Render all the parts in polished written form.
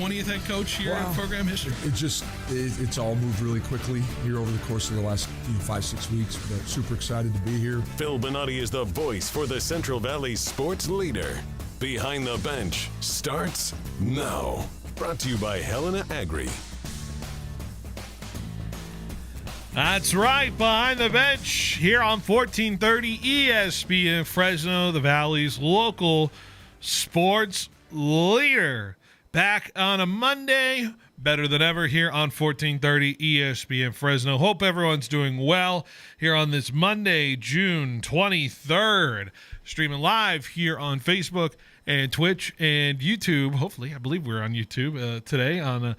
20th head coach here in program history. It's all moved really quickly here over the course of the last 5-6 weeks. But super excited to be here. Phil Benotti is the voice for the Central Valley sports leader. Behind the Bench starts now. Brought to you by Helena Agri. That's right, Behind the Bench here on 1430 ESPN Fresno, the Valley's local sports leader. Back on a Monday, better than ever here on 1430 ESPN Fresno. Hope everyone's doing well here on this Monday, June 23rd. Streaming live here on Facebook and Twitch and YouTube. Hopefully, I believe we're on YouTube today on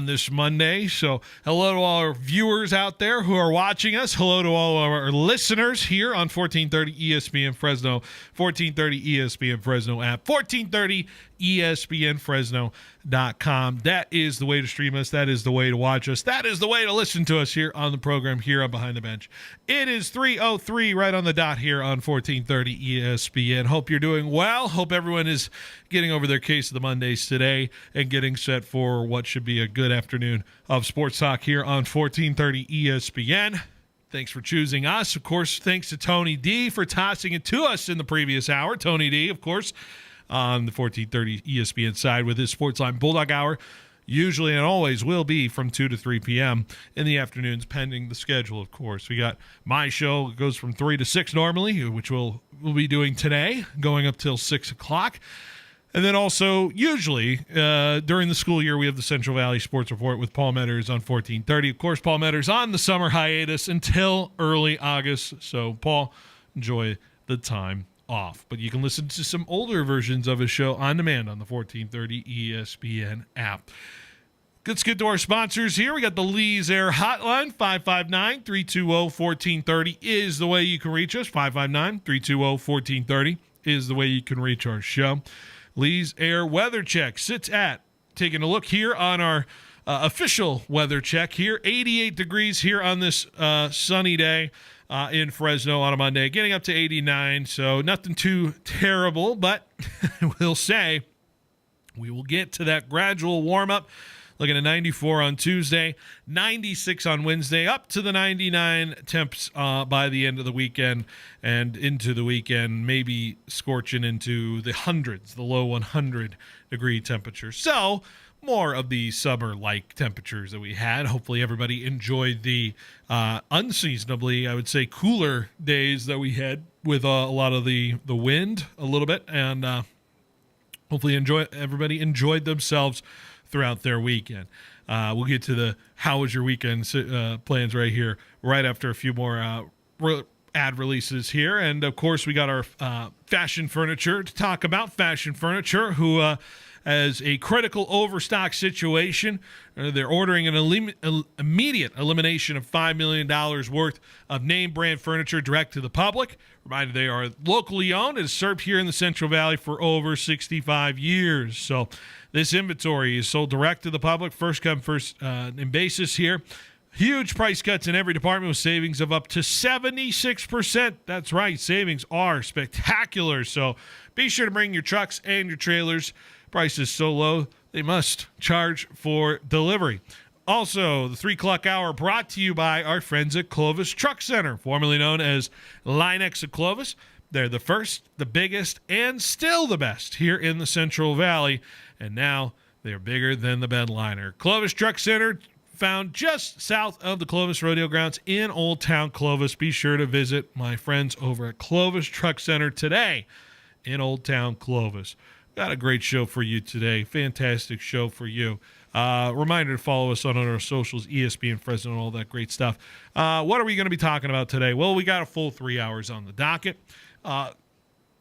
this Monday. So hello to all our viewers out there who are watching us. Hello to all of our listeners here on 1430 ESPN Fresno, 1430 ESPN Fresno app, 1430 ESPNFresno.com. That is the way to stream us. That is the way to watch us. That is the way to listen to us here on the program here on Behind the Bench. It is 3:03 right on the dot here on 1430 ESPN. Hope you're doing well. Hope everyone is getting over their case of the Mondays today and getting set for what should be a good afternoon of sports talk here on 1430 ESPN. Thanks for choosing us. Of course, thanks to Tony D for tossing it to us in the previous hour. Tony D, of course, on the 1430 ESPN side with his Sportsline Bulldog Hour. Usually and always will be from 2 to 3 p.m. in the afternoons, pending the schedule, of course. We got my show. It goes from 3 to 6 normally, which we'll be doing today, going up till 6 o'clock. And then also, usually, during the school year, we have the Central Valley Sports Report with Paul Metters on 1430. Of course, Paul Metters on the summer hiatus until early August. So, Paul, enjoy the time off. But you can listen to some older versions of his show on demand on the 1430 ESPN app. Let's get to our sponsors here. We got the Lee's Air Hotline. 559-320-1430 is the way you can reach us. 559-320-1430 is the way you can reach our show. Lee's Air Weather Check sits at, taking a look here on our official weather check here, 88 degrees here on this sunny day in Fresno on a Monday, getting up to 89, so nothing too terrible, but we'll say we will get to that gradual warm-up. Looking at 94 on Tuesday, 96 on Wednesday, up to the 99 temps by the end of the weekend and into the weekend, maybe scorching into the hundreds, the low 100-degree temperatures. So more of the summer-like temperatures that we had. Hopefully everybody enjoyed the unseasonably, I would say, cooler days that we had with a lot of the wind a little bit, and hopefully everybody enjoyed themselves throughout their weekend. We'll get to the how was your weekend plans right here, right after a few more ad releases here. And, of course, we got our fashion furniture to talk about. Fashion Furniture, who has a critical overstock situation. They're ordering an immediate elimination of $5 million worth of name brand furniture direct to the public. Reminded they are locally owned and served here in the Central Valley for over 65 years. So this inventory is sold direct to the public, first come, first in basis here. Huge price cuts in every department with savings of up to 76%. That's right, savings are spectacular. So be sure to bring your trucks and your trailers. Price is so low, they must charge for delivery. Also, the 3 o'clock hour brought to you by our friends at Clovis Truck Center, formerly known as Linex of Clovis. They're the first, the biggest, and still the best here in the Central Valley. And now they're bigger than the Bedliner. Clovis Truck Center, found just south of the Clovis Rodeo Grounds in Old Town Clovis. Be sure to visit my friends over at Clovis Truck Center today in Old Town Clovis. Got a great show for you today. Fantastic show for you. Reminder to follow us on our socials, ESPN Fresno, and all that great stuff. What are we going to be talking about today? Well, we got a full 3 hours on the docket.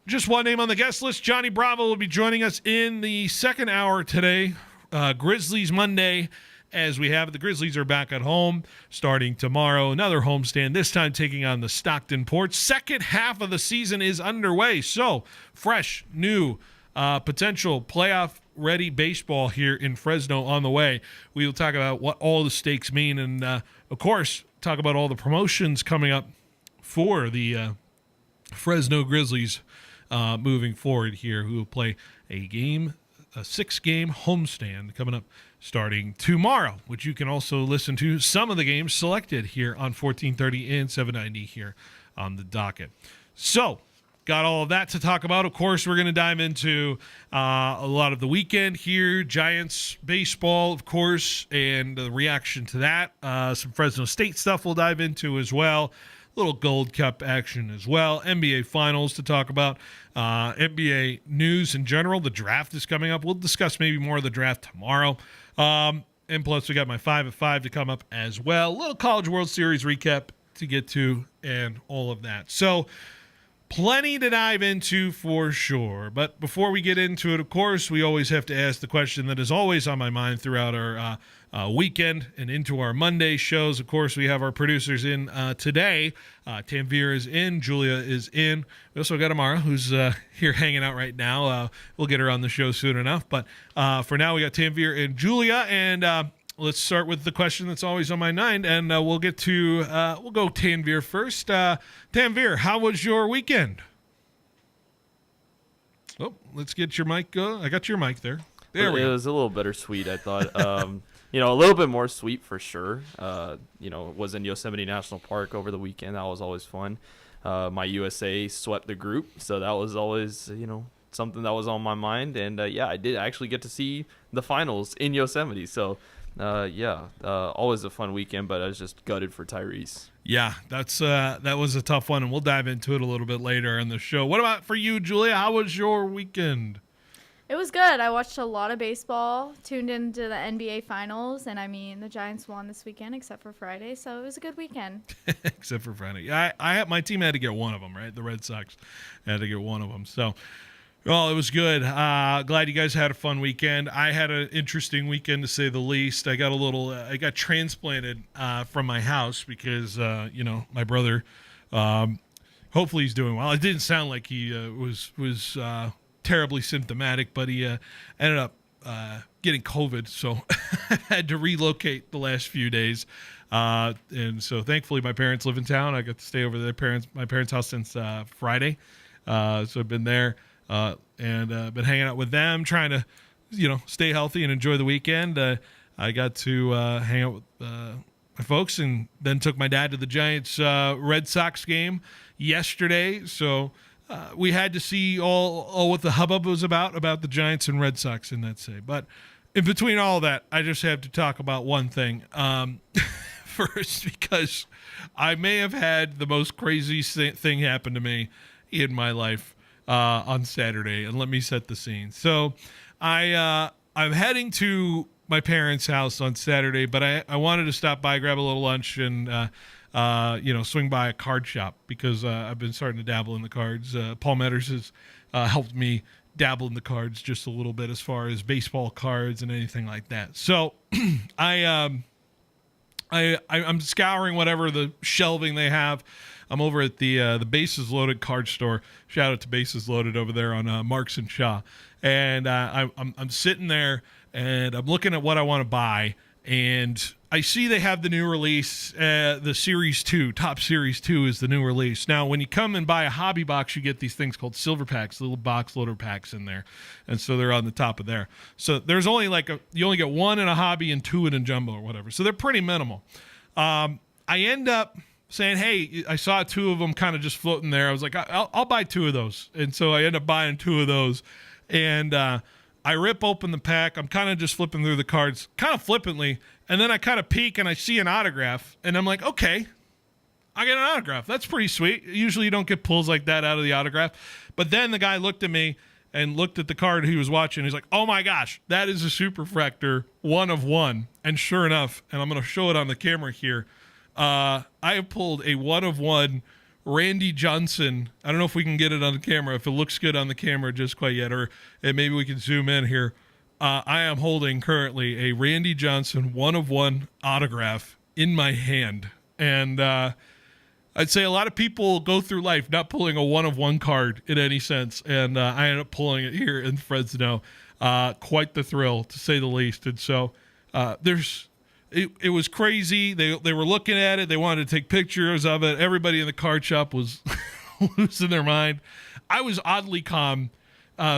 Just one name on the guest list. Johnny Bravo will be joining us in the second hour today. Grizzlies Monday, as we have. The Grizzlies are back at home starting tomorrow. Another homestand, this time taking on the Stockton Ports. Second half of the season is underway. So fresh, new, potential playoff-ready baseball here in Fresno on the way. We will talk about what all the stakes mean and, of course, talk about all the promotions coming up for the Fresno Grizzlies moving forward here, who will play a game a 6-game homestand coming up starting tomorrow, which you can also listen to some of the games selected here on 1430 and 790 here on the docket. So, got all of that to talk about. Of course, we're going to dive into a lot of the weekend here. Giants baseball, of course, and the reaction to that. Some Fresno State stuff we'll dive into as well. A little Gold Cup action as well. NBA Finals to talk about. NBA news in general. The draft is coming up. We'll discuss maybe more of the draft tomorrow. And plus, we got my 5 at 5 to come up as well. A little College World Series recap to get to and all of that. So, plenty to dive into for sure. But before we get into it, of course, we always have to ask the question that is always on my mind throughout our weekend and into our Monday shows. Of course, we have our producers in today. Tanvir is in. Julia is in. We also got Amara, who's here hanging out right now. We'll get her on the show soon enough. But for now, we got Tanvir and Julia. And let's start with the question that's always on my mind. And we'll go Tanvir first. Tanvir, how was your weekend? Oh, let's get your mic. I got your mic there. There we go. It was a little bittersweet, I thought. A little bit more sweet for sure. Was in Yosemite National Park over the weekend. That was always fun. My USA swept the group, so that was always, something that was on my mind. And, I did actually get to see the finals in Yosemite. So, always a fun weekend, but I was just gutted for Tyrese. Yeah, that was a tough one, and we'll dive into it a little bit later in the show. What about for you, Julia? How was your weekend? It was good. I watched a lot of baseball, tuned into the NBA Finals, and the Giants won this weekend except for Friday, so it was a good weekend. Except for Friday. Yeah, my team had to get one of them, right? The Red Sox had to get one of them. So, well, it was good. Glad you guys had a fun weekend. I had an interesting weekend, to say the least. I got transplanted from my house because, my brother, hopefully he's doing well. It didn't sound like he was terribly symptomatic, but he ended up getting COVID, so I had to relocate the last few days. And so thankfully my parents live in town. I got to stay over at my parents' house since Friday. So I've been there and been hanging out with them, trying to, stay healthy and enjoy the weekend. I got to hang out with my folks and then took my dad to the Giants Red Sox game yesterday. So we had to see all what the hubbub was about the Giants and Red Sox in that say. But in between all that, I just have to talk about one thing first, because I may have had the most crazy thing happen to me in my life on Saturday, and let me set the scene. So I'm heading to my parents' house on Saturday, but I wanted to stop by, grab a little lunch, and swing by a card shop because I've been starting to dabble in the cards. Paul Metters has helped me dabble in the cards just a little bit as far as baseball cards and anything like that. So I'm scouring whatever the shelving they have. I'm over at the Bases Loaded card store. Shout out to Bases Loaded over there on Marks and Shaw. And I'm sitting there and I'm looking at what I want to buy, and I see they have the new release, the Series 2. Top Series 2 is the new release. Now, when you come and buy a hobby box, you get these things called silver packs, little box loader packs in there. And so they're on the top of there. So there's only you only get one in a hobby and two in a jumbo or whatever. So they're pretty minimal. I end up saying, hey, I saw two of them kind of just floating there. I was like, I'll buy two of those. And so I end up buying two of those. And I rip open the pack. I'm kind of just flipping through the cards, kind of flippantly. And then I kind of peek and I see an autograph, and I'm like, okay, I get an autograph. That's pretty sweet. Usually you don't get pulls like that out of the autograph. But then the guy looked at me and looked at the card he was watching. He's like, oh my gosh, that is a Superfractor 1 of 1. And sure enough, and I'm going to show it on the camera here, I have pulled a 1 of 1 Randy Johnson. I don't know if we can get it on the camera, if it looks good on the camera just quite yet, or maybe we can zoom in here. I am holding currently a Randy Johnson 1 of 1 autograph in my hand. And I'd say a lot of people go through life not pulling a 1 of 1 card in any sense. And I ended up pulling it here in Fresno. Quite the thrill, to say the least. And so it was crazy. They were looking at it. They wanted to take pictures of it. Everybody in the card shop was losing their mind. I was oddly calm.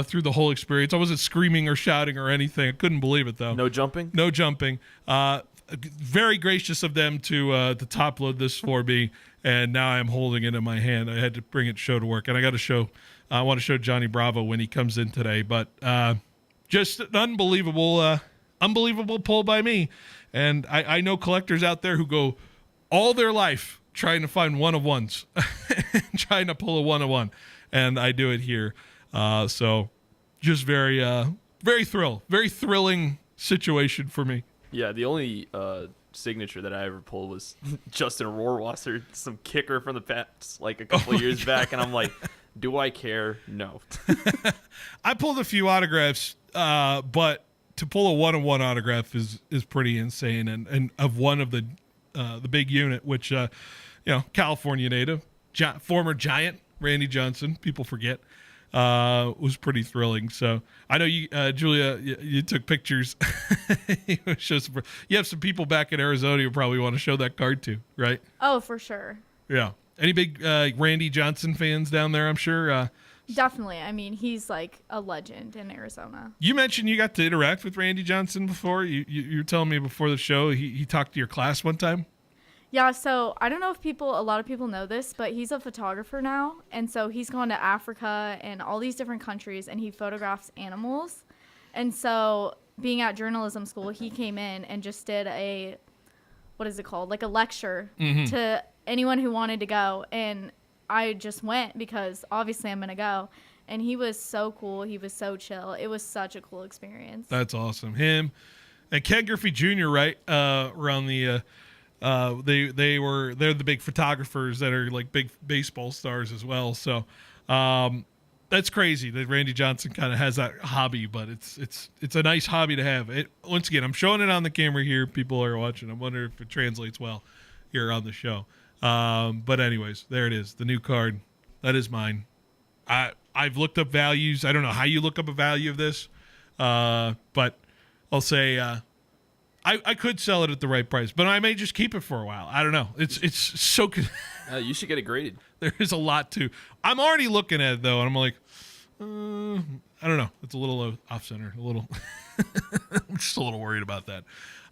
through the whole experience. I wasn't screaming or shouting or anything. I couldn't believe it, though. No jumping? No jumping. Very gracious of them to top load this for me, and now I'm holding it in my hand. I had to bring it show to work, and I want to show Johnny Bravo when he comes in today. But just an unbelievable pull by me. And I know collectors out there who go all their life trying to find one-of-ones, trying to pull a one-of-one, and I do it here. So just very thrilling situation for me. Yeah, the only signature that I ever pulled was Justin Rohrwasser, some kicker from the Pats like a couple years back, and I'm like, do I care? No. I pulled a few autographs, but to pull a one-on-one autograph is pretty insane, and of one of the big unit, which California native, former Giant Randy Johnson, people forget, was pretty thrilling. So I know you, Julia, you took pictures. You have some people back in Arizona who probably want to show that card to, right? Oh, for sure. Yeah. Any big Randy Johnson fans down there? I'm sure. Definitely. I mean, he's like a legend in Arizona. You mentioned you got to interact with Randy Johnson before. You were telling me before the show he talked to your class one time. Yeah, so I don't know if a lot of people know this, but he's a photographer now. And so he's gone to Africa and all these different countries, and he photographs animals. And so being at journalism school, he came in and just did a lecture to anyone who wanted to go. And I just went because obviously I'm going to go. And he was so cool. He was so chill. It was such a cool experience. That's awesome. Him and Ken Griffey Jr., right, around the they're the big photographers that are like big baseball stars as well. So that's crazy that Randy Johnson kind of has that hobby, but it's a nice hobby to have. Once again, I'm showing it on the camera here. People are watching. I wonder if it translates well here on the show. But anyways, there it is. The new card. That is mine. I've looked up values. I don't know how you look up a value of this, but I'll say I could sell it at the right price, but I may just keep it for a while. I don't know. It's so good. You should get it graded. There is a lot to. I'm already looking at it though, and I'm like, I don't know. It's a little off center. A little. I'm just a little worried about that.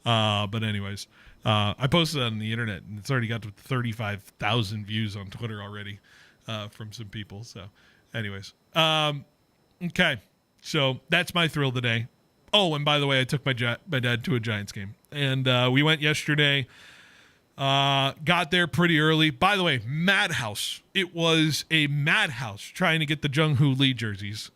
But anyways, I posted it on the internet, and it's already got to 35,000 views on Twitter already from some people. So, anyways, okay. So that's my thrill today. Oh, and by the way, I took my dad to a Giants game, and we went yesterday. Got there pretty early. By the way, madhouse. It was a madhouse trying to get the Jung-Hoo Lee jerseys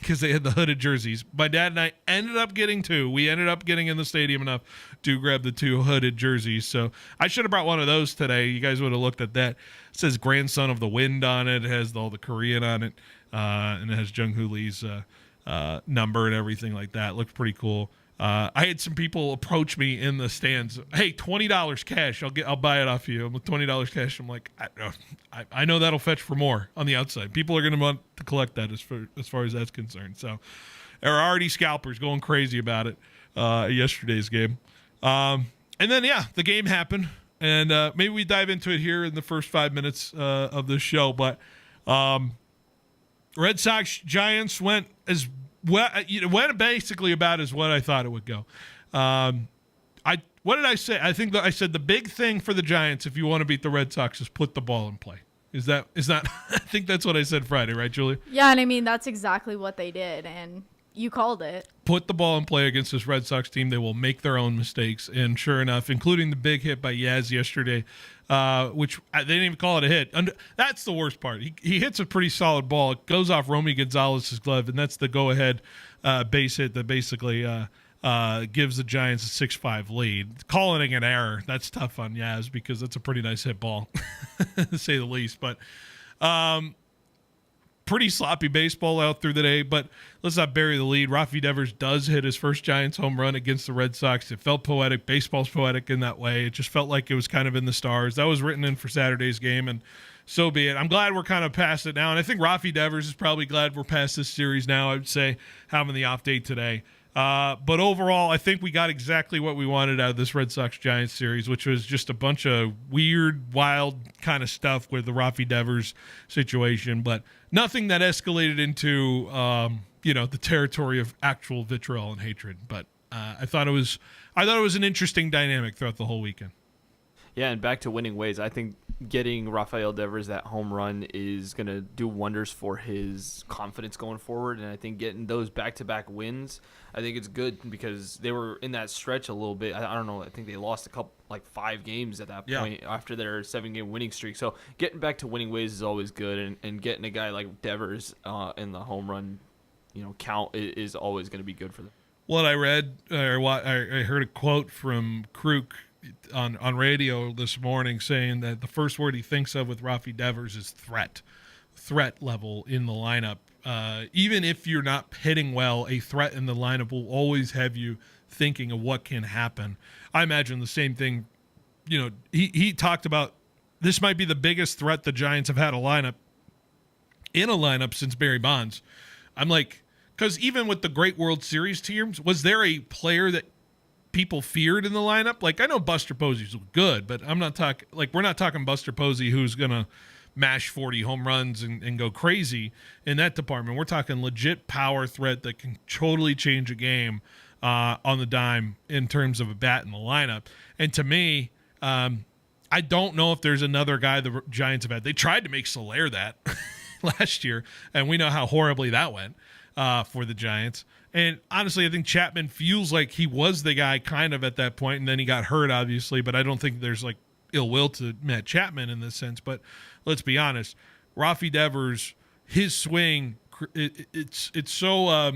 because they had the hooded jerseys. My dad and I ended up getting two. We ended up getting in the stadium enough to grab the two hooded jerseys. So I should have brought one of those today. You guys would have looked at that. It says Grandson of the Wind on it. It has all the Korean on it, and it has Jung-Hoo Lee's number and everything like that. Looked pretty cool. I had some people approach me in the stands. Hey, $20 cash. I'll buy it off you. I'm with $20 cash. I'm like, I know that'll fetch for more on the outside. People are going to want to collect that as far as that's concerned. So there are already scalpers going crazy about it. Yesterday's game, and then the game happened, and maybe we dive into it here in the first 5 minutes of this show. But Red Sox Giants went as well. It went basically about as what I thought it would go. What did I say? I think that I said the big thing for the Giants, if you want to beat the Red Sox, is put the ball in play. Is that? I think that's what I said Friday, right, Julia? Yeah, and I mean that's exactly what they did, and you called it. Put the ball in play against this Red Sox team. They will make their own mistakes, and sure enough, including the big hit by Yaz yesterday, which they didn't even call it a hit. That's the worst part. He hits a pretty solid ball. It goes off Romy Gonzalez's glove, and that's the go-ahead base hit that basically gives the Giants a 6-5 lead. Calling it an error, that's tough on Yaz because that's a pretty nice hit ball, to say the least. But pretty sloppy baseball out through the day, but let's not bury the lead. Rafi Devers does hit his first Giants home run against the Red Sox. It felt poetic. Baseball's poetic in that way. It just felt like it was kind of in the stars. That was written in for Saturday's game, and so be it. I'm glad we're kind of past it now, and I think Rafi Devers is probably glad we're past this series now, I would say, having the off day today. But overall, I think we got exactly what we wanted out of this Red Sox-Giants series, which was just a bunch of weird, wild kind of stuff with the Rafi Devers situation, but nothing that escalated into the territory of actual vitriol and hatred. But I thought it was an interesting dynamic throughout the whole weekend. Yeah, and back to winning ways, I think getting Rafael Devers that home run is going to do wonders for his confidence going forward. And I think getting those back-to-back wins, I think it's good because they were in that stretch a little bit. I don't know. I think they lost 5 games at that point after their 7-game winning streak. So getting back to winning ways is always good. And getting a guy like Devers in the home run count is always going to be good for them. What I read, or what I heard a quote from Kruk on radio this morning saying that the first word he thinks of with Rafi Devers is threat level in the lineup. Even if you're not hitting well, a threat in the lineup will always have you thinking of what can happen. I imagine the same thing. He talked about this might be the biggest threat the Giants have had in a lineup since Barry Bonds. I'm like, because even with the great World Series teams, was there a player that people feared in the lineup? Like, I know Buster Posey's good, but I'm not talking we're not talking Buster Posey who's gonna mash 40 home runs and go crazy in that department. We're talking legit power threat that can totally change a game on the dime in terms of a bat in the lineup. And to me, I don't know if there's another guy the Giants have had. They tried to make Soler that last year, and we know how horribly that went for the Giants. And honestly, I think Chapman feels like he was the guy kind of at that point, and then he got hurt, obviously. But I don't think there's ill will to Matt Chapman in this sense. But let's be honest, Rafi Devers, his swing, it's so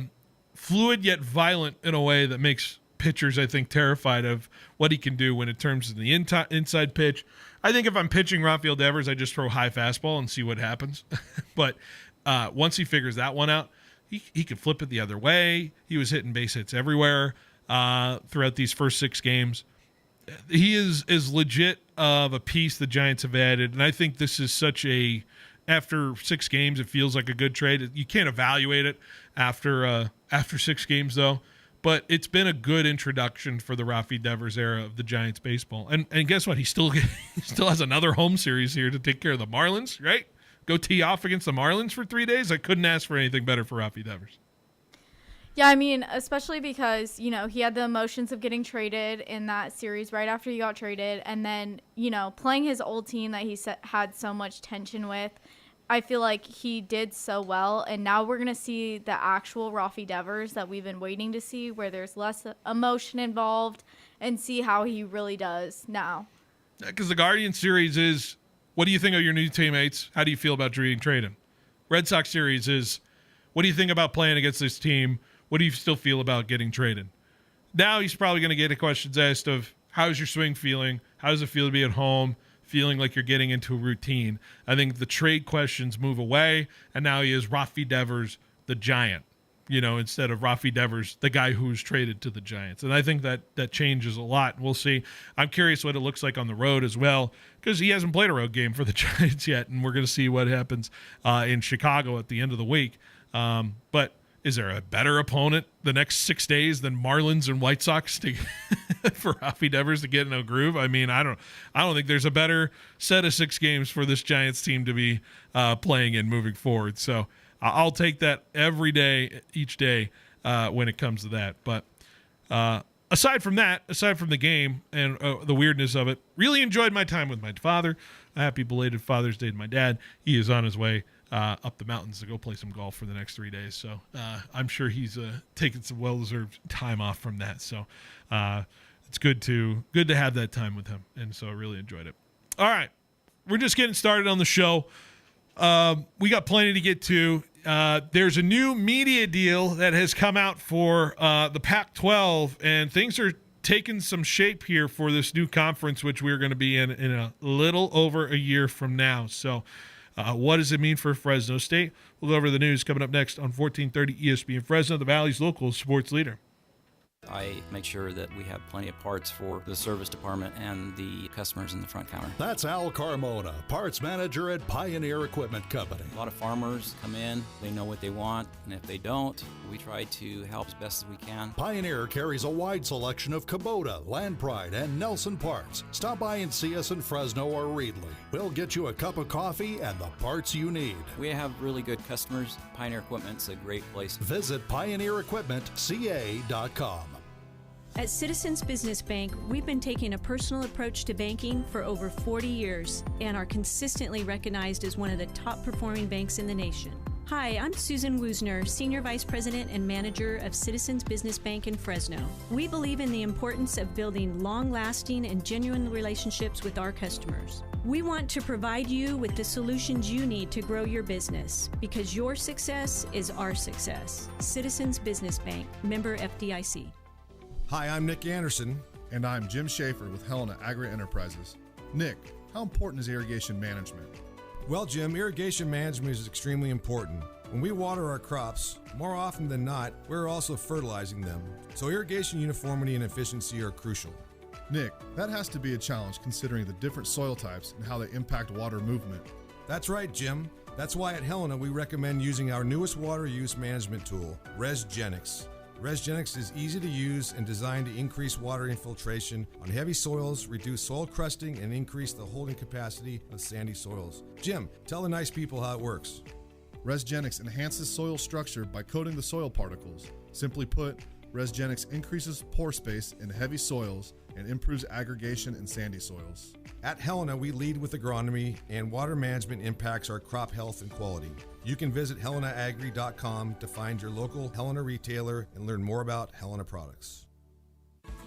fluid yet violent in a way that makes pitchers, I think, terrified of what he can do when it turns to the inside pitch. I think if I'm pitching Rafael Devers, I just throw high fastball and see what happens. But once he figures that one out, he could flip it the other way. He was hitting base hits everywhere throughout these first 6 games. He is as legit of a piece the Giants have added, and I think this is after 6 games, it feels like a good trade. You can't evaluate it after 6 games, though. But it's been a good introduction for the Rafi Devers era of the Giants baseball. And guess what? He still has another home series here to take care of the Marlins, right? Go tee off against the Marlins for 3 days. I couldn't ask for anything better for Rafi Devers. Yeah, I mean, especially because, he had the emotions of getting traded in that series right after he got traded. And then, playing his old team that he had so much tension with. I feel like he did so well. And now we're going to see the actual Rafi Devers that we've been waiting to see, where there's less emotion involved, and see how he really does now. Because the Guardian series is, what do you think of your new teammates? How do you feel about being traded? Red Sox series is, what do you think about playing against this team? What do you still feel about getting traded? Now he's probably going to get questions asked of, how's your swing feeling? How does it feel to be at home? Feeling like you're getting into a routine. I think the trade questions move away, and now he is Rafi Devers, the Giant, instead of Rafi Devers, the guy who's traded to the Giants. And I think that changes a lot. We'll see. I'm curious what it looks like on the road as well, because he hasn't played a road game for the Giants yet, and we're going to see what happens in Chicago at the end of the week. But is there a better opponent the next 6 days than Marlins and White Sox for Rafi Devers to get in a groove? I mean, I don't think there's a better set of 6 games for this Giants team to be playing in moving forward. So I'll take that every day, each day when it comes to that. But aside from the game and the weirdness of it, really enjoyed my time with my father. A happy belated Father's Day to my dad. He is on his way up the mountains to go play some golf for the next 3 days. So I'm sure he's taking some well-deserved time off from that. So it's good to have that time with him. And so I really enjoyed it. All right. We're just getting started on the show. We got plenty to get to. There's a new media deal that has come out for the Pac-12, and things are taking some shape here for this new conference, which we're going to be in a little over a year from now. So what does it mean for Fresno State? We'll go over the news coming up next on 1430 ESPN Fresno, the Valley's local sports leader. I make sure that we have plenty of parts for the service department and the customers in the front counter. That's Al Carmona, parts manager at Pioneer Equipment Company. A lot of farmers come in, they know what they want, and if they don't, we try to help as best as we can. Pioneer carries a wide selection of Kubota, Land Pride, and Nelson parts. Stop by and see us in Fresno or Reedley. We'll get you a cup of coffee and the parts you need. We have really good customers. Pioneer Equipment's a great place. Visit pioneerequipmentca.com. At Citizens Business Bank, we've been taking a personal approach to banking for over 40 years and are consistently recognized as one of the top performing banks in the nation. Hi, I'm Susan Woosner, Senior Vice President and Manager of Citizens Business Bank in Fresno. We believe in the importance of building long-lasting and genuine relationships with our customers. We want to provide you with the solutions you need to grow your business because your success is our success. Citizens Business Bank, member FDIC. Hi, I'm Nick Anderson. And I'm Jim Schaefer with Helena Agri-Enterprises. Nick, how important is irrigation management? Well, Jim, irrigation management is extremely important. When we water our crops, more often than not, we're also fertilizing them. So irrigation uniformity and efficiency are crucial. Nick, that has to be a challenge considering the different soil types and how they impact water movement. That's right, Jim. That's why at Helena we recommend using our newest water use management tool, ResGenix. ResGenix is easy to use and designed to increase water infiltration on heavy soils, reduce soil crusting, and increase the holding capacity of sandy soils. Jim, tell the nice people how it works. ResGenix enhances soil structure by coating the soil particles. Simply put, ResGenix increases pore space in heavy soils and improves aggregation in sandy soils. At Helena, we lead with agronomy, and water management impacts our crop health and quality. You can visit helenaagri.com to find your local Helena retailer and learn more about Helena products.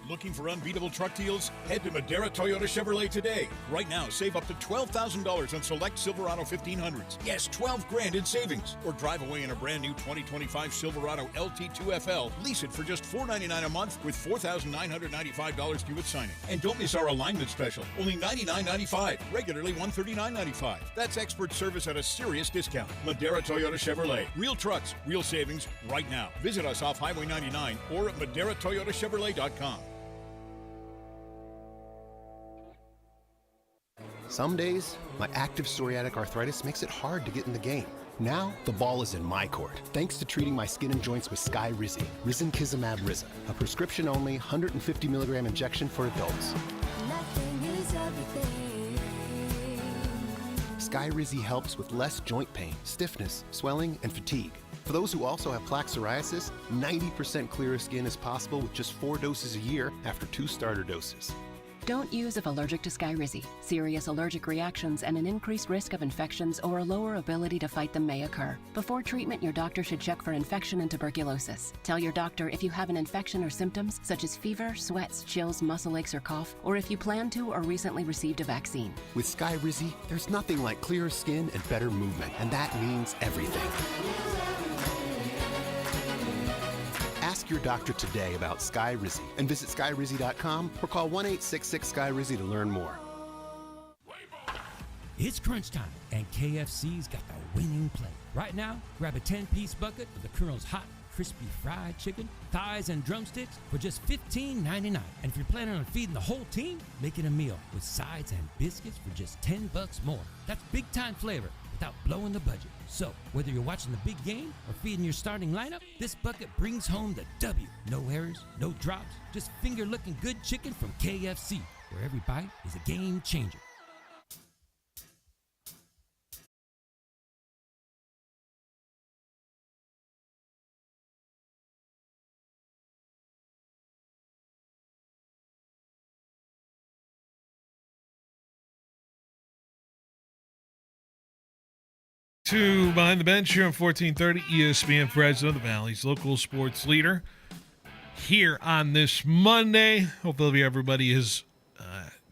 Looking for unbeatable truck deals? Head to Madera Toyota Chevrolet today. Right now, save up to $12,000 on select Silverado 1500s. Yes, $12,000 in savings. Or drive away in a brand new 2025 Silverado LT2FL. Lease it for just $499 a month with $4,995 due at signing. And don't miss our alignment special. Only $99.95. Regularly $139.95. That's expert service at a serious discount. Madera Toyota Chevrolet. Real trucks, real savings right now. Visit us off Highway 99 or at MaderaToyotaChevrolet.com. Some days, my active psoriatic arthritis makes it hard to get in the game. Now, the ball is in my court, thanks to treating my skin and joints with Skyrizi, Risankizumab Riza, a prescription-only 150 milligram injection for adults. Skyrizi helps with less joint pain, stiffness, swelling, and fatigue. For those who also have plaque psoriasis, 90% clearer skin is possible with just 4 doses a year after 2 starter doses. Don't use if allergic to Skyrizi. Serious allergic reactions and an increased risk of infections or a lower ability to fight them may occur. Before treatment, your doctor should check for infection and tuberculosis. Tell your doctor if you have an infection or symptoms such as fever, sweats, chills, muscle aches, or cough, or if you plan to or recently received a vaccine. With Skyrizi, there's nothing like clearer skin and better movement, and that means everything. Ask your doctor today about Skyrizi and visit Skyrizi.com or call 1-866-SKYRIZI to learn more. It's crunch time, and KFC's got the winning play. Right now, grab a 10-piece bucket of the Colonel's hot, crispy fried chicken, thighs, and drumsticks for just $15.99. And if you're planning on feeding the whole team, make it a meal with sides and biscuits for just $10 more. That's big-time flavor without blowing the budget. So, whether you're watching the big game or feeding your starting lineup, this bucket brings home the W. No errors, no drops, just finger-looking good chicken from KFC, where every bite is a game changer. To Behind the Bench here on 1430 ESPN Fresno, the Valley's local sports leader. Here on this Monday, hopefully everybody has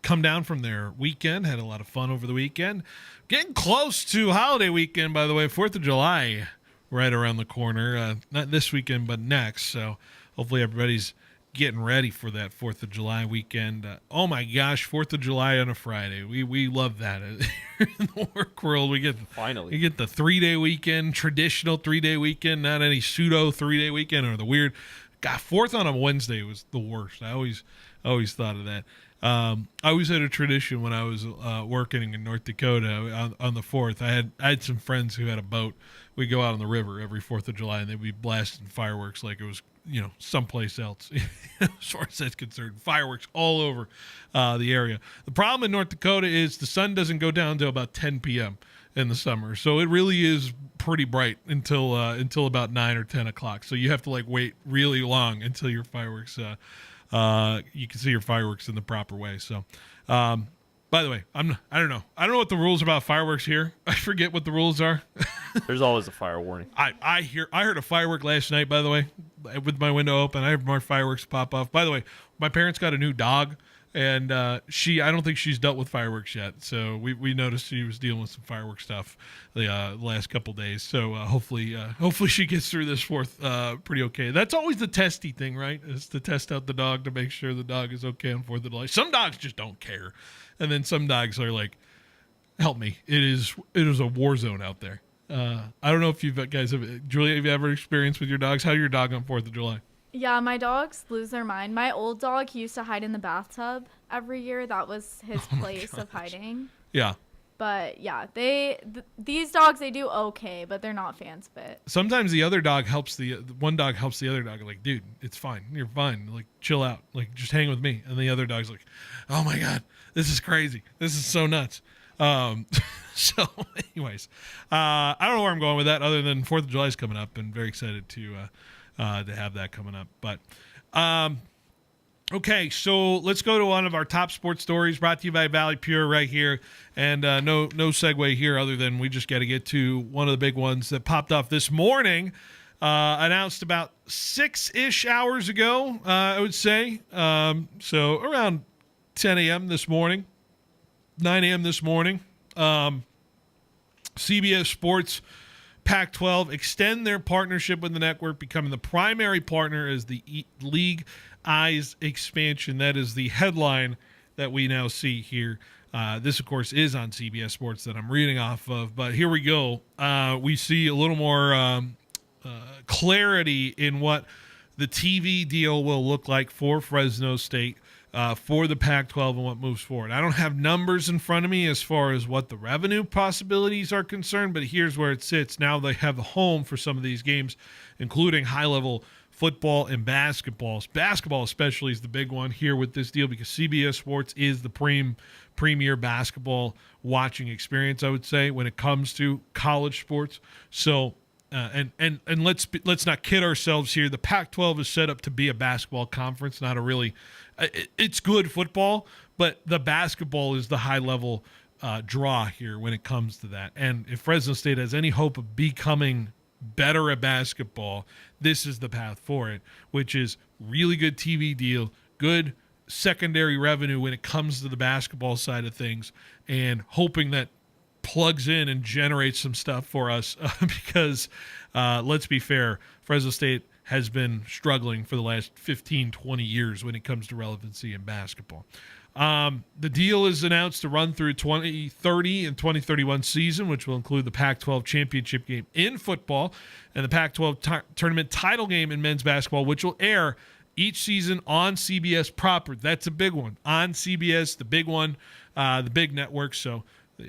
come down from their weekend, had a lot of fun over the weekend. Getting close to holiday weekend, by the way, 4th of July right around the corner. Not this weekend, but next. So hopefully everybody's getting ready for that 4th of July weekend. Oh my gosh, 4th of July on a Friday. We love that. In the work world, we get the 3-day weekend, traditional 3-day weekend, not any pseudo 3-day weekend or the weird God, 4th on a Wednesday was the worst. I always thought of that. I always had a tradition when I was working in North Dakota on the 4th. I had some friends who had a boat. We'd go out on the river every 4th of July, and they'd be blasting fireworks like it was, someplace else. As far as that's concerned, fireworks all over the area. The problem in North Dakota is the sun doesn't go down until about 10 p.m. in the summer, so it really is pretty bright until about 9 or 10 o'clock. So you have to wait really long until your fireworks. You can see your fireworks in the proper way. So, by the way, I don't know what the rules about fireworks here. I forget what the rules are. There's always a fire warning. I heard a firework last night, by the way, with my window open. I have more fireworks pop off. By the way, my parents got a new dog, and I don't think she's dealt with fireworks yet. So we noticed she was dealing with some firework stuff the last couple days. So hopefully she gets through this 4th pretty okay. That's always the testy thing, right? Is to test out the dog to make sure the dog is okay on 4th of July. Some dogs just don't care, and then some dogs are like, "Help me! It is a war zone out there." I don't know if Julia, have you ever experienced with your dogs? How's your dog on 4th of July? Yeah, my dogs lose their mind. My old dog, he used to hide in the bathtub every year. That was his place of hiding. Yeah. But yeah, these dogs, they do okay, but they're not fans of it. Sometimes the other dog helps one dog helps the other dog. Like, dude, it's fine. You're fine. Like, chill out. Like, just hang with me. And the other dog's like, oh my God, this is crazy. This is so nuts. So anyways, I don't know where I'm going with that other than 4th of July is coming up, and very excited to have that coming up. But, okay, so let's go to one of our top sports stories brought to you by Valley Pure right here. And no segue here other than we just got to get to one of the big ones that popped off this morning, announced about 6-ish hours ago, I would say. So around 10 a.m. this morning, 9 a.m. this morning. CBS Sports Pac-12 extend their partnership with the network, becoming the primary partner as the league eyes expansion. That is the headline that we now see here. This, of course, is on CBS Sports that I'm reading off of. But here we go. We see a little more clarity in what the TV deal will look like for Fresno State, for the Pac-12 and what moves forward. I don't have numbers in front of me as far as what the revenue possibilities are concerned, but here's where it sits. Now they have a home for some of these games, including high-level football and basketball. Basketball especially is the big one here with this deal because CBS Sports is the premier basketball watching experience, I would say, when it comes to college sports. So and let's not kid ourselves here. The Pac-12 is set up to be a basketball conference, not a really it's good football, but the basketball is the high-level draw here when it comes to that. And if Fresno State has any hope of becoming better at basketball, this is the path for it, which is really good TV deal, good secondary revenue when it comes to the basketball side of things, and hoping that plugs in and generates some stuff for us because let's be fair, Fresno State has been struggling for the last 15, 20 years when it comes to relevancy in basketball. The deal is announced to run through 2030 and 2031 season, which will include the Pac-12 championship game in football and the Pac-12 tournament title game in men's basketball, which will air each season on CBS proper. That's a big one. On CBS, the big one, the big network. So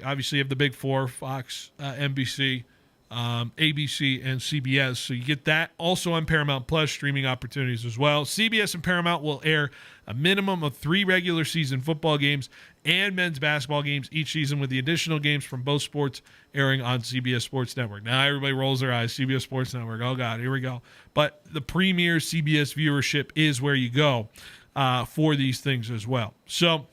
obviously you have the big four, Fox, NBC, ABC, and CBS. So you get that. Also on Paramount Plus, streaming opportunities as well. CBS and Paramount will air a minimum of 3 regular season football games and men's basketball games each season, with the additional games from both sports airing on CBS Sports Network. Now everybody rolls their eyes. CBS Sports Network. Oh, God, here we go. But the premier CBS viewership is where you go for these things as well. So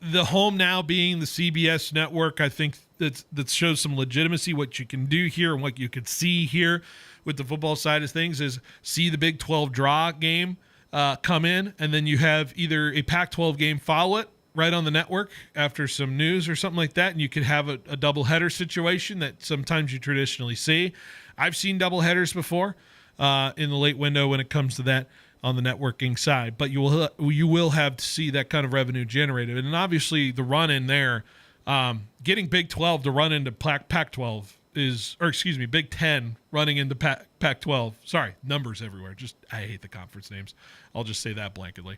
the home now being the CBS network, I think that shows some legitimacy. What you can do here and what you could see here with the football side of things is see the Big 12 draw game come in, and then you have either a Pac-12 game follow it right on the network after some news or something like that, and you could have a doubleheader situation that sometimes you traditionally see. I've seen doubleheaders before in the late window when it comes to that on the networking side, but you will have to see that kind of revenue generated. And obviously the run in there, getting Big 12 to run into Pac-12 Big Ten running into Pac-12. Sorry, numbers everywhere. I hate the conference names. I'll just say that blanketly.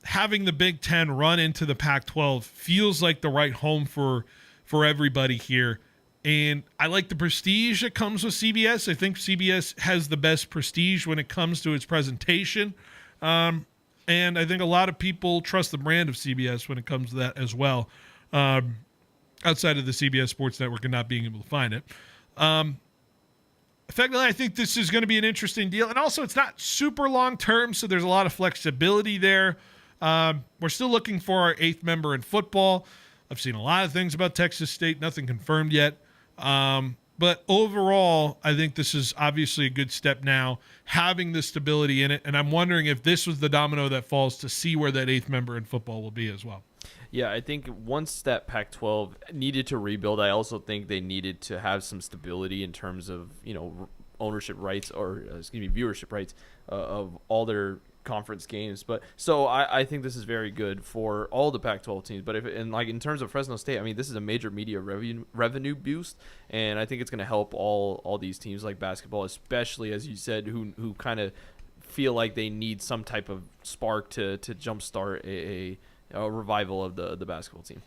Having the Big Ten run into the Pac-12 feels like the right home for everybody here. And I like the prestige that comes with CBS. I think CBS has the best prestige when it comes to its presentation. And I think a lot of people trust the brand of CBS when it comes to that as well, outside of the CBS Sports Network and not being able to find it. Effectively, I think this is going to be an interesting deal. And also, it's not super long-term, so there's a lot of flexibility there. We're still looking for our 8th member in football. I've seen a lot of things about Texas State, nothing confirmed yet. But overall, I think this is obviously a good step now, having the stability in it. And I'm wondering if this was the domino that falls to see where that 8th member in football will be as well. Yeah, I think once that Pac-12 needed to rebuild, I also think they needed to have some stability in terms of, ownership rights or, viewership rights of all their conference games. But so I think this is very good for all the Pac-12 teams. But in terms of Fresno State, I mean, this is a major media revenue boost, and I think it's going to help all these teams like basketball, especially as you said, who kind of feel like they need some type of spark to jumpstart a revival of the basketball team.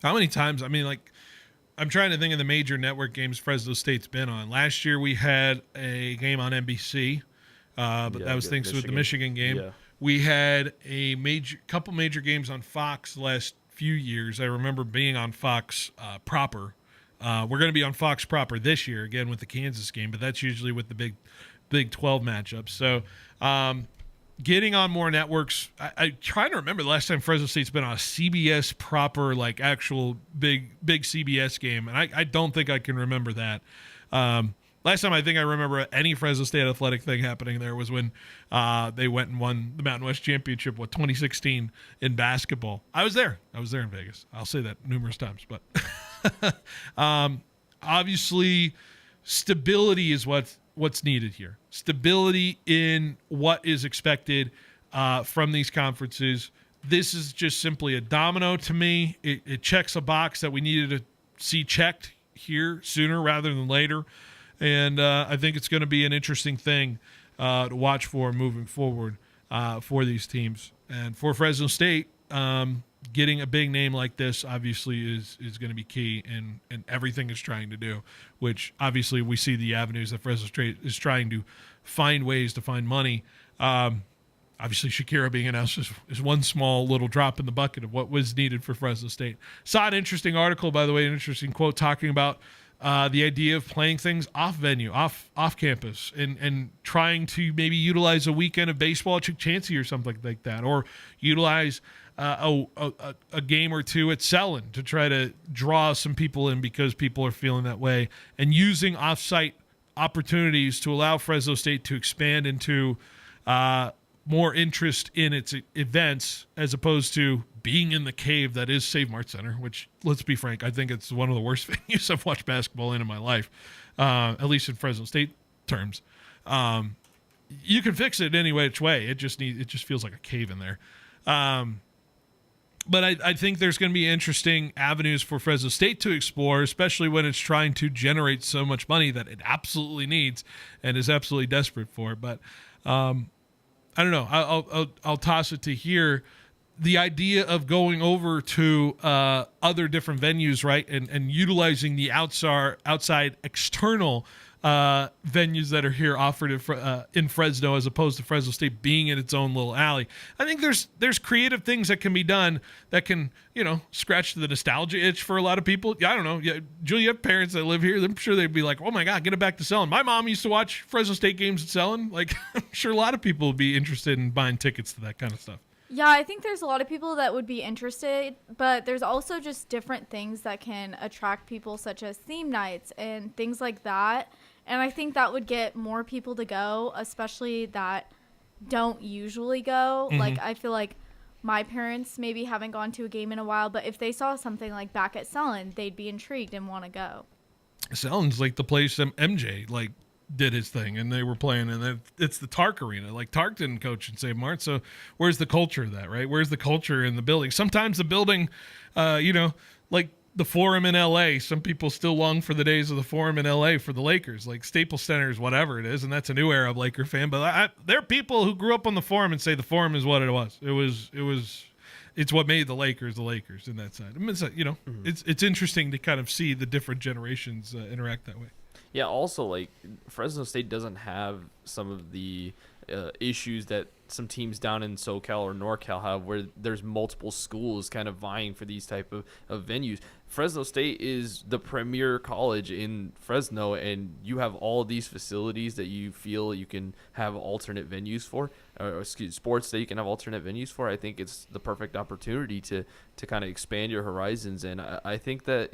How many times? I mean, I'm trying to think of the major network games Fresno State's been on. Last year we had a game on NBC. But that was thanks to the Michigan game. Yeah. We had a couple major games on Fox the last few years. I remember being on Fox proper. We're going to be on Fox proper this year again with the Kansas game, but that's usually with the Big 12 matchups. So getting on more networks. I try to remember the last time Fresno State's been on a CBS proper, actual big CBS game, and I don't think I can remember that. Last time I think I remember any Fresno State athletic thing happening there was when they went and won the Mountain West Championship, 2016 in basketball. I was there in Vegas. I'll say that numerous times. But obviously, stability is what's needed here. Stability in what is expected from these conferences. This is just simply a domino to me. It checks a box that we needed to see checked here sooner rather than later. And I think it's going to be an interesting thing to watch for moving forward for these teams. And for Fresno State, getting a big name like this obviously is going to be key in everything it's trying to do, which obviously we see the avenues that Fresno State is trying to find ways to find money. Obviously, Shakira being announced is one small little drop in the bucket of what was needed for Fresno State. Saw an interesting article, by the way, an interesting quote talking about the idea of playing things off venue, off campus, and trying to maybe utilize a weekend of baseball at Chancey or something like that, or utilize a game or two at Selland to try to draw some people in because people are feeling that way, and using off-site opportunities to allow Fresno State to expand into more interest in its events as opposed to being in the cave that is Save Mart Center, which, let's be frank, I think it's one of the worst venues I've watched basketball in my life, at least in Fresno State terms. You can fix it any which way. It just feels like a cave in there. But I think there's going to be interesting avenues for Fresno State to explore, especially when it's trying to generate so much money that it absolutely needs and is absolutely desperate for. But I don't know. I'll toss it to here. The idea of going over to other different venues, right, and utilizing the outside external venues that are here offered in Fresno, as opposed to Fresno State being in its own little alley. I think there's creative things that can be done that can, scratch the nostalgia itch for a lot of people. Yeah, I don't know. Yeah, Julie, you have parents that live here. I'm sure they'd be like, oh my God, get it back to Selland. My mom used to watch Fresno State games at Selland. I'm sure a lot of people would be interested in buying tickets to that kind of stuff. Yeah, I think there's a lot of people that would be interested, but there's also just different things that can attract people, such as theme nights and things like that. And I think that would get more people to go, especially that don't usually go. Mm-hmm. I feel like my parents maybe haven't gone to a game in a while, but if they saw something like back at Selland, they'd be intrigued and want to go. Selland's like the place MJ did his thing, and they were playing, and it's the Tark Arena. Tark didn't coach in Save Mart, so where's the culture of that, right? Where's the culture in the building? Sometimes the building, the Forum in LA. Some people still long for the days of the Forum in LA for the Lakers, like Staples Center is whatever it is, and that's a new era of Laker fan. But there are people who grew up on the Forum and say the Forum is what it was. It's what made the Lakers in that side. I mean, it's interesting to kind of see the different generations interact that way. Yeah. Also, like Fresno State doesn't have some of the issues that some teams down in SoCal or NorCal have, where there's multiple schools kind of vying for these type of venues. Fresno State is the premier college in Fresno, and you have all of these facilities that you feel you can have alternate venues for, or sports that you can have alternate venues for. I think it's the perfect opportunity to kind of expand your horizons, and I think that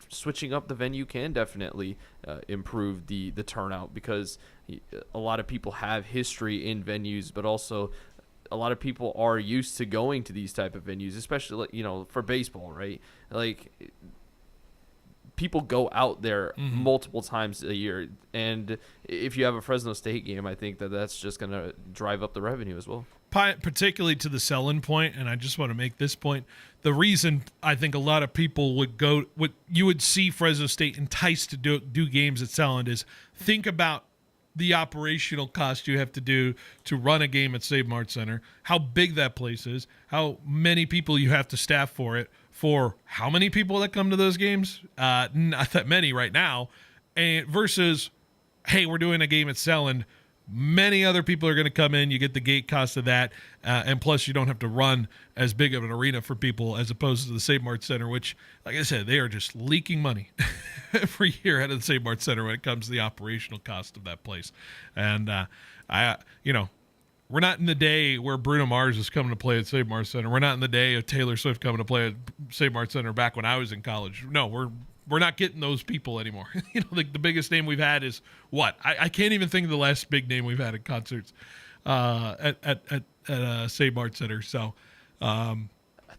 switching up the venue can definitely improve the turnout, because a lot of people have history in venues, but also a lot of people are used to going to these type of venues, especially for baseball, right? Like, people go out there multiple times a year, and if you have a Fresno State game, I think that's just going to drive up the revenue as well. Particularly to the sell-in point, and I just want to make this point. The reason I think a lot of people you would see Fresno State enticed to do games at Selland is, think about the operational cost you have to do to run a game at Save Mart Center, how big that place is, how many people you have to staff for it, for how many people that come to those games? Not that many right now. And versus, hey, we're doing a game at Selland. Many other people are going to come in. You get the gate cost of that. And plus, you don't have to run as big of an arena for people as opposed to the Save Mart Center, which, like I said, they are just leaking money every year out of the Save Mart Center when it comes to the operational cost of that place. And, we're not in the day where Bruno Mars is coming to play at Save Mart Center. We're not in the day of Taylor Swift coming to play at Save Mart Center back when I was in college. No, we're not getting those people anymore. The biggest name we've had is what? I can't even think of the last big name we've had at concerts at Save Mart Center. So I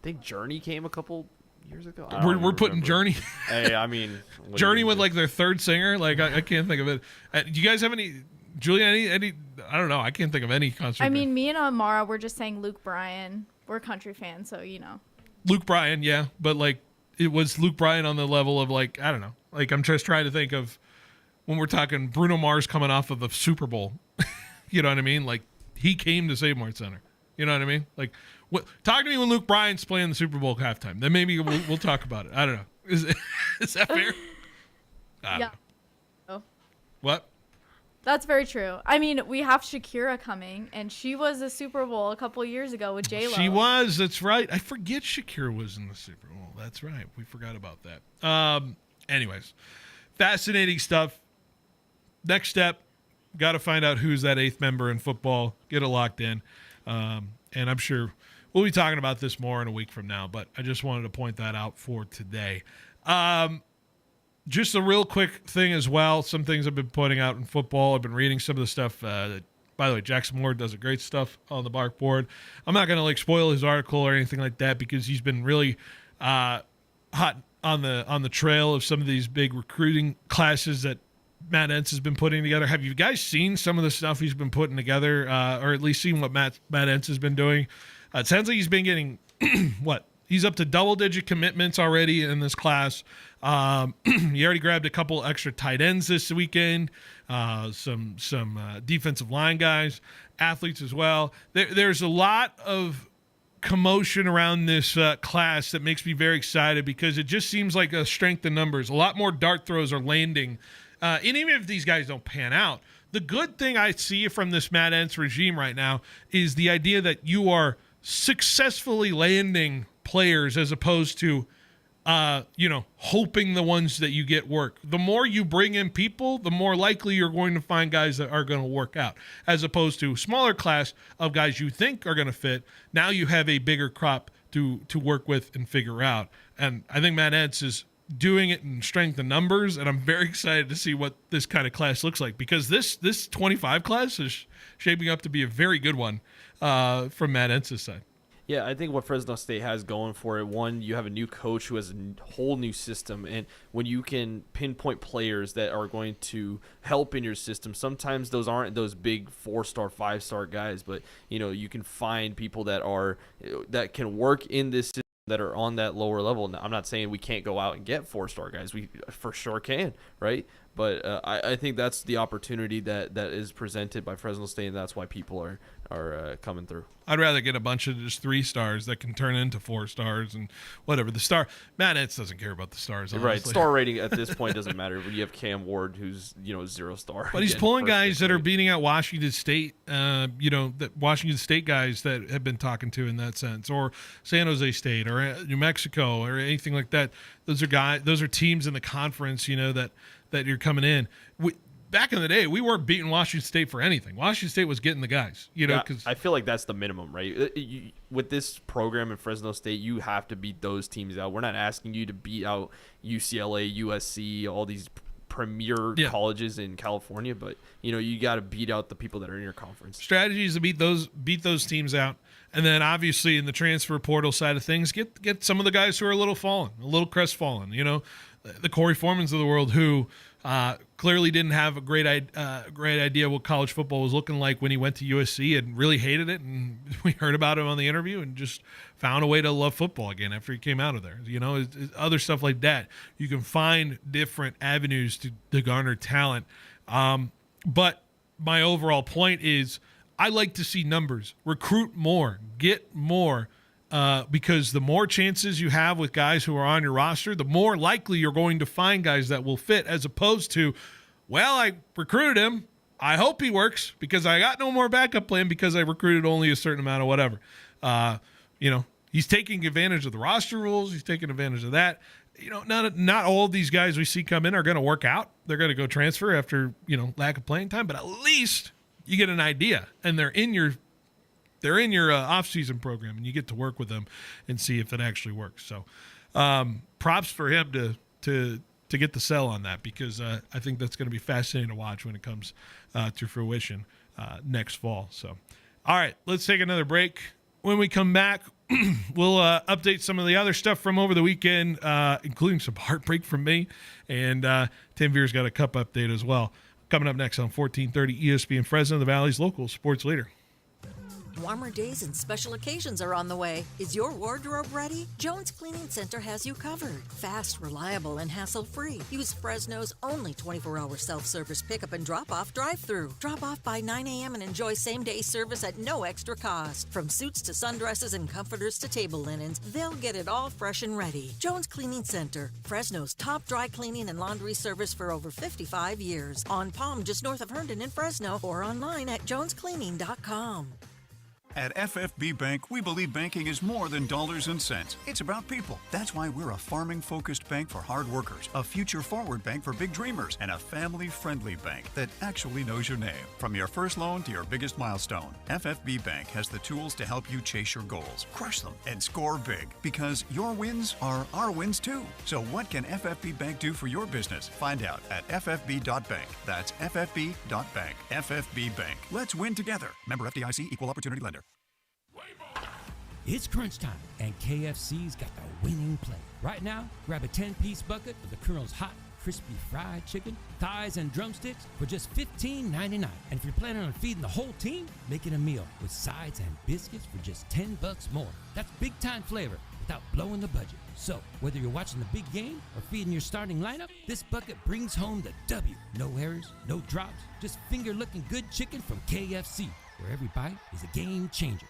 think Journey came a couple years ago. We're putting Journey. Hey, I mean, Journey with like their third singer. Like I can't think of it. Do you guys have any? Julia, any? I don't know. I can't think of any concert. I mean, me and Amara were just saying Luke Bryan. We're country fans, so Luke Bryan, yeah, but like it was Luke Bryan on the level of like, I don't know. Like, I'm just trying to think of when we're talking Bruno Mars coming off of the Super Bowl. You know what I mean? Like, he came to Save Mart Center. You know what I mean? Like, talk to me when Luke Bryan's playing the Super Bowl halftime. Then maybe we'll talk about it. I don't know. Is that fair? Yeah. Oh. What? That's very true. I mean, we have Shakira coming, and she was a Super Bowl a couple years ago with J-Lo. She was. That's right. I forget Shakira was in the Super Bowl. That's right. We forgot about that. Anyways, fascinating stuff. Next step, got to find out who's that eighth member in football. Get it locked in. And I'm sure we'll be talking about this more in a week from now, but I just wanted to point that out for today. Just a real quick thing as well. Some things I've been pointing out in football. I've been reading some of the stuff. By the way, Jackson Moore does a great stuff on the Bark Board. I'm not going to spoil his article or anything like that because he's been really hot on the trail of some of these big recruiting classes that Matt Entz has been putting together. Have you guys seen some of the stuff he's been putting together, or at least seen what Matt Entz has been doing? It sounds like he's been getting what? He's up to double-digit commitments already in this class. He already grabbed a couple extra tight ends this weekend, some defensive line guys, athletes as well. There's a lot of commotion around this class that makes me very excited because it just seems like a strength in numbers. A lot more dart throws are landing. And even if these guys don't pan out, the good thing I see from this Matt Entz regime right now is the idea that you are successfully landing players as opposed to hoping the ones that you get work. The more you bring in people, the more likely you're going to find guys that are going to work out, as opposed to a smaller class of guys you think are going to fit. Now you have a bigger crop to work with and figure out. And I think Matt Entz is doing it in strength and numbers, and I'm very excited to see what this kind of class looks like because this 25 class is shaping up to be a very good one from Matt Entz's side. Yeah, I think what Fresno State has going for it, one, you have a new coach who has a whole new system, and when you can pinpoint players that are going to help in your system, sometimes those aren't those big 4-star, 5-star guys, but you can find people that can work in this system that are on that lower level. Now, I'm not saying we can't go out and get 4-star guys. We for sure can, right? But I think that's the opportunity that is presented by Fresno State, and that's why people are coming through. I'd rather get a bunch of just 3 stars that can turn into 4 stars and whatever. The star, Matt Etz doesn't care about the stars. Honestly. Right, star rating at this point doesn't matter. When you have Cam Ward, who's 0 star, but he's pulling guys that are beating out Washington State. That Washington State guys that have been talking to in that sense, or San Jose State, or New Mexico, or anything like that. Those are teams in the conference, that you're coming in. Back in the day, we weren't beating Washington State for anything. Washington State was getting the guys, because I feel like that's the minimum, right? With this program in Fresno State, you have to beat those teams out. We're not asking you to beat out UCLA, USC, all these premier colleges in California, but you got to beat out the people that are in your conference. Strategies to beat those teams out, and then obviously in the transfer portal side of things, get some of the guys who are a little crestfallen. The Corey Foremans of the world who clearly didn't have a great idea what college football was looking like when he went to USC and really hated it. And we heard about him on the interview and just found a way to love football again after he came out of there. Other stuff like that. You can find different avenues to garner talent. But my overall point is I like to see numbers. Recruit more. Get more. Because the more chances you have with guys who are on your roster, the more likely you're going to find guys that will fit, as opposed to, well, I recruited him. I hope he works because I got no more backup plan because I recruited only a certain amount of whatever. He's taking advantage of the roster rules. He's taking advantage of that. Not all of these guys we see come in are going to work out. They're going to go transfer after, lack of playing time, but at least you get an idea and they're in your off-season program, and you get to work with them and see if it actually works. So props for him to get the sell on that, because I think that's going to be fascinating to watch when it comes to fruition next fall. So, all right, let's take another break. When we come back, we'll update some of the other stuff from over the weekend, including some heartbreak from me. And Tim Veer's got a cup update as well. Coming up next on 1430 ESPN Fresno, the Valley's local sports leader. Warmer days and special occasions are on the way. Is your wardrobe ready? Jones Cleaning Center has you covered. Fast, reliable, and hassle-free. Use Fresno's only 24-hour self-service pickup and drop-off drive-thru. Drop off by 9 a.m. and enjoy same-day service at no extra cost. From suits to sundresses and comforters to table linens, they'll get it all fresh and ready. Jones Cleaning Center, Fresno's top dry cleaning and laundry service for over 55 years. On Palm, just north of Herndon in Fresno, or online at jonescleaning.com. At FFB Bank, we believe banking is more than dollars and cents. It's about people. That's why we're a farming-focused bank for hard workers, a future-forward bank for big dreamers, and a family-friendly bank that actually knows your name. From your first loan to your biggest milestone, FFB Bank has the tools to help you chase your goals, crush them, and score big. Because your wins are our wins too. So what can FFB Bank do for your business? Find out at ffb.bank. That's ffb.bank. FFB Bank. Let's win together. Member FDIC, Equal Opportunity Lender. It's crunch time, and KFC's got the winning play. Right now, grab a 10-piece bucket of the Colonel's hot, crispy fried chicken, thighs, and drumsticks for just $15.99. And if you're planning on feeding the whole team, make it a meal with sides and biscuits for just $10 more. That's big-time flavor without blowing the budget. So, whether you're watching the big game or feeding your starting lineup, this bucket brings home the W. No errors, no drops, just finger-looking good chicken from KFC, where every bite is a game changer.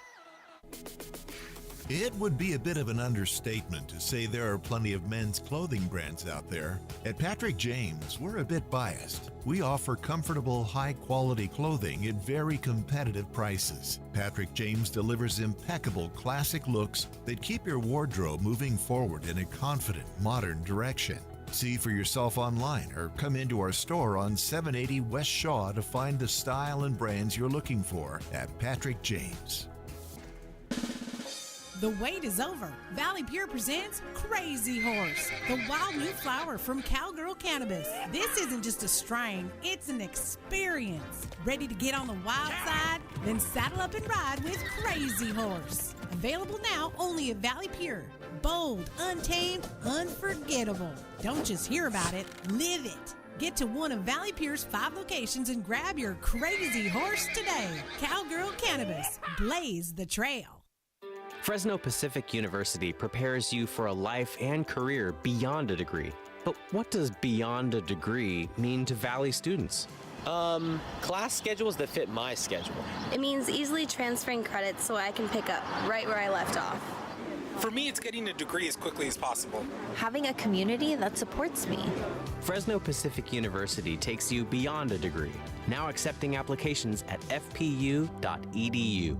It would be a bit of an understatement to say there are plenty of men's clothing brands out there. At Patrick James, we're a bit biased. We offer comfortable, high-quality clothing at very competitive prices. Patrick James delivers impeccable classic looks that keep your wardrobe moving forward in a confident, modern direction. See for yourself online or come into our store on 780 West Shaw to find the style and brands you're looking for at Patrick James. The wait is over. Valley Pure presents Crazy Horse, the wild new flower from Cowgirl Cannabis. This isn't just a strain, it's an experience. Ready to get on the wild side? Then saddle up and ride with Crazy Horse. Available now only at Valley Pure. Bold, untamed, unforgettable. Don't just hear about it, live it. Get to one of Valley Pure's 5 locations and grab your Crazy Horse today. Cowgirl Cannabis. Blaze the trail. Fresno Pacific University prepares you for a life and career beyond a degree. But what does beyond a degree mean to Valley students? Class schedules that fit my schedule. It means easily transferring credits so I can pick up right where I left off. For me, it's getting a degree as quickly as possible. Having a community that supports me. Fresno Pacific University takes you beyond a degree, now accepting applications at fpu.edu.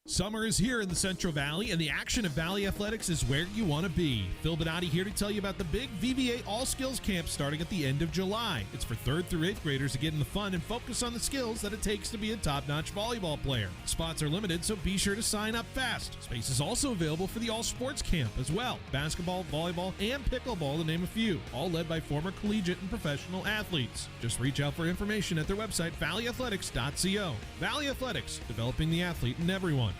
Summer is here in the Central Valley, and the action of Valley Athletics is where you want to be. Phil Benotti here to tell you about the big VBA All Skills Camp starting at the end of July. It's for 3rd through 8th graders to get in the fun and focus on the skills that it takes to be a top-notch volleyball player. Spots are limited, so be sure to sign up fast. Space is also available for the All Sports Camp as well. Basketball, volleyball, and pickleball to name a few, all led by former collegiate and professional athletes. Just reach out for information at their website, valleyathletics.co. Valley Athletics, developing the athlete in everyone.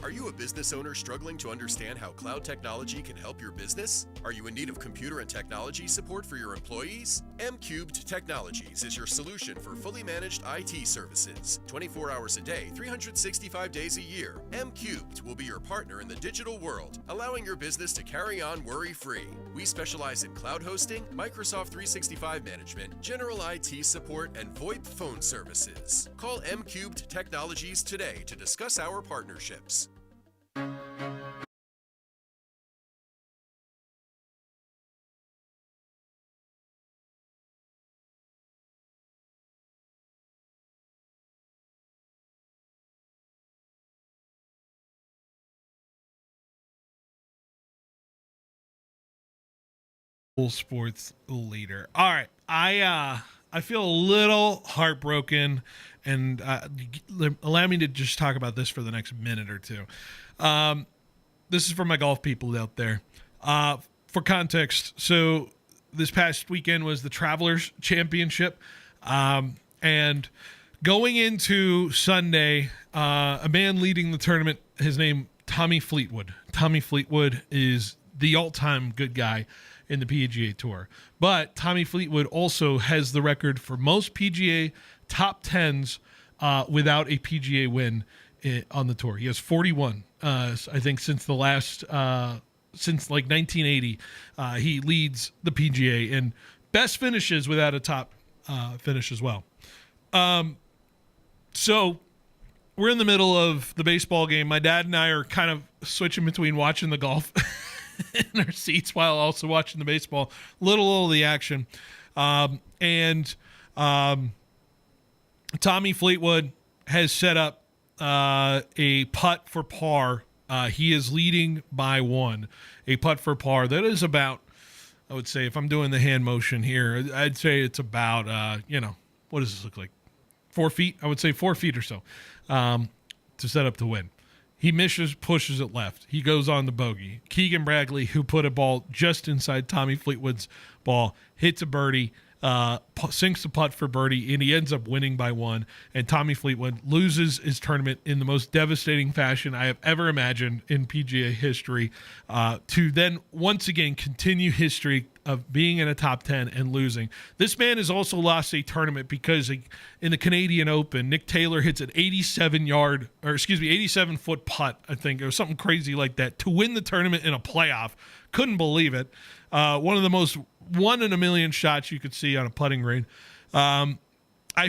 Are you a business owner struggling to understand how cloud technology can help your business? Are you in need of computer and technology support for your employees? M-Cubed Technologies is your solution for fully managed IT services. 24 hours a day, 365 days a year. M-Cubed will be your partner in the digital world, allowing your business to carry on worry-free. We specialize in cloud hosting, Microsoft 365 management, general IT support, and VoIP phone services. Call M-Cubed Technologies today to discuss our partnerships. Sports leader. All right, I feel a little heartbroken, and allow me to just talk about this for the next minute or two. This is for my golf people out there. For context, so this past weekend was the Travelers Championship, and going into Sunday, a man leading the tournament, his name Tommy Fleetwood. Tommy Fleetwood is the all-time good guy in the PGA Tour. But Tommy Fleetwood also has the record for most PGA top 10s without a PGA win on the tour. He has 41. I think since the last, since like 1980, he leads the PGA in best finishes without a top finish as well. So we're in the middle of the baseball game. My dad and I are kind of switching between watching the golf in our seats while also watching the baseball. Little of the action. And Tommy Fleetwood has set up a putt for par. He is leading by one. A putt for par. That is about, I would say, if I'm doing the hand motion here, I'd say it's about, what does this look like? 4 feet? I would say 4 feet or so to set up to win. He misses, pushes it left. He goes on the bogey. Keegan Bradley, who put a ball just inside Tommy Fleetwood's ball, hits a birdie, sinks the putt for birdie, and he ends up winning by one. And Tommy Fleetwood loses his tournament in the most devastating fashion I have ever imagined in PGA history, to then once again continue his streak of being in a top 10 and losing. This man has also lost a tournament because in the Canadian Open, Nick Taylor hits an 87-foot putt, I think. It was something crazy like that, to win the tournament in a playoff. Couldn't believe it. One of the most one in a million shots you could see on a putting green. I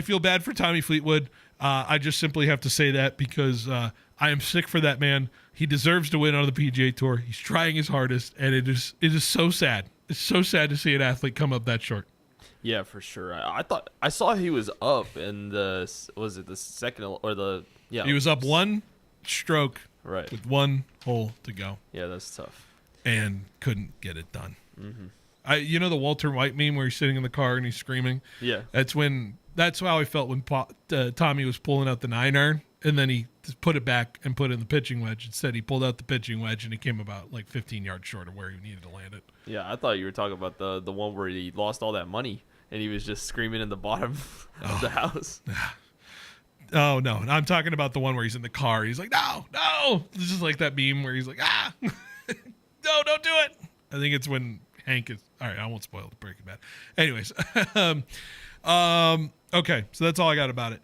feel bad for Tommy Fleetwood. I just simply have to say that because I am sick for that man. He deserves to win on the PGA Tour. He's trying his hardest, and it is so sad. It's so sad to see an athlete come up that short. Yeah, for sure. I saw he was up in the second or the He was up one stroke, right, with one hole to go. Yeah, that's tough. And couldn't get it done. Mm-hmm. You know the Walter White meme where he's sitting in the car and he's screaming? Yeah. That's how I felt when Tommy was pulling out the 9-iron, and then he just put it back and put in the pitching wedge. Instead, he pulled out the pitching wedge, and it came about like 15 yards short of where he needed to land it. Yeah, I thought you were talking about the one where he lost all that money, and he was just screaming in the bottom of the house. Oh, no. I'm talking about the one where he's in the car. He's like, no. This is like that meme where he's like, no, don't do it. I think it's when Hank is... All right, I won't spoil the Breaking Bad. Anyways. Okay, so that's all I got about it.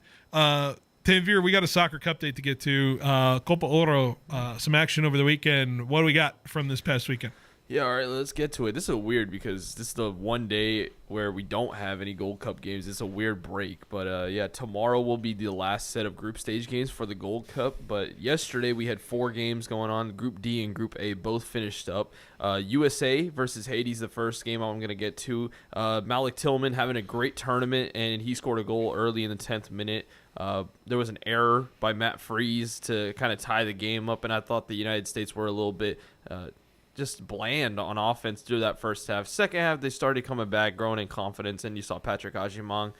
Tanvir, we got a soccer cup date to get to. Copa Oro, some action over the weekend. What do we got from this past weekend? Yeah, all right, let's get to it. This is weird because this is the one day where we don't have any Gold Cup games. It's a weird break. But, yeah, tomorrow will be the last set of group stage games for the Gold Cup. But yesterday we had 4 games going on. Group D and Group A both finished up. USA versus Haiti is the first game I'm going to get to. Malik Tillman having a great tournament, and he scored a goal early in the 10th minute. There was an error by Matt Freese to kind of tie the game up, and I thought the United States were a little bit just bland on offense through that first half. Second half, they started coming back, growing in confidence, and you saw Patrick Ajimang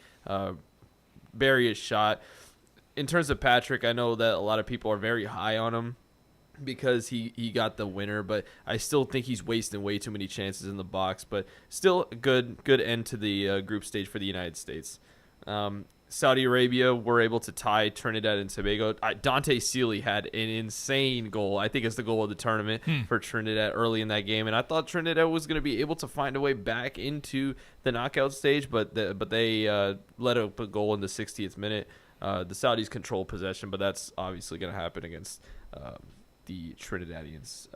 bury his shot. In terms of Patrick, I know that a lot of people are very high on him because he got the winner, but I still think he's wasting way too many chances in the box. But still a good end to the group stage for the United States. Saudi Arabia were able to tie Trinidad and Tobago. Dante Sealy had an insane goal. I think it's the goal of the tournament for Trinidad early in that game. And I thought Trinidad was going to be able to find a way back into the knockout stage, but they let up a goal in the 60th minute. The Saudis control possession, but that's obviously going to happen against the Trinidadians.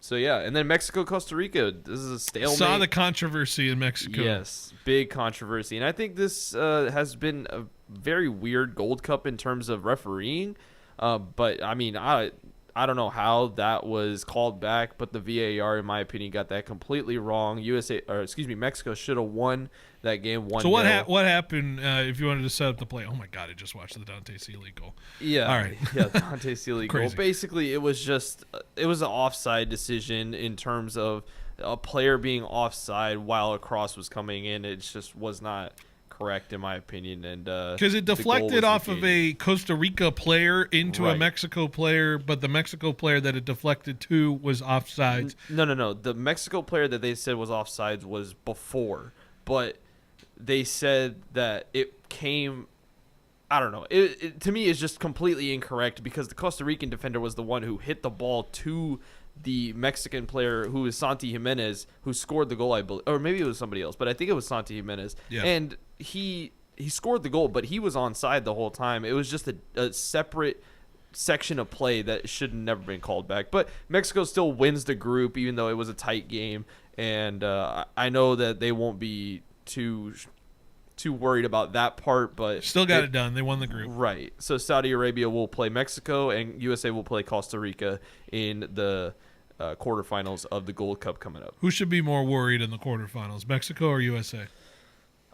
So, yeah. And then Mexico, Costa Rica. This is a stalemate. Saw the controversy in Mexico. Yes, big controversy. And I think this has been a very weird Gold Cup in terms of refereeing. But, I mean, I don't know how that was called back, but the VAR, in my opinion, got that completely wrong. Mexico should have won that game 1-0. So what happened if you wanted to set up the play? Oh, my God, I just watched the Dante Sealy goal. Yeah. All right. Yeah, Dante Sealy goal. Basically, it was an offside decision in terms of a player being offside while a cross was coming in. It just was not correct in my opinion, and because it deflected off of a Costa Rica player into a Mexico player, but the Mexico player that it deflected to was offsides. No. The Mexico player that they said was offsides was before, but they said that it came. I don't know. It to me is just completely incorrect because the Costa Rican defender was the one who hit the ball to the Mexican player who is Santi Jimenez, who scored the goal, I believe, or maybe it was somebody else, but I think it was Santi Jimenez. Yeah. And he scored the goal, but he was onside the whole time. It was just a separate section of play that should have never been called back. But Mexico still wins the group, even though it was a tight game. And I know that they won't be too worried about that part, but still got it done. They won the group. Right. So Saudi Arabia will play Mexico, and USA will play Costa Rica in the quarterfinals of the Gold Cup coming up. Who should be more worried in the quarterfinals, Mexico or USA?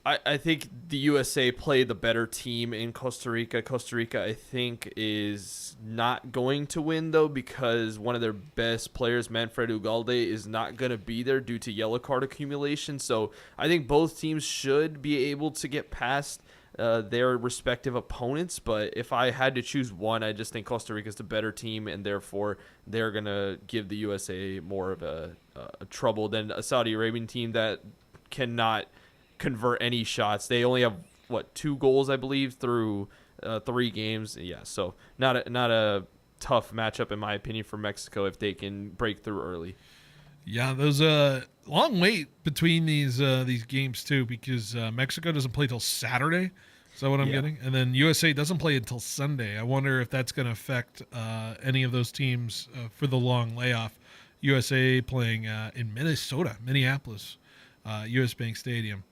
I think the USA play the better team in Costa Rica. Costa Rica, I think, is not going to win, though, because one of their best players, Manfred Ugalde, is not going to be there due to yellow card accumulation. So I think both teams should be able to get past their respective opponents. But if I had to choose one, I just think Costa Rica is the better team, and therefore they're going to give the USA more of a trouble than a Saudi Arabian team that cannot convert any shots. They only have 2 goals, I believe, through 3 games. Yeah, so not a tough matchup in my opinion for Mexico if they can break through early. Yeah, there's a long wait between these games too, because Mexico doesn't play till Saturday. Is that what I'm getting? And then USA doesn't play until Sunday. I wonder if that's going to affect any of those teams for the long layoff. USA playing in Minneapolis, US Bank Stadium.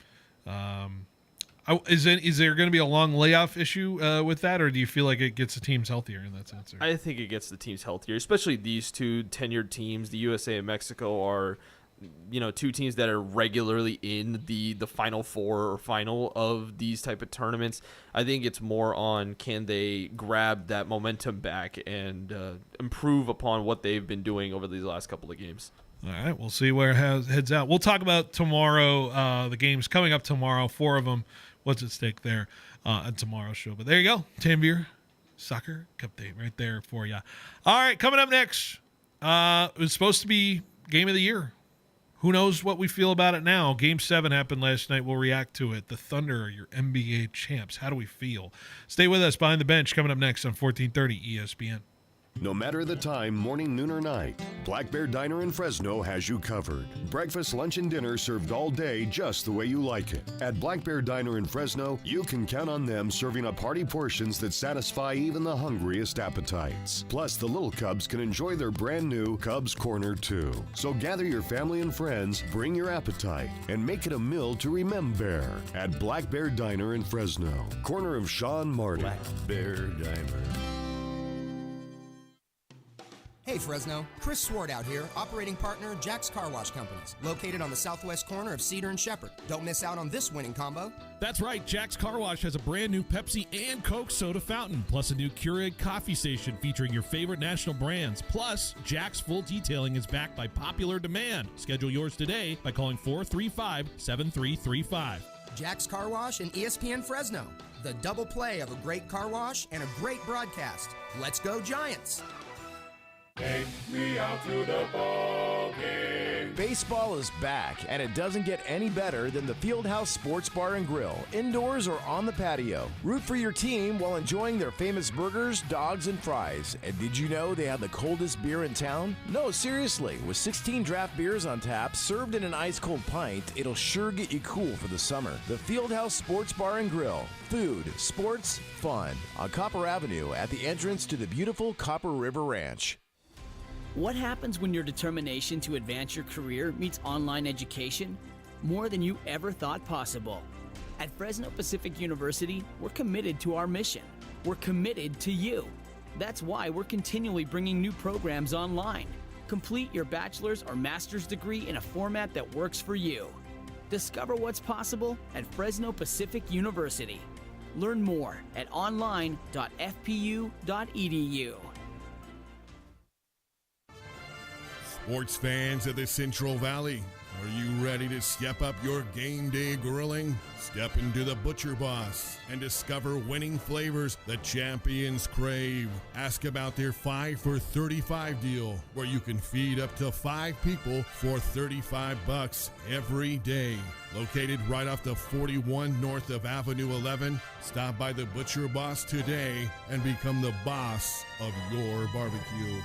Is there going to be a long layoff issue with that, or do you feel like it gets the teams healthier in that sense? I think it gets the teams healthier, especially these two tenured teams. The USA and Mexico are, 2 teams that are regularly in the Final Four or final of these type of tournaments. I think it's more on can they grab that momentum back and improve upon what they've been doing over these last couple of games. All right, we'll see where it heads out. We'll talk about tomorrow, the games coming up tomorrow, 4 of them. What's at stake there on tomorrow's show. But there you go, Tanvir Soccer Cup Day right there for you. All right, coming up next, it was supposed to be Game of the Year. Who knows what we feel about it now? Game 7 happened last night. We'll react to it. The Thunder are your NBA champs. How do we feel? Stay with us. Behind the Bench coming up next on 1430 ESPN. No matter the time, morning, noon, or night, Black Bear Diner in Fresno has you covered. Breakfast, lunch, and dinner served all day just the way you like it. At Black Bear Diner in Fresno, you can count on them serving up hearty portions that satisfy even the hungriest appetites. Plus, the little cubs can enjoy their brand new Cubs Corner too. So gather your family and friends, bring your appetite, and make it a meal to remember at Black Bear Diner in Fresno, corner of Shaw and Marty. Black Bear Diner. Hey Fresno, Chris Swart out here, operating partner Jack's Car Wash Companies, located on the southwest corner of Cedar and Shepherd. Don't miss out on this winning combo. That's right, Jack's Car Wash has a brand new Pepsi and Coke soda fountain, plus a new Keurig coffee station featuring your favorite national brands. Plus, Jack's full detailing is backed by popular demand. Schedule yours today by calling 435-7335. Jack's Car Wash and ESPN Fresno, the double play of a great car wash and a great broadcast. Let's go Giants! Take me out to the ball game. Baseball is back, and it doesn't get any better than the Fieldhouse Sports Bar and Grill, indoors or on the patio. Root for your team while enjoying their famous burgers, dogs, and fries. And did you know they have the coldest beer in town? No, seriously, with 16 draft beers on tap, served in an ice-cold pint, it'll sure get you cool for the summer. The Fieldhouse Sports Bar and Grill. Food, sports, fun. On Copper Avenue at the entrance to the beautiful Copper River Ranch. What happens when your determination to advance your career meets online education? More than you ever thought possible. At Fresno Pacific University, we're committed to our mission. We're committed to you. That's why we're continually bringing new programs online. Complete your bachelor's or master's degree in a format that works for you. Discover what's possible at Fresno Pacific University. Learn more at online.fpu.edu. Sports fans of the Central Valley, are you ready to step up your game day grilling? Step into the Butcher Boss and discover winning flavors the champions crave. Ask about their 5 for $35 deal, where you can feed up to 5 people for $35 every day. Located right off the 41 north of Avenue 11, stop by the Butcher Boss today and become the boss of your barbecue.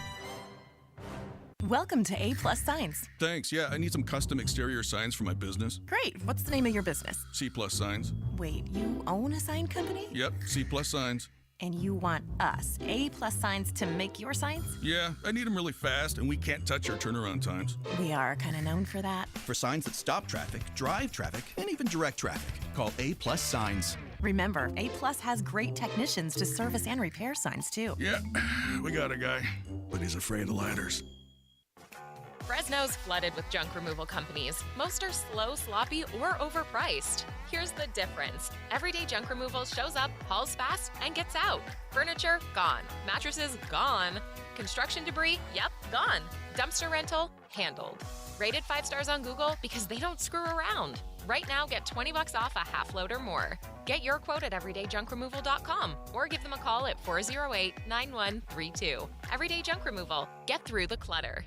Welcome to A Plus Signs. Thanks. Yeah, I need some custom exterior signs for my business. Great. What's the name of your business? C Plus Signs. Wait, you own a sign company? Yep, C Plus Signs. And you want us, A Plus Signs, to make your signs? Yeah, I need them really fast, and we can't touch our turnaround times. We are kind of known for that. For signs that stop traffic, drive traffic, and even direct traffic, call A Plus Signs. Remember, A Plus has great technicians to service and repair signs, too. Yeah, we got a guy, but he's afraid of ladders. Fresno's flooded with junk removal companies. Most are slow, sloppy, or overpriced. Here's the difference. Everyday Junk Removal shows up, hauls fast, and gets out. Furniture, gone. Mattresses, gone. Construction debris, yep, gone. Dumpster rental, handled. Rated 5 stars on Google because they don't screw around. Right now, get $20 off a half load or more. Get your quote at everydayjunkremoval.com or give them a call at 408-9132. Everyday Junk Removal. Get through the clutter.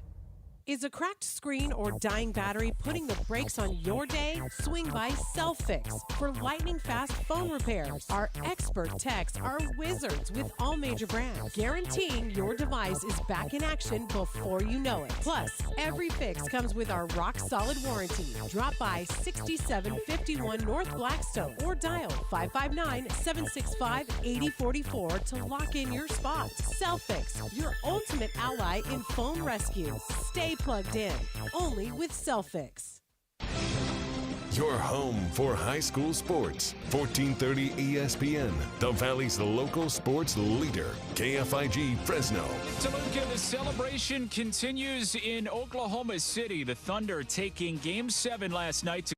Is a cracked screen or dying battery putting the brakes on your day? Swing by Self-Fix for lightning-fast phone repairs. Our expert techs are wizards with all major brands, guaranteeing your device is back in action before you know it. Plus, every fix comes with our rock-solid warranty. Drop by 6751 North Blackstone or dial 559-765-8044 to lock in your spot. Self-Fix, your ultimate ally in phone rescue. Stay plugged in, only with Self-Fix. Your home for high school sports. 1430 ESPN, the Valley's local sports leader. KFIG Fresno. Toluca, the celebration continues in Oklahoma City. The Thunder taking Game 7 last night to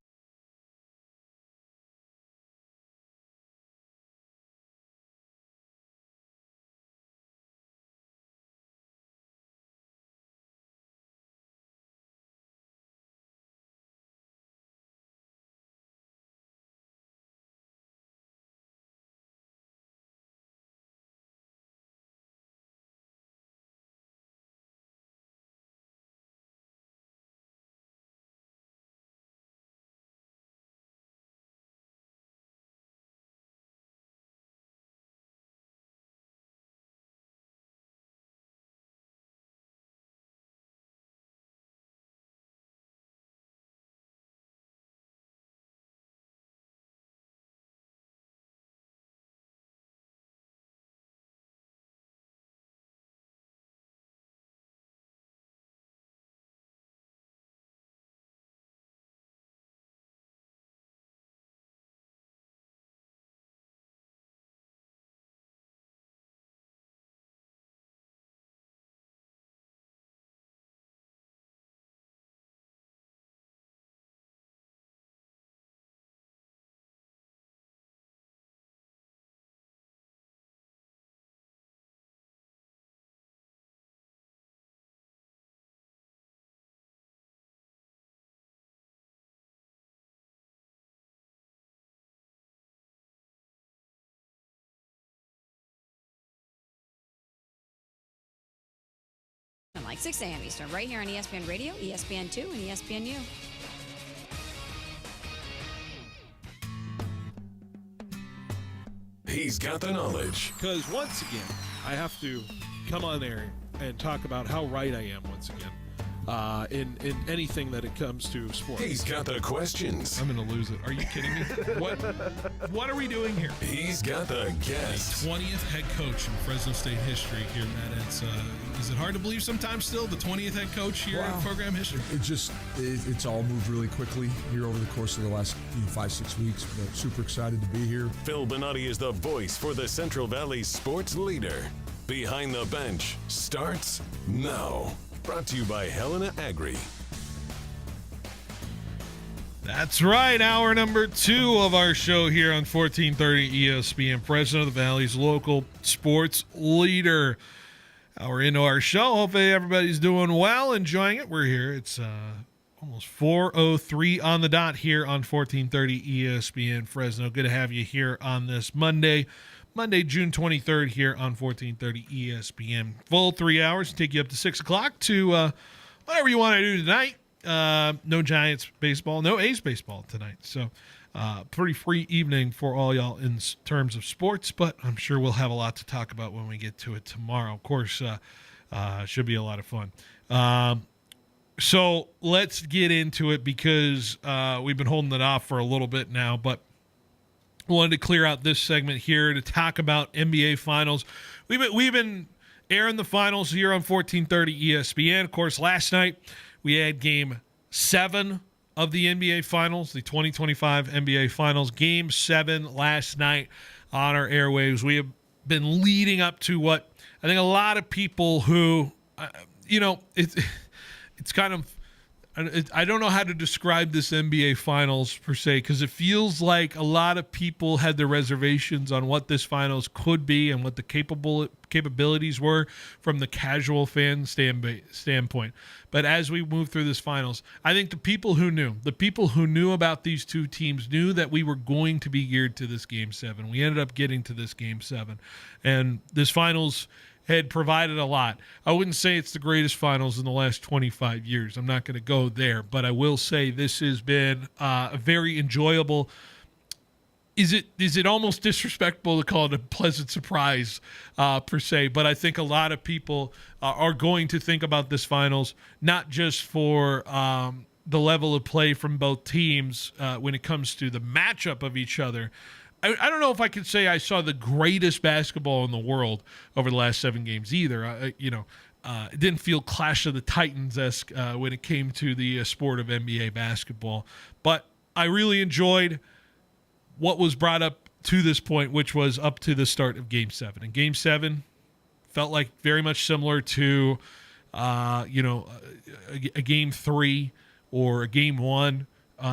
like 6 a.m. Eastern, right here on ESPN Radio, ESPN2, and ESPNU. He's got the knowledge. Because once again, I have to come on there and talk about how right I am once again in anything that it comes to sports. He's got the questions. I'm going to lose it. Are you kidding me? What are we doing here? He's got the guests. 20th head coach in Fresno State history here, Matt. Is it hard to believe sometimes still the 20th head coach here in program history? It's all moved really quickly here over the course of the last 5-6 weeks, but super excited to be here. Phil Benotti is the voice for the Central Valley sports leader. Behind the Bench starts now. Brought to you by Helena Agri. That's right. Hour number 2 of our show here on 1430 ESPN Fresno, the Valley's local sports leader. Hour into our show. Hopefully everybody's doing well, enjoying it. We're here. It's almost 4:03 on the dot here on 1430 ESPN Fresno. Good to have you here on this Monday, June 23rd here on 1430 ESPN. Full 3 hours, take you up to 6 o'clock to whatever you want to do tonight. No Giants baseball, no A's baseball tonight. So pretty free evening for all y'all in terms of sports, but I'm sure we'll have a lot to talk about when we get to it tomorrow. Of course, should be a lot of fun. So let's get into it because we've been holding it off for a little bit now, but wanted to clear out this segment here to talk about NBA Finals. We've been airing the finals here on 1430 ESPN. Of course, last night we had Game 7 of the NBA Finals, the 2025 NBA Finals. Game 7 last night on our airwaves. We have been leading up to what I think a lot of people who, it's kind of, I don't know how to describe this NBA Finals per se, because it feels like a lot of people had their reservations on what this Finals could be and what the capabilities were from the casual fan standpoint. But as we move through this Finals, I think the people who knew about these two teams knew that we were going to be geared to this Game 7. We ended up getting to this Game 7. And this Finals had provided a lot. I wouldn't say it's the greatest Finals in the last 25 years. I'm not going to go there, but I will say this has been a very enjoyable. Is it almost disrespectful to call it a pleasant surprise per se? But I think a lot of people are going to think about this Finals not just for the level of play from both teams when it comes to the matchup of each other. I don't know if I could say I saw the greatest basketball in the world over the last 7 games either. It didn't feel Clash of the Titans-esque when it came to the sport of NBA basketball. But I really enjoyed what was brought up to this point, which was up to the start of Game 7. And Game 7 felt like very much similar to, a Game 3 or a Game 1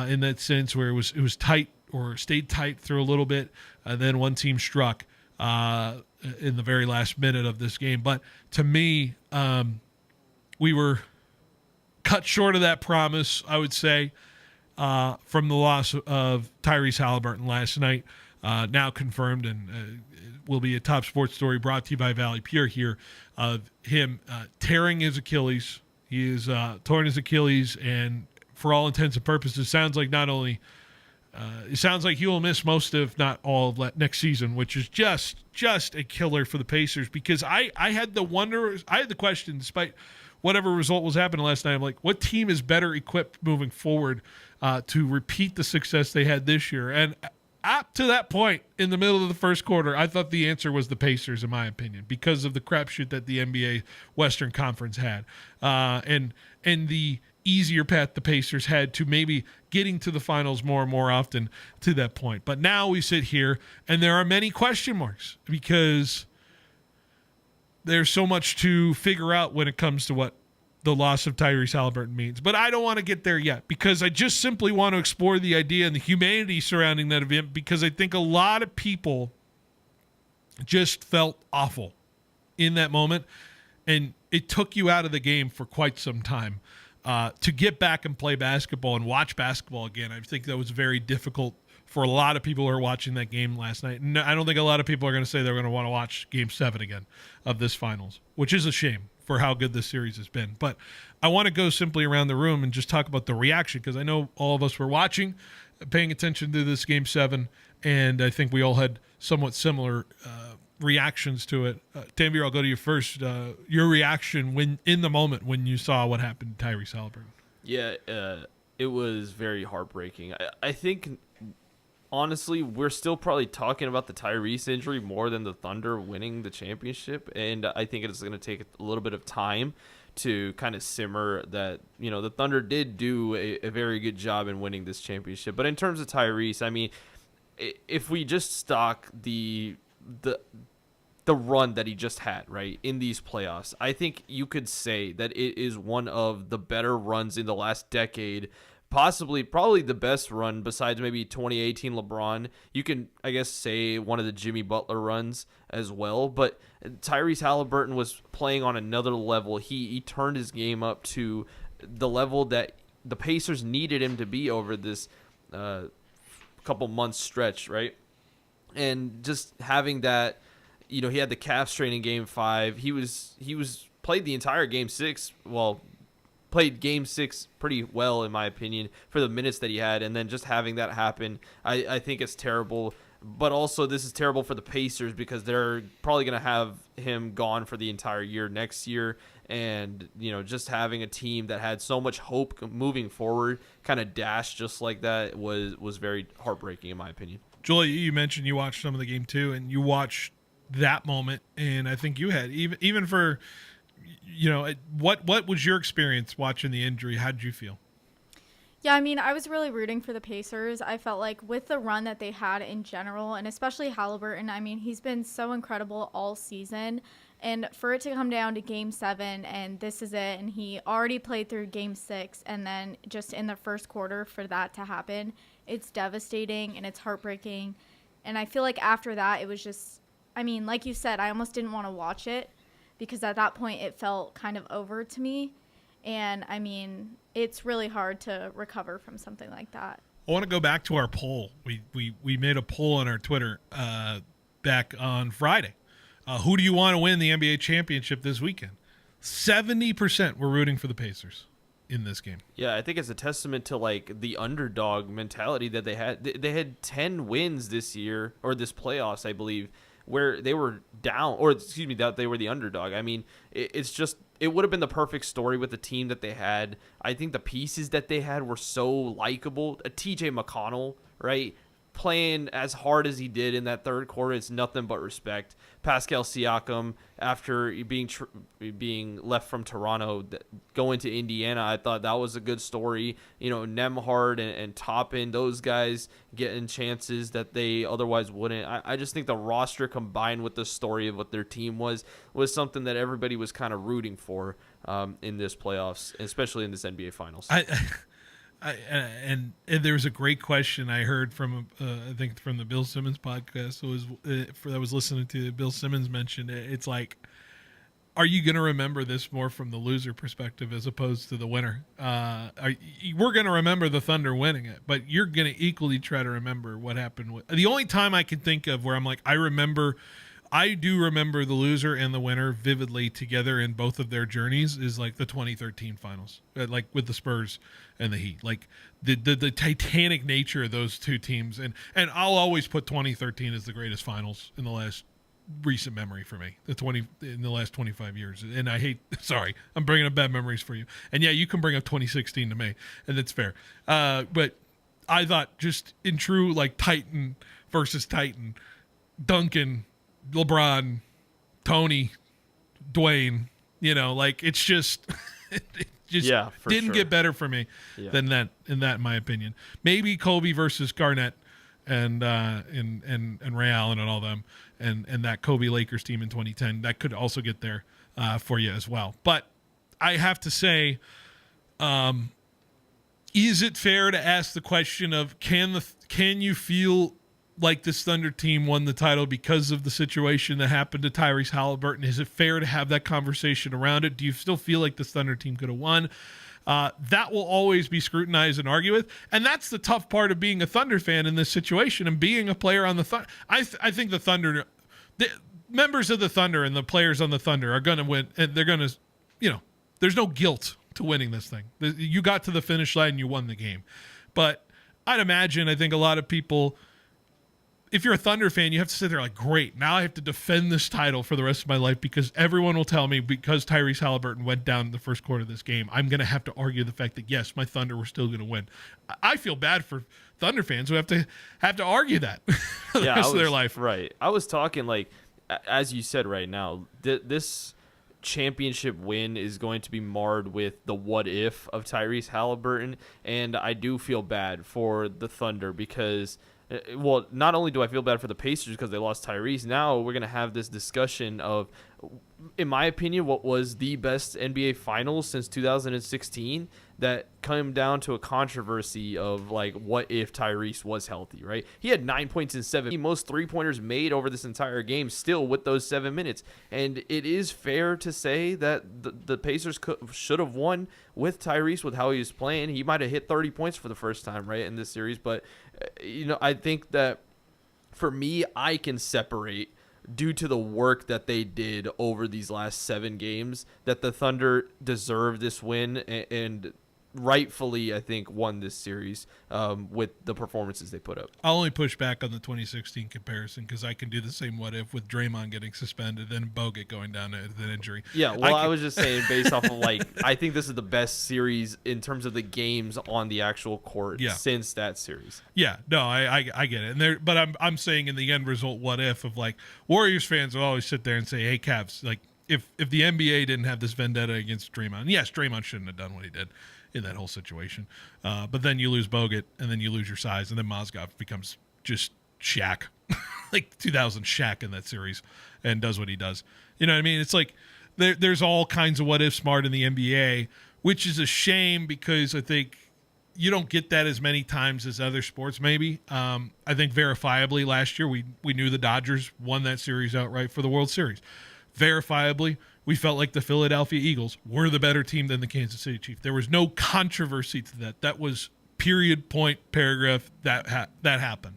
in that sense, where it was tight, or stayed tight through a little bit, and then one team struck in the very last minute of this game. But to me, we were cut short of that promise, I would say, from the loss of Tyrese Halliburton last night, now confirmed, and will be a top sports story brought to you by Valley Pure here, of him tearing his Achilles. He is torn his Achilles, and for all intents and purposes, sounds like not only it sounds like he will miss most, if not all, of next season, which is just a killer for the Pacers. Because I had the question, despite whatever result was happening last night. I'm like, what team is better equipped moving forward to repeat the success they had this year? And up to that point, in the middle of the first quarter, I thought the answer was the Pacers, in my opinion, because of the crapshoot that the NBA Western Conference had, and the easier path the Pacers had to maybe getting to the finals more and more often to that point. But now we sit here and there are many question marks because there's so much to figure out when it comes to what the loss of Tyrese Halliburton means. But I don't want to get there yet because I just simply want to explore the idea and the humanity surrounding that event, because I think a lot of people just felt awful in that moment, and it took you out of the game for quite some time. To get back and play basketball and watch basketball again, I think that was very difficult for a lot of people who are watching that game last night. No, I don't think a lot of people are going to say they're going to want to watch Game 7 again of this finals, which is a shame for how good this series has been. But I want to go simply around the room and just talk about the reaction, because I know all of us were watching, paying attention to this Game 7, and I think we all had somewhat similar reactions to it. Tanvir, I'll go to you first. Your reaction when in the moment when you saw what happened to Tyrese Halliburton. Yeah, it was very heartbreaking. I think, honestly, we're still probably talking about the Tyrese injury more than the Thunder winning the championship, and I think it's going to take a little bit of time to kind of simmer that, the Thunder did do a very good job in winning this championship. But in terms of Tyrese, I mean, if we just stock the run that he just had, right, in these playoffs, I think you could say that it is one of the better runs in the last decade, probably the best run besides maybe 2018 LeBron. You can, I guess, say one of the Jimmy Butler runs as well, but Tyrese Halliburton was playing on another level. He turned his game up to the level that the Pacers needed him to be over this couple months stretch, right? And just having that, he had the calf strain in Game 5. He was played the entire Game 6. Well, played Game 6 pretty well, in my opinion, for the minutes that he had. And then just having that happen, I think it's terrible. But also, this is terrible for the Pacers because they're probably going to have him gone for the entire year next year. And, just having a team that had so much hope moving forward kind of dashed just like that was very heartbreaking, in my opinion. Julie, you mentioned you watched some of the game too, and you watched that moment, and I think you had even for what was your experience watching the injury? How did you feel? Yeah, I mean, I was really rooting for the Pacers. I felt like with the run that they had in general, and especially Halliburton, I mean, he's been so incredible all season, and for it to come down to Game 7 and this is it, and he already played through Game 6, and then just in the first quarter for that to happen, it's devastating and it's heartbreaking. And I feel like after that, it was just, I mean, like you said, I almost didn't want to watch it because at that point it felt kind of over to me. And, I mean, it's really hard to recover from something like that. I want to go back to our poll. We made a poll on our Twitter back on Friday. Who do you want to win the NBA championship this weekend? 70% were rooting for the Pacers in this game. Yeah, I think it's a testament to like the underdog mentality that they had. They had 10 wins this year, or this playoffs, I believe, where they were down, or excuse me, that they were the underdog. I mean, it's just, it would have been the perfect story with the team that they had. I think the pieces that they had were so likable. TJ McConnell, right? Playing as hard as he did in that third quarter, it's nothing but respect. Pascal Siakam, after being left from Toronto, going to Indiana, I thought that was a good story. Nembhard and Toppin, those guys getting chances that they otherwise wouldn't. I just think the roster combined with the story of what their team was something that everybody was kind of rooting for in this playoffs, especially in this NBA Finals. And there was a great question I heard from I think from the Bill Simmons podcast. I was listening to Bill Simmons mention it. It's like, are you going to remember this more from the loser perspective as opposed to the winner? We're going to remember the Thunder winning it, but you're going to equally try to remember what happened. The only time I can think of where I'm like, I do remember the loser and the winner vividly together in both of their journeys is like the 2013 finals, like with the Spurs and the Heat, like the titanic nature of those two teams. And I'll always put 2013 as the greatest finals in the last recent memory for me, in the last 25 years. And I'm bringing up bad memories for you. And yeah, you can bring up 2016 to me, and that's fair. But I thought just in true, like Titan versus Titan, Duncan, LeBron, Tony, Dwayne, like it's just it just didn't get better for me than that, in my opinion. Maybe Kobe versus Garnett and Ray Allen and all them and that Kobe Lakers team in 2010, that could also get there for you as well. But I have to say, is it fair to ask the question of can you feel like this Thunder team won the title because of the situation that happened to Tyrese Halliburton? Is it fair to have that conversation around it? Do you still feel like this Thunder team could have won? That will always be scrutinized and argued with. And that's the tough part of being a Thunder fan in this situation and being a player on the Thunder. I think the Thunder, the members of the Thunder and the players on the Thunder are going to win. And they're going to, there's no guilt to winning this thing. You got to the finish line and you won the game. But I think a lot of people, if you're a Thunder fan, you have to sit there like, great, now I have to defend this title for the rest of my life because everyone will tell me because Tyrese Halliburton went down in the first quarter of this game, I'm going to have to argue the fact that, yes, my Thunder were still going to win. I feel bad for Thunder fans who have to argue that for the rest of their life. Right. I was talking, like, as you said right now, this championship win is going to be marred with the what if of Tyrese Halliburton, and I do feel bad for the Thunder because – well, not only do I feel bad for the Pacers because they lost Tyrese, now we're going to have this discussion of, in my opinion, what was the best NBA Finals since 2016 that came down to a controversy of, like, what if Tyrese was healthy, right? He had 9 points in 7. Most three-pointers made over this entire game still with those 7 minutes. And it is fair to say that the Pacers should have won with Tyrese with how he was playing. He might have hit 30 points for the first time, right, in this series. But, I think that for me, I can separate due to the work that they did over these last 7 games that the Thunder deserve this win and rightfully, I think, won this series with the performances they put up. I'll only push back on the 2016 comparison because I can do the same what if with Draymond getting suspended and Bogut going down with an injury. Yeah, well, I was just saying based off of, like, I think this is the best series in terms of the games on the actual court since that series. Yeah, no, I get it. But I'm saying in the end result, what if of, like, Warriors fans will always sit there and say, hey, Cavs, like, if the NBA didn't have this vendetta against Draymond, yes, Draymond shouldn't have done what he did in that whole situation. But then you lose Bogut, and then you lose your size, and then Mozgov becomes just Shaq, like 2000 Shaq in that series, and does what he does. You know what I mean? It's like there's all kinds of what if smart in the NBA, which is a shame because I think you don't get that as many times as other sports maybe. I think verifiably last year we knew the Dodgers won that series outright for the World Series. Verifiably, we felt like the Philadelphia Eagles were the better team than the Kansas City Chiefs. There was no controversy to that. That was period, point, paragraph, that happened.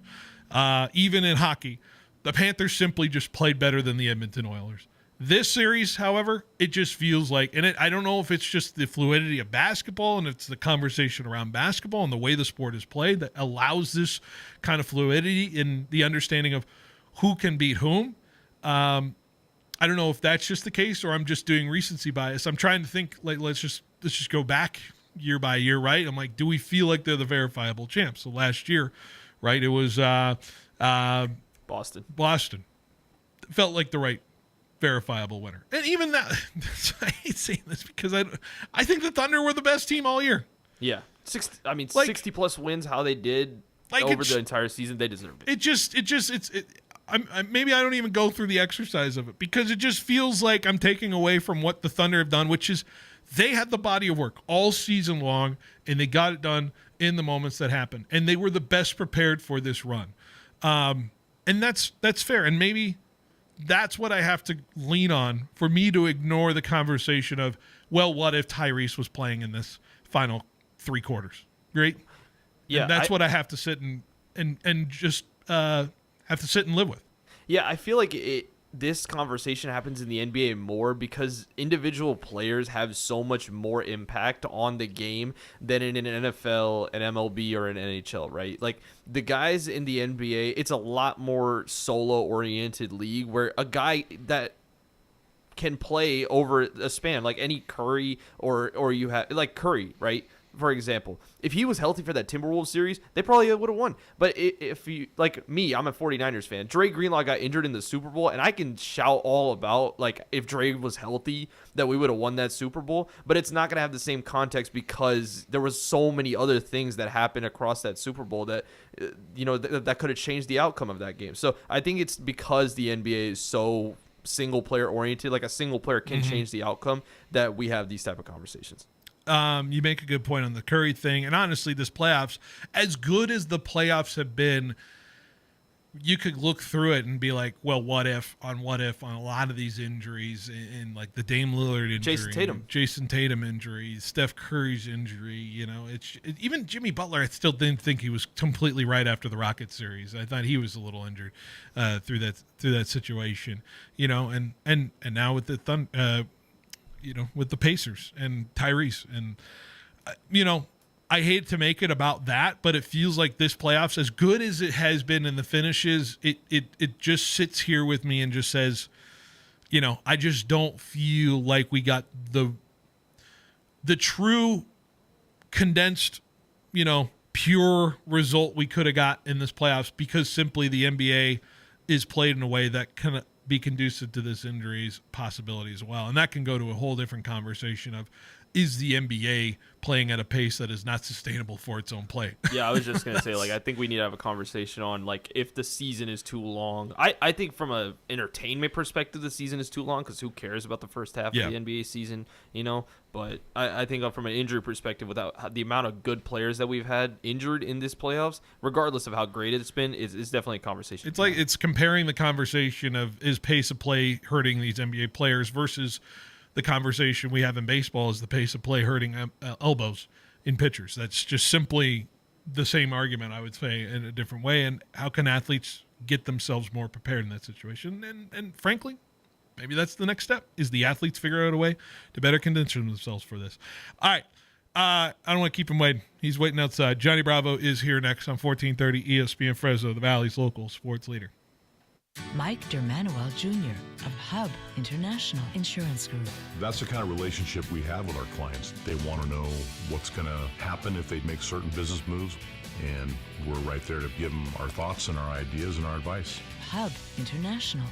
Even in hockey, the Panthers simply just played better than the Edmonton Oilers. This series, however, it just feels like, and I don't know if it's just the fluidity of basketball and it's the conversation around basketball and the way the sport is played that allows this kind of fluidity in the understanding of who can beat whom. I don't know if that's just the case or I'm just doing recency bias. I'm trying to think, like, let's just go back year by year, right? I'm like, do we feel like they're the verifiable champs? So last year, right, it was Boston. Felt like the right verifiable winner. And even that, I hate saying this because I think the Thunder were the best team all year. Yeah. 60-plus wins, how they did over the entire season, they deserved it. Maybe I don't even go through the exercise of it because it just feels like I'm taking away from what the Thunder have done, which is they had the body of work all season long, and they got it done in the moments that happened, and they were the best prepared for this run. And that's fair, and maybe that's what I have to lean on for me to ignore the conversation of, well, what if Tyrese was playing in this final 3 quarters, right? Yeah, and that's what I have to sit and just have to sit and live with. Yeah, I feel like this conversation happens in the NBA more because individual players have so much more impact on the game than in an NFL, an MLB, or an NHL, right? Like, the guys in the NBA, it's a lot more solo-oriented league where a guy that can play over a span, like any Curry or you have, like Curry, right? For example, if he was healthy for that Timberwolves series, they probably would have won. But if you, like me, I'm a 49ers fan. Dre Greenlaw got injured in the Super Bowl, and I can shout all about, like, if Dre was healthy, that we would have won that Super Bowl. But it's not going to have the same context because there was so many other things that happened across that Super Bowl that, that could have changed the outcome of that game. So I think it's because the NBA is so single player oriented, like a single player can change the outcome, that we have these type of conversations. You make a good point on the Curry thing. And honestly, this playoffs, as good as the playoffs have been, you could look through it and be like, well, what if on a lot of these injuries, in like the Dame Lillard injury, Jason Tatum injury, Steph Curry's injury, even Jimmy Butler, I still didn't think he was completely right after the Rockets series. I thought he was a little injured through that situation, and now with the with the Pacers and Tyrese, and I hate to make it about that, but it feels like this playoffs, as good as it has been in the finishes, it just sits here with me and just says, I just don't feel like we got the true condensed, pure result we could have got in this playoffs, because simply the NBA is played in a way that can be conducive to this injuries possibility as well. And that can go to a whole different conversation of, is the NBA playing at a pace that is not sustainable for its own play? Yeah, I was just going to say, I think we need to have a conversation on, if the season is too long. I think from an entertainment perspective, the season is too long, because who cares about the first half of the NBA season, But I think from an injury perspective, without the amount of good players that we've had injured in this playoffs, regardless of how great it's been, it's definitely a conversation. It's like it's comparing the conversation of, is pace of play hurting these NBA players versus the conversation we have in baseball is the pace of play hurting elbows in pitchers. That's just simply the same argument, I would say, in a different way. And how can athletes get themselves more prepared in that situation? And frankly, maybe that's the next step, is the athletes figure out a way to better condition themselves for this. All right. I don't want to keep him waiting. He's waiting outside. Johnny Bravo is here next on 1430 ESPN Fresno, the Valley's local sports leader. Mike Dermanuel Jr. of Hub International Insurance Group. That's the kind of relationship we have with our clients. They want to know what's going to happen if they make certain business moves, and we're right there to give them our thoughts and our ideas and our advice. Hub International.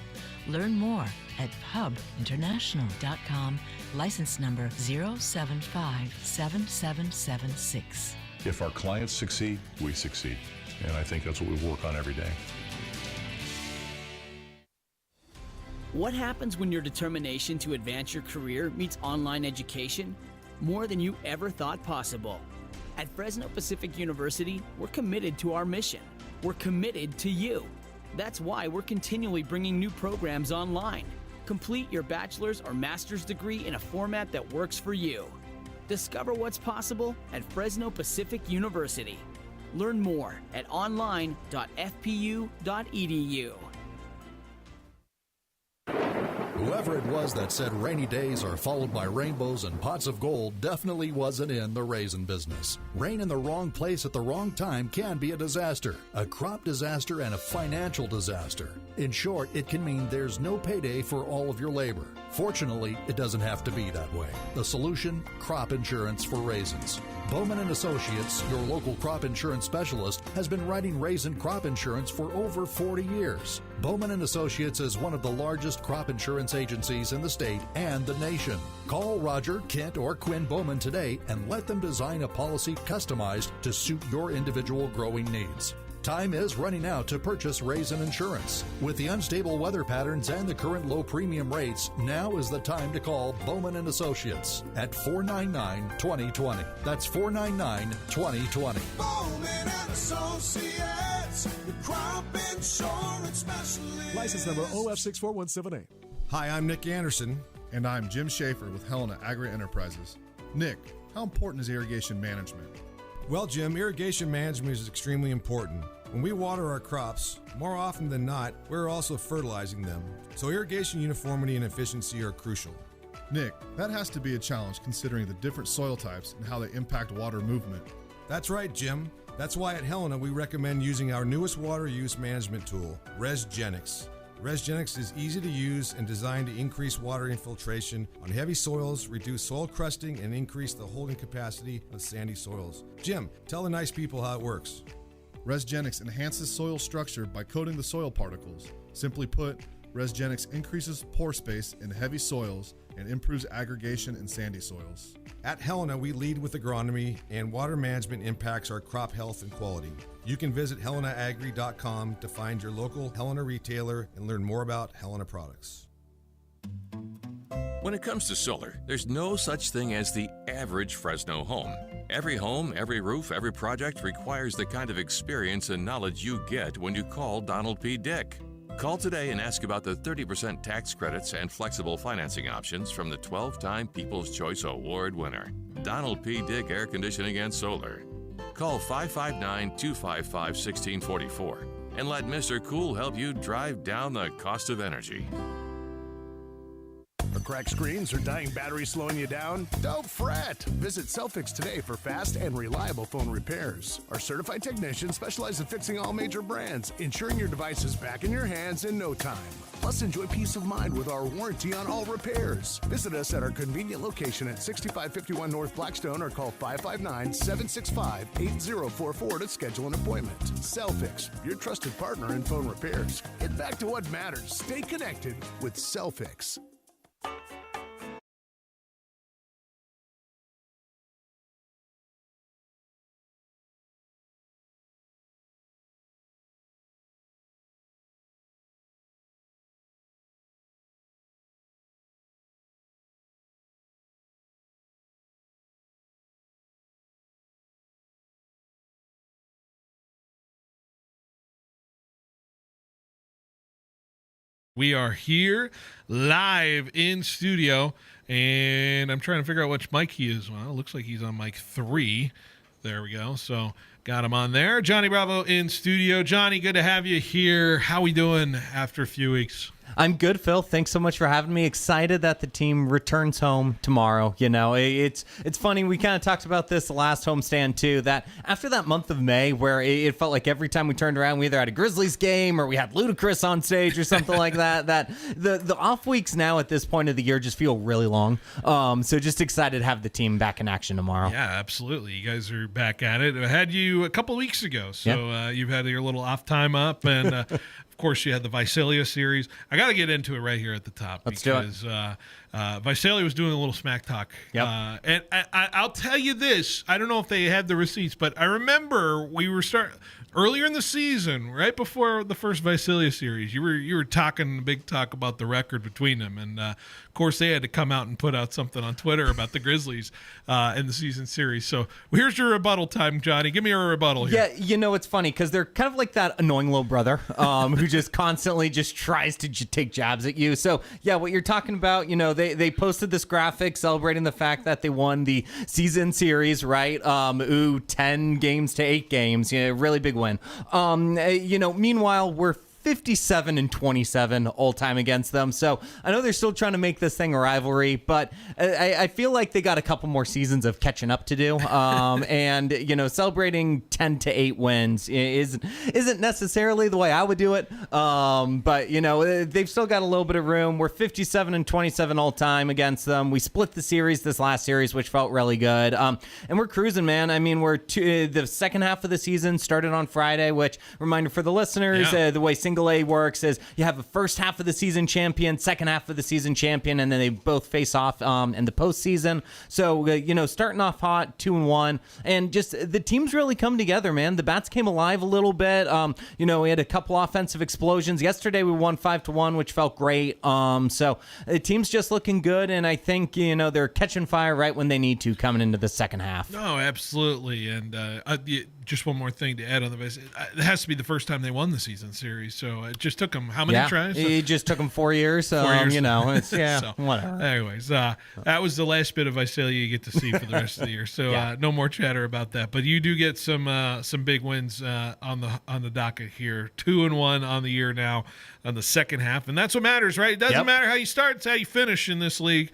Learn more at hubinternational.com. License number 0757776. If our clients succeed, we succeed. And I think that's what we work on every day. What happens when your determination to advance your career meets online education? More than you ever thought possible. At Fresno Pacific University, we're committed to our mission. We're committed to you. That's why we're continually bringing new programs online. Complete your bachelor's or master's degree in a format that works for you. Discover what's possible at Fresno Pacific University. Learn more at online.fpu.edu. Whoever it was that said rainy days are followed by rainbows and pots of gold definitely wasn't in the raisin business. Rain in the wrong place at the wrong time can be a disaster, a crop disaster and a financial disaster. In short, it can mean there's no payday for all of your labor. Fortunately, it doesn't have to be that way. The solution? Crop insurance for raisins. Bowman & Associates, your local crop insurance specialist, has been writing raisin crop insurance for over 40 years. Bowman & Associates is one of the largest crop insurance agencies in the state and the nation. Call Roger, Kent, or Quinn Bowman today and let them design a policy customized to suit your individual growing needs. Time is running out to purchase raisin insurance. With the unstable weather patterns and the current low premium rates, now is the time to call Bowman & Associates at 499-2020. That's 499-2020. Bowman & Associates, the crop insurance specialist. License number OF64178. Hi, I'm Nick Anderson. And I'm Jim Schaefer with Helena Agri-Enterprises. Nick, how important is irrigation management? Well, Jim, irrigation management is extremely important. When we water our crops, more often than not, we're also fertilizing them. So irrigation uniformity and efficiency are crucial. Nick, that has to be a challenge considering the different soil types and how they impact water movement. That's right, Jim. That's why at Helena we recommend using our newest water use management tool, ResGenix. ResGenix is easy to use and designed to increase water infiltration on heavy soils, reduce soil crusting, and increase the holding capacity of sandy soils. Jim, tell the nice people how it works. ResGenix enhances soil structure by coating the soil particles. Simply put, ResGenix increases pore space in heavy soils and improves aggregation in sandy soils. At Helena, we lead with agronomy, and water management impacts our crop health and quality. You can visit helenaagri.com to find your local Helena retailer and learn more about Helena products. When it comes to solar, there's no such thing as the average Fresno home. Every home, every roof, every project requires the kind of experience and knowledge you get when you call Donald P. Dick. Call today and ask about the 30% tax credits and flexible financing options from the 12-time People's Choice Award winner, Donald P. Dick Air Conditioning and Solar. Call 559-255-1644 and let Mr. Cool help you drive down the cost of energy. Are cracked screens or dying batteries slowing you down? Don't fret! Visit Cellfix today for fast and reliable phone repairs. Our certified technicians specialize in fixing all major brands, ensuring your device is back in your hands in no time. Plus, enjoy peace of mind with our warranty on all repairs. Visit us at our convenient location at 6551 North Blackstone or call 559-765-8044 to schedule an appointment. Cellfix, your trusted partner in phone repairs. Get back to what matters. Stay connected with Cellfix. We are here live in studio, and I'm trying to figure out which mic he is. Well, it looks like he's on mic 3. There we go. So got him on there. Johnny Bravo in studio. Johnny, good to have you here. How we doing after a few weeks? I'm good, Phil. Thanks so much for having me. Excited that the team returns home tomorrow. You know, it's funny. We kind of talked about this the last homestand too, that after that month of May where it felt like every time we turned around, we either had a Grizzlies game or we had Ludacris on stage or something like that, that the off weeks now at this point of the year just feel really long. So just excited to have the team back in action tomorrow. Yeah, absolutely. You guys are back at it. I had you a couple of weeks ago. So you've had your little off time up, and of course you had the Visalia series. I got to get into it right here at the top. Let's do it. Because Visalia was doing a little smack talk. Yep. And I'll tell you this. I don't know if they had the receipts, but I remember we were earlier in the season, right before the first Visalia series, you were talking a big talk about the record between them. And, of course, they had to come out and put out something on Twitter about the Grizzlies in the season series. So here's your rebuttal time, Johnny. Give me a rebuttal here. Yeah, you know, it's funny because they're kind of like that annoying little brother who just constantly just tries to take jabs at you. So, yeah, what you're talking about, you know, they posted this graphic celebrating the fact that they won the season series, right? 10 games to 8 games. Yeah, really big win. You know, meanwhile, we're 57-27 all time against them. So I know they're still trying to make this thing a rivalry, but I feel like they got a couple more seasons of catching up to do. And, you know, celebrating 10 to 8 wins isn't necessarily the way I would do it. But, you know, they've still got a little bit of room. We're 57-27 all time against them. We split the series this last series, which felt really good. And we're cruising, man. I mean, the second half of the season started on Friday, which, reminder for the listeners, the way single A works is you have the first half of the season champion, second half of the season champion, and then they both face off in the postseason. So, you know, starting off hot, 2-1, and just the team's really come together, man. The bats came alive a little bit. You know, we had a couple offensive explosions. Yesterday we won 5-1, which felt great. So the team's just looking good, and I think, you know, they're catching fire right when they need to coming into the second half. No, absolutely. And just one more thing to add on the base. It has to be the first time they won the season series. So it just took them how many tries? It just took them 4 years. 4 years. You know, it's, so, whatever. Anyways, that was the last bit of Visalia you get to see for the rest of the year. So no more chatter about that. But you do get some big wins on the docket here. 2-1 on the year now on the second half, and that's what matters, right? It doesn't matter how you start; it's how you finish in this league.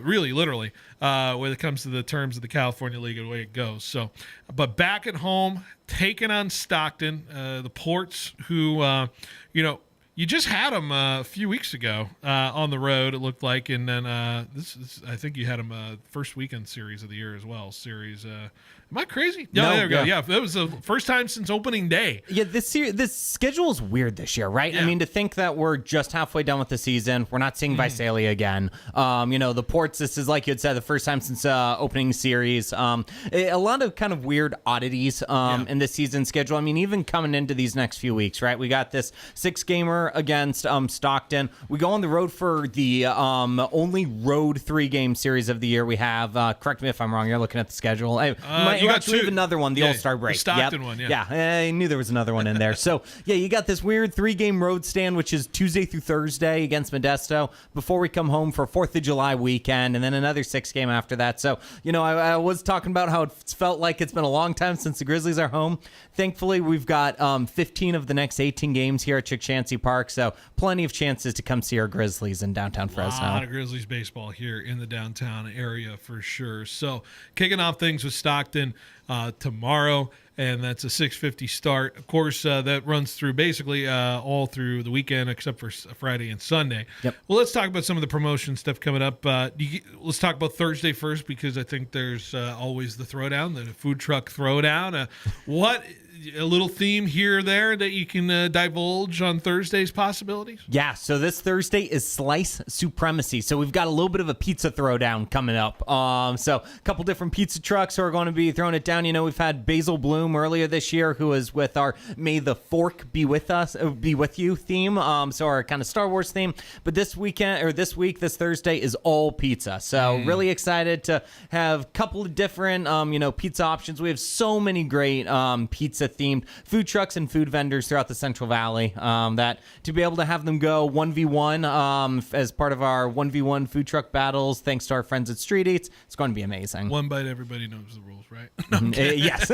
Really, literally, when it comes to the terms of the California League and the way it goes. So, but back at home, taking on Stockton, the Ports, who, you know, you just had them a few weeks ago on the road, it looked like, and then I think you had them first weekend series of the year as well. Am I crazy? No, there we go. Yeah, that was the first time since opening day. Yeah, this schedule is weird this year, right? Yeah. I mean, to think that we're just halfway done with the season, we're not seeing Visalia again. You know, the Ports, this is, like you had said, the first time since opening series. A lot of kind of weird oddities in the season schedule. I mean, even coming into these next few weeks, right? We got this 6-gamer opener against Stockton. We go on the road for the only road 3-game series of the year we have. Correct me if I'm wrong. You're looking at the schedule. You got two. Another one, the All-Star break. The Stockton one, Yeah, I knew there was another one in there. So, yeah, you got this weird 3-game road stand, which is Tuesday through Thursday against Modesto before we come home for 4th of July weekend, and then another 6-game after that. So, I was talking about how it felt like it's been a long time since the Grizzlies are home. Thankfully, we've got 15 of the next 18 games here at Chick-Chansey Park, so plenty of chances to come see our Grizzlies in downtown Fresno. A lot of Grizzlies baseball here in the downtown area for sure. So kicking off things with Stockton tomorrow, and that's a 6:50 start. Of course, that runs through basically all through the weekend except for Friday and Sunday. Yep. Well, let's talk about some of the promotion stuff coming up. Let's talk about Thursday first, because I think there's always the throwdown, the food truck throwdown. What a little theme here or there that you can divulge on Thursday's possibilities? Yeah, so this Thursday is Slice Supremacy. So we've got a little bit of a pizza throwdown coming up. So a couple different pizza trucks who are going to be throwing it down. We've had Basil Bloom earlier this year, who was with our May the Fork Be With You theme. So our kind of Star Wars theme. But this week, this Thursday is all pizza. So really excited to have a couple of different, pizza options. We have so many great pizza themed food trucks and food vendors throughout the Central Valley, that to be able to have them go 1v1 as part of our 1v1 food truck battles, thanks to our friends at Street Eats, it's going to be amazing. One bite, everybody knows the rules, right? No, yes.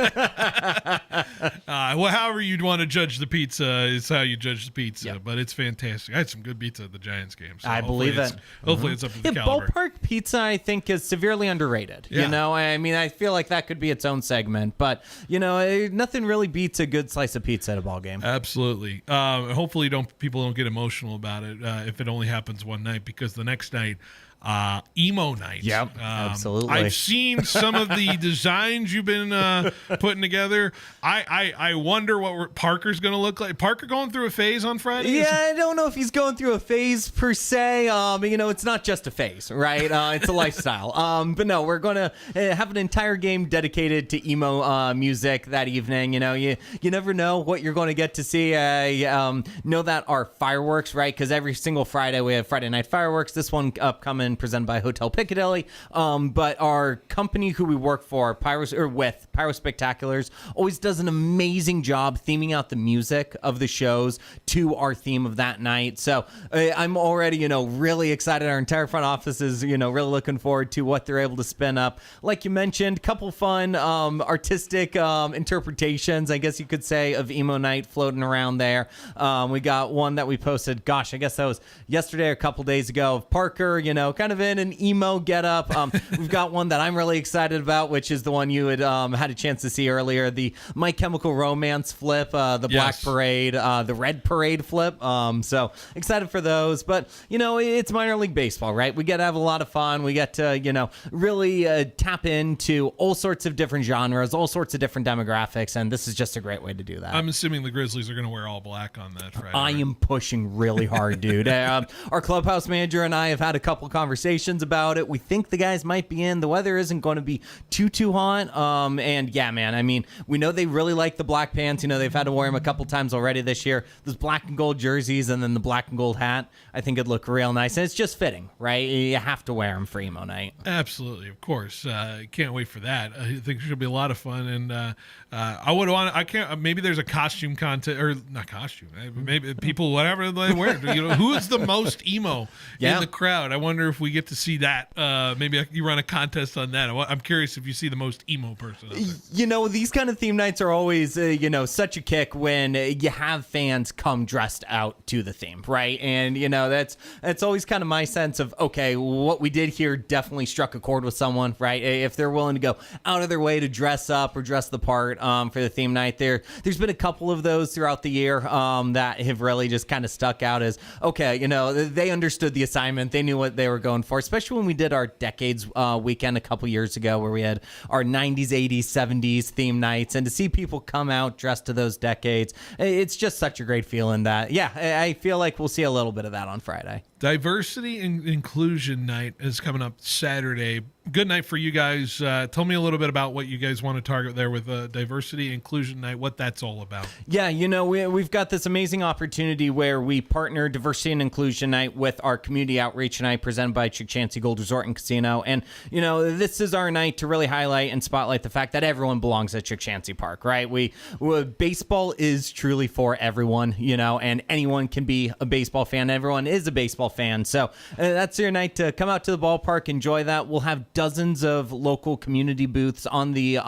Well, however you'd want to judge the pizza is how you judge the pizza, but it's fantastic. I had some good pizza at the Giants game. So I believe it. Hopefully it's up to the caliber. Ballpark pizza, I think, is severely underrated. Yeah. I feel like that could be its own segment, but nothing really beats a good slice of pizza at a ball game. Absolutely. Hopefully people don't get emotional about it if it only happens one night, because the next night, emo night. Yep, absolutely. I've seen some of the designs you've been putting together. I wonder what Parker's going to look like. Parker going through a phase on Friday? Yeah, I don't know if he's going through a phase per se. It's not just a phase, right? It's a lifestyle. But no, we're going to have an entire game dedicated to emo music that evening. You never know what you're going to get to see. Know that our fireworks, right? Because every single Friday we have Friday night fireworks. This one upcoming, presented by Hotel Piccadilly. But our company who we work for, Pyro Spectaculars, always does an amazing job theming out the music of the shows to our theme of that night. So I'm already, really excited. Our entire front office is, really looking forward to what they're able to spin up. Like you mentioned, couple fun artistic interpretations, I guess you could say, of emo night floating around there. We got one that we posted, gosh, I guess that was yesterday or a couple days ago, of Parker, kind of in an emo getup. We've got one that I'm really excited about, which is the one you had a chance to see earlier, the My Chemical Romance flip, the Black Parade, the Red Parade flip. So excited for those. But, it's minor league baseball, right? We get to have a lot of fun. We get to, really tap into all sorts of different genres, all sorts of different demographics, and this is just a great way to do that. I'm assuming the Grizzlies are going to wear all black on that Friday. I am pushing really hard, dude. Our clubhouse manager and I have had a couple conversations about it. We think the guys might be in. The weather isn't going to be too hot. And yeah, man, we know they really like the black pants. They've had to wear them a couple times already this year. Those black and gold jerseys and then the black and gold hat, I think it'd look real nice. And it's just fitting, right? You have to wear them for emo night. Absolutely, of course. Can't wait for that. I think it should be a lot of fun. And maybe there's a costume contest, or not costume, maybe people, whatever they wear. Who is the most emo in the crowd? I wonder if we get to see that. Maybe you run a contest on that. I'm curious if you see the most emo person. These kind of theme nights are always, such a kick when you have fans come dressed out to the theme, right? And, that's always kind of my sense of, okay, what we did here definitely struck a chord with someone, right? If they're willing to go out of their way to dress up or dress the part for the theme night. There's been a couple of those throughout the year that have really just kind of stuck out as, okay, they understood the assignment. They knew what they were going for, especially when we did our Decades weekend a couple years ago where we had our 90s, 80s, 70s theme nights. And to see people come out dressed to those decades, it's just such a great feeling that, I feel like we'll see a little bit of that on Friday. Diversity and Inclusion Night is coming up Saturday. Good night for you guys. Tell me a little bit about what you guys want to target there with Diversity Inclusion Night, what that's all about. Yeah, we've got this amazing opportunity where we partner Diversity and Inclusion Night with our community outreach night presented by Chancey Gold Resort and Casino. And, this is our night to really highlight and spotlight the fact that everyone belongs at Chancey Park, right? Baseball is truly for everyone, and anyone can be a baseball fan. Everyone is a baseball fan. So that's your night to come out to the ballpark, enjoy that. We'll have dozens of local community booths on the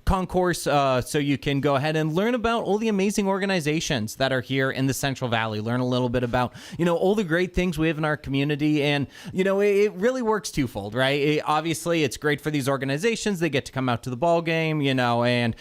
concourse, so you can go ahead and learn about all the amazing organizations that are here in the Central Valley. Learn a little bit about all the great things we have in our community, and it really works twofold, right? Obviously, it's great for these organizations; they get to come out to the ball game, and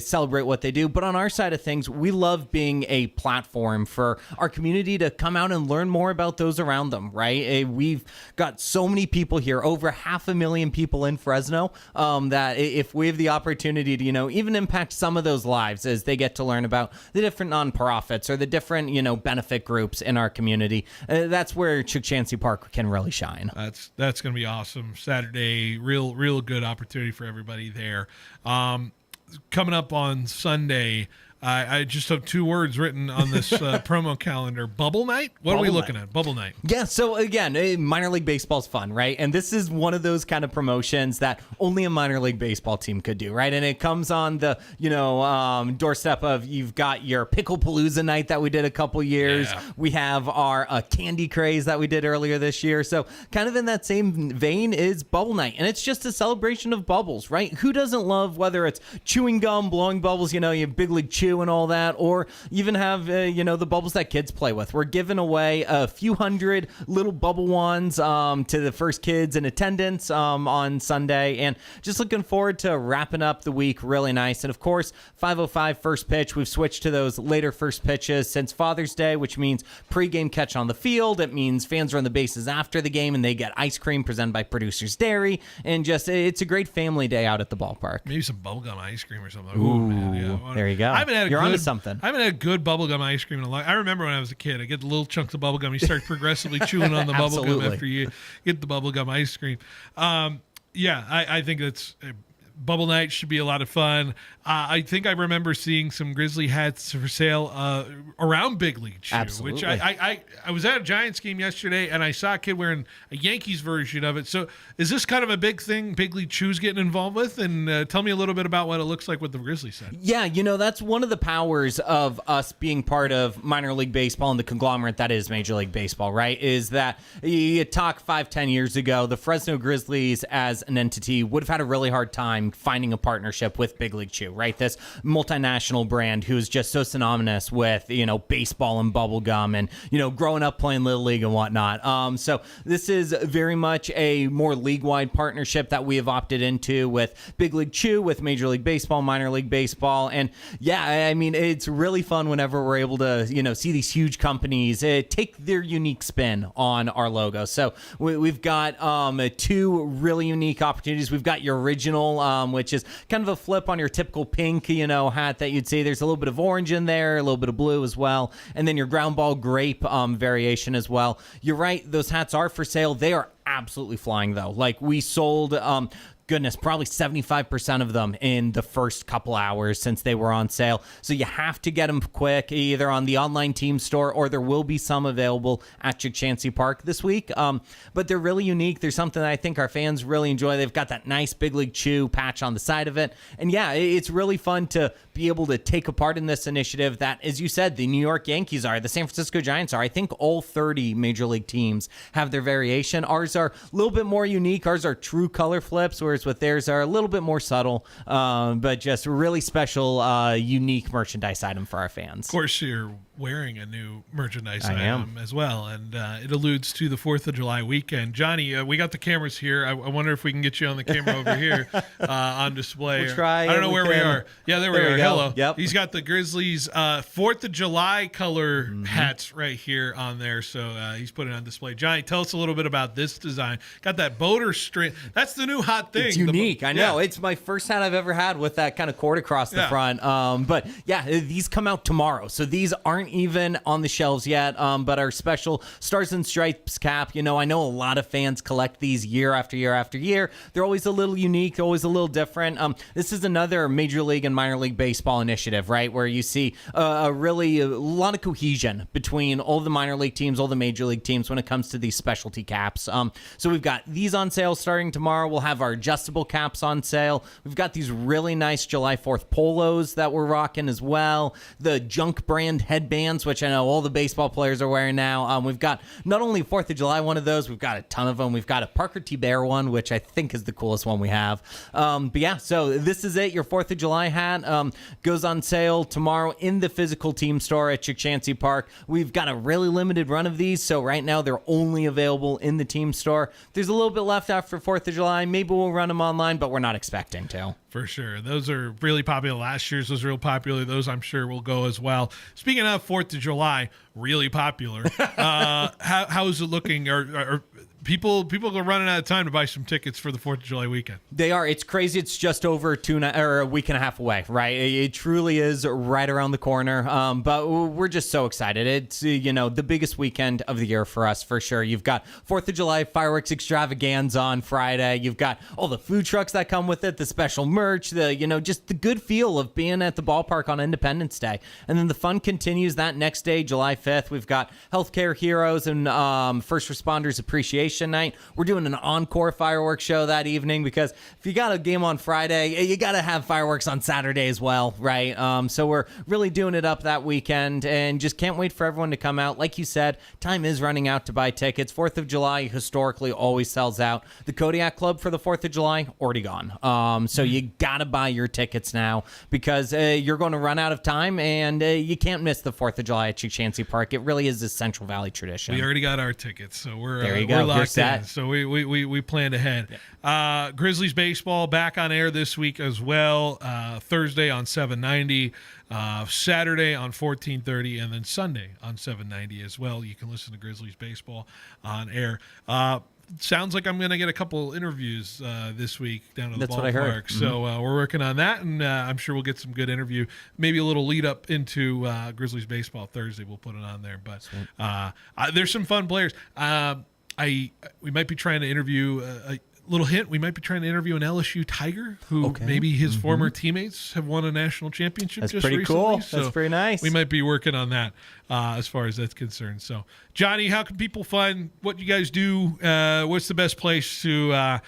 celebrate what they do. But on our side of things, we love being a platform for our community to come out and learn more about those around them, right? We've got so many people here, over 500,000 people in Fresno, that if we have the opportunity to, even impact some of those lives as they get to learn about the different nonprofits or the different, benefit groups in our community, that's where Chancey Park can really shine. That's going to be awesome. Saturday, real good opportunity for everybody there. Coming up on Sunday, I just have two words written on this promo calendar. Bubble night? What are we looking at? Bubble night. Yeah, so again, minor league baseball's fun, right? And this is one of those kind of promotions that only a minor league baseball team could do, right? And it comes on the, doorstep of, you've got your Pickle Palooza night that we did a couple years. Yeah. We have our candy craze that we did earlier this year. So kind of in that same vein is Bubble Night. And it's just a celebration of bubbles, right? Who doesn't love, whether it's chewing gum, blowing bubbles, you Big League Chew and all that, or even have the bubbles that kids play with. We're giving away a few hundred little bubble wands to the first kids in attendance on Sunday, and just looking forward to wrapping up the week really nice. And of course, 5:05 first pitch. We've switched to those later first pitches since Father's Day, which means pregame catch on the field. It means fans are on the bases after the game and they get ice cream presented by Producer's Dairy, and it's a great family day out at the ballpark. Maybe some bubblegum ice cream or something. Ooh, man, yeah. There you go. You're onto something. I haven't had good bubblegum ice cream in a long time. I remember when I was a kid, I get the little chunks of bubblegum. You start progressively chewing on the bubblegum after you get the bubblegum ice cream. I think that's Bubble Night should be a lot of fun. I think I remember seeing some Grizzly hats for sale around Big League Chew. Absolutely. Which I was at a Giants game yesterday, and I saw a kid wearing a Yankees version of it. So is this kind of a big thing Big League Chew's getting involved with? And tell me a little bit about what it looks like with the Grizzly set. Yeah, that's one of the powers of us being part of minor league baseball and the conglomerate that is Major League Baseball, right? Is that you talk 5-10 years ago, the Fresno Grizzlies as an entity would have had a really hard time finding a partnership with Big League Chew, right? This multinational brand who's just so synonymous with, baseball and bubblegum and, growing up playing Little League and whatnot. So this is very much a more league-wide partnership that we have opted into with Big League Chew, with Major League Baseball, Minor League Baseball. And yeah, I mean, it's really fun whenever we're able to, see these huge companies take their unique spin on our logo. So we've got two really unique opportunities. We've got your original, which is kind of a flip on your typical pink, hat that you'd see. There's a little bit of orange in there, a little bit of blue as well, and then your ground ball grape variation as well. You're right, those hats are for sale. They are absolutely flying though. Like, we sold probably 75% of them in the first couple hours since they were on sale. So you have to get them quick, either on the online team store, or there will be some available at Chancey Park this week. But they're really unique. There's something that I think our fans really enjoy. They've got that nice Big League Chew patch on the side of it. And yeah, it's really fun to be able to take a part in this initiative that, as you said, the New York Yankees are, the San Francisco Giants are. I think all 30 major league teams have their variation. Ours are a little bit more unique. Ours are true color flips, whereas with theirs are a little bit more subtle, but just really special, unique merchandise item for our fans. Of course, you're wearing a new merchandise item as well, and it alludes to the 4th of July weekend. Johnny, we got the cameras here. I wonder if we can get you on the camera over here on display. We'll try. I don't know where we are. Yeah, there we are. Go. Hello. Yep. He's got the Grizzlies 4th of July color hats right here on there, so he's putting it on display. Johnny, tell us a little bit about this design. Got that boater string. That's the new hot thing. It's unique. I know. It's my first hat I've ever had with that kind of cord across the front. But yeah, these come out tomorrow. So these aren't aren't even on the shelves yet, but our special Stars and Stripes cap, I know a lot of fans collect these year after year after year. They're always a little unique, always a little different. This is another Major League and Minor League Baseball initiative, right, where you see a lot of cohesion between all the minor league teams, all the major league teams when it comes to these specialty caps. So we've got these on sale starting tomorrow. We'll have our adjustable caps on sale. We've got these really nice July 4th polos that we're rocking as well. The Junk brand headbands, which I know all the baseball players are wearing now. We've got not only 4th of July one of those, we've got a ton of them. We've got a Parker T. Bear one, which I think is the coolest one we have. But yeah, so this is it. Your 4th of July hat goes on sale tomorrow in the physical team store at Chick-Chansey Park. We've got a really limited run of these, so right now they're only available in the team store. There's a little bit left after 4th of July. Maybe we'll run them online, but we're not expecting to. For sure. Those are really popular. Last year's was real popular. Those I'm sure will go as well. Speaking of 4th of July, really popular. How is it looking? Are people are running out of time to buy some tickets for the 4th of July weekend? They are. It's crazy. It's just over a week and a half away, right? It truly is right around the corner. But we're just so excited. It's, the biggest weekend of the year for us, for sure. You've got 4th of July fireworks extravaganza on Friday. You've got all the food trucks that come with it, the special merch, just the good feel of being at the ballpark on Independence Day. And then the fun continues that next day, July 5th. We've got Healthcare Heroes and First Responders Appreciation Night. We're doing an encore fireworks show that evening because if you got a game on Friday, you got to have fireworks on Saturday as well, right? So we're really doing it up that weekend and just can't wait for everyone to come out. Like you said, time is running out to buy tickets. 4th of July historically always sells out. The Kodiak Club for the 4th of July, already gone. So you got to buy your tickets now because you're going to run out of time and you can't miss the 4th of July at Chick-Chansey Park. It really is a Central Valley tradition. We already got our tickets, so we're locked in. So we planned ahead. Yeah. Grizzlies baseball back on air this week as well. Thursday on 790, Saturday on 1430, and then Sunday on 790 as well. You can listen to Grizzlies baseball on air. Sounds like I'm going to get a couple interviews this week down at the ballpark. What I heard. Mm-hmm. So we're working on that, and I'm sure we'll get some good interview. Maybe a little lead up into Grizzlies baseball Thursday. We'll put it on there. But there's some fun players. We might be trying to interview a little hint. We might be trying to interview an LSU Tiger who maybe his former teammates have won a national championship. That's just pretty recently. cool. So that's pretty nice. We might be working on that as far as that's concerned. So, Johnny, how can people find what you guys do? What's the best place to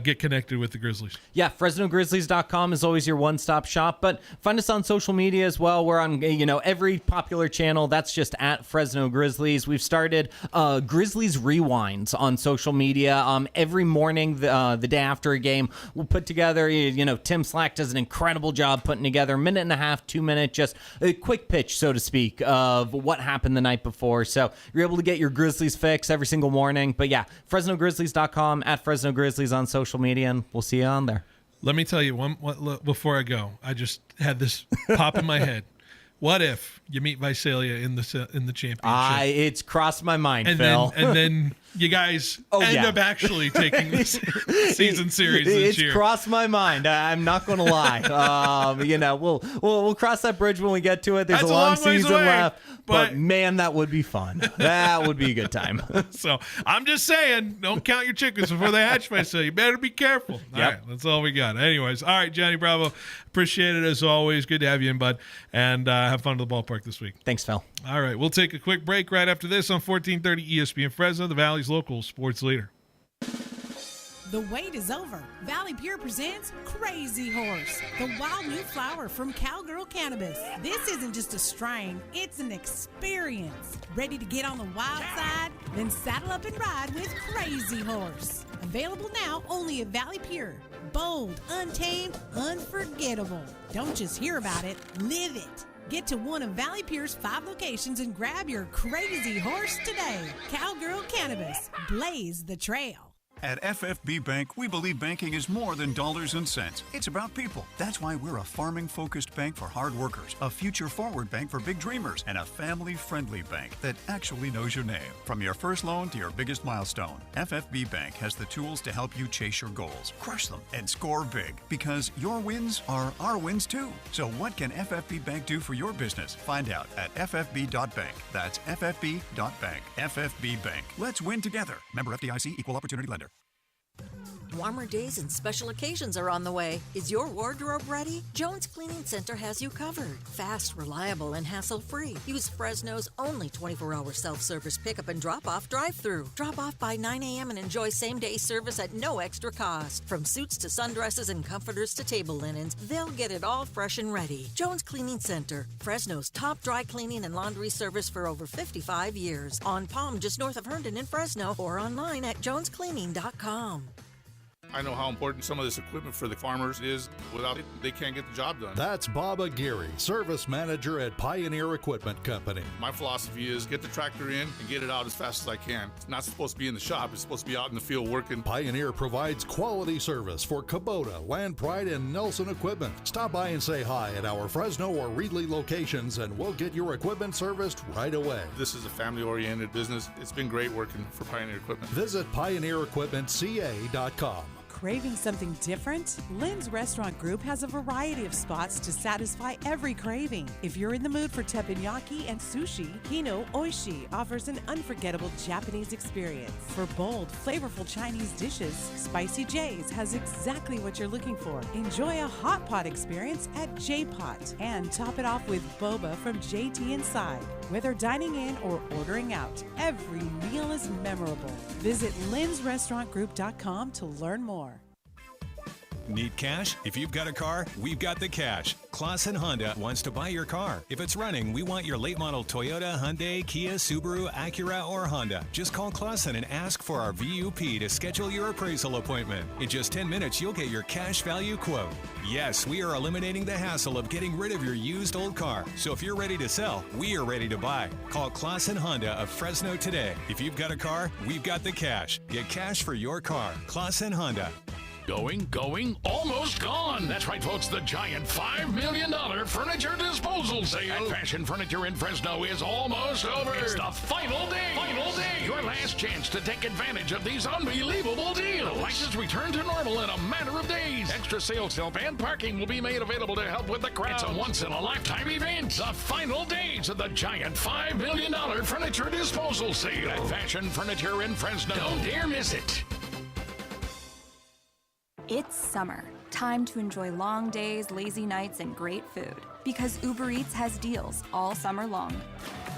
get connected with the Grizzlies? Yeah, FresnoGrizzlies.com is always your one-stop shop, but find us on social media as well. We're on every popular channel. That's just at Fresno Grizzlies. We've started Grizzlies Rewinds on social media. Every morning, the day after a game, we'll put together, Tim Slack does an incredible job putting together a minute and a half, 2 minute, just a quick pitch, so to speak, of what happened the night before. So you're able to get your Grizzlies fix every single morning. But yeah, FresnoGrizzlies.com, at Fresno Grizzlies on social media, and we'll see you on there. Let me tell you before I go. I just had this pop in my head. What if you meet Visalia in the championship? It's crossed my mind, Phil. And then you guys end up actually taking this season series this year. It's crossed my mind. I'm not going to lie. We'll cross that bridge when we get to it. There's a long season left, but man, that would be fun. That would be a good time. So I'm just saying, don't count your chickens before they hatch, Visalia. You better be careful. All right, that's all we got. Anyways, all right, Johnny Bravo, appreciate it as always. Good to have you in, bud, and have fun at the ballpark this week. Thanks, Phil. All right, we'll take a quick break right after this on 1430 ESPN Fresno, the Valley's local sports leader. The wait is over. Valley Pure presents Crazy Horse, the wild new flower from Cowgirl Cannabis. This isn't just a strain, it's an experience. Ready to get on the wild side? Then saddle up and ride with Crazy Horse. Available now only at Valley Pure. Bold, untamed, unforgettable. Don't just hear about it, live it. Get to one of Valley Pure's 5 locations and grab your Crazy Horse today. Cowgirl Cannabis. Blaze the trail. At FFB Bank, we believe banking is more than dollars and cents. It's about people. That's why we're a farming-focused bank for hard workers, a future-forward bank for big dreamers, and a family-friendly bank that actually knows your name. From your first loan to your biggest milestone, FFB Bank has the tools to help you chase your goals, crush them, and score big. Because your wins are our wins too. So what can FFB Bank do for your business? Find out at ffb.bank. That's ffb.bank. FFB Bank. Let's win together. Member FDIC, Equal Opportunity Lender. Warmer days and special occasions are on the way. Is your wardrobe ready? Jones Cleaning Center has you covered. Fast, reliable, and hassle-free. Use Fresno's only 24-hour self-service pickup and drop-off drive-thru. Drop off by 9 a.m. and enjoy same-day service at no extra cost. From suits to sundresses and comforters to table linens, they'll get it all fresh and ready. Jones Cleaning Center, Fresno's top dry cleaning and laundry service for over 55 years. On Palm, just north of Herndon in Fresno, or online at jonescleaning.com. I know how important some of this equipment for the farmers is. Without it, they can't get the job done. That's Bob Aguirre, Service Manager at Pioneer Equipment Company. My philosophy is get the tractor in and get it out as fast as I can. It's not supposed to be in the shop. It's supposed to be out in the field working. Pioneer provides quality service for Kubota, Land Pride, and Nelson Equipment. Stop by and say hi at our Fresno or Reedley locations, and we'll get your equipment serviced right away. This is a family-oriented business. It's been great working for Pioneer Equipment. Visit pioneerequipmentca.com. Craving something different? Lynn's Restaurant Group has a variety of spots to satisfy every craving. If you're in the mood for teppanyaki and sushi, Hino Oishi offers an unforgettable Japanese experience. For bold, flavorful Chinese dishes, Spicy J's has exactly what you're looking for. Enjoy a hot pot experience at J-Pot and top it off with boba from JT Inside. Whether dining in or ordering out, every meal is memorable. Visit lynsrestaurantgroup.com to learn more. Need cash? If you've got a car, we've got the cash. Clausen Honda wants to buy your car. If it's running, we want your late model Toyota, Hyundai, Kia, Subaru, Acura, or Honda. Just call Clausen and ask for our VUP to schedule your appraisal appointment. In just 10 minutes, you'll get your cash value quote. Yes, we are eliminating the hassle of getting rid of your used old car. So if you're ready to sell, we are ready to buy. Call Clausen Honda of Fresno today. If you've got a car, we've got the cash. Get cash for your car. Clausen Honda. Going, almost gone. That's right, folks. The giant $5 million furniture disposal sale at Fashion Furniture in Fresno is almost over. It's the final day. Your last chance to take advantage of these unbelievable deals. The prices return to normal in a matter of days. Extra sales help and parking will be made available to help with the crowd. It's a once-in-a-lifetime event. The final days of the giant $5 million furniture disposal sale at Fashion Furniture in Fresno. Don't dare miss it. It's summer. Time to enjoy long days, lazy nights, and great food. Because Uber Eats has deals all summer long.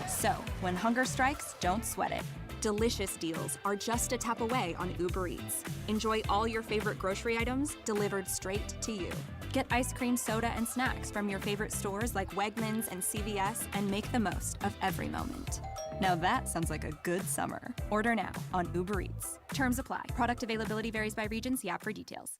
So, when hunger strikes, don't sweat it. Delicious deals are just a tap away on Uber Eats. Enjoy all your favorite grocery items delivered straight to you. Get ice cream, soda, and snacks from your favorite stores like Wegmans and CVS and make the most of every moment. Now that sounds like a good summer. Order now on Uber Eats. Terms apply. Product availability varies by region. See app for details.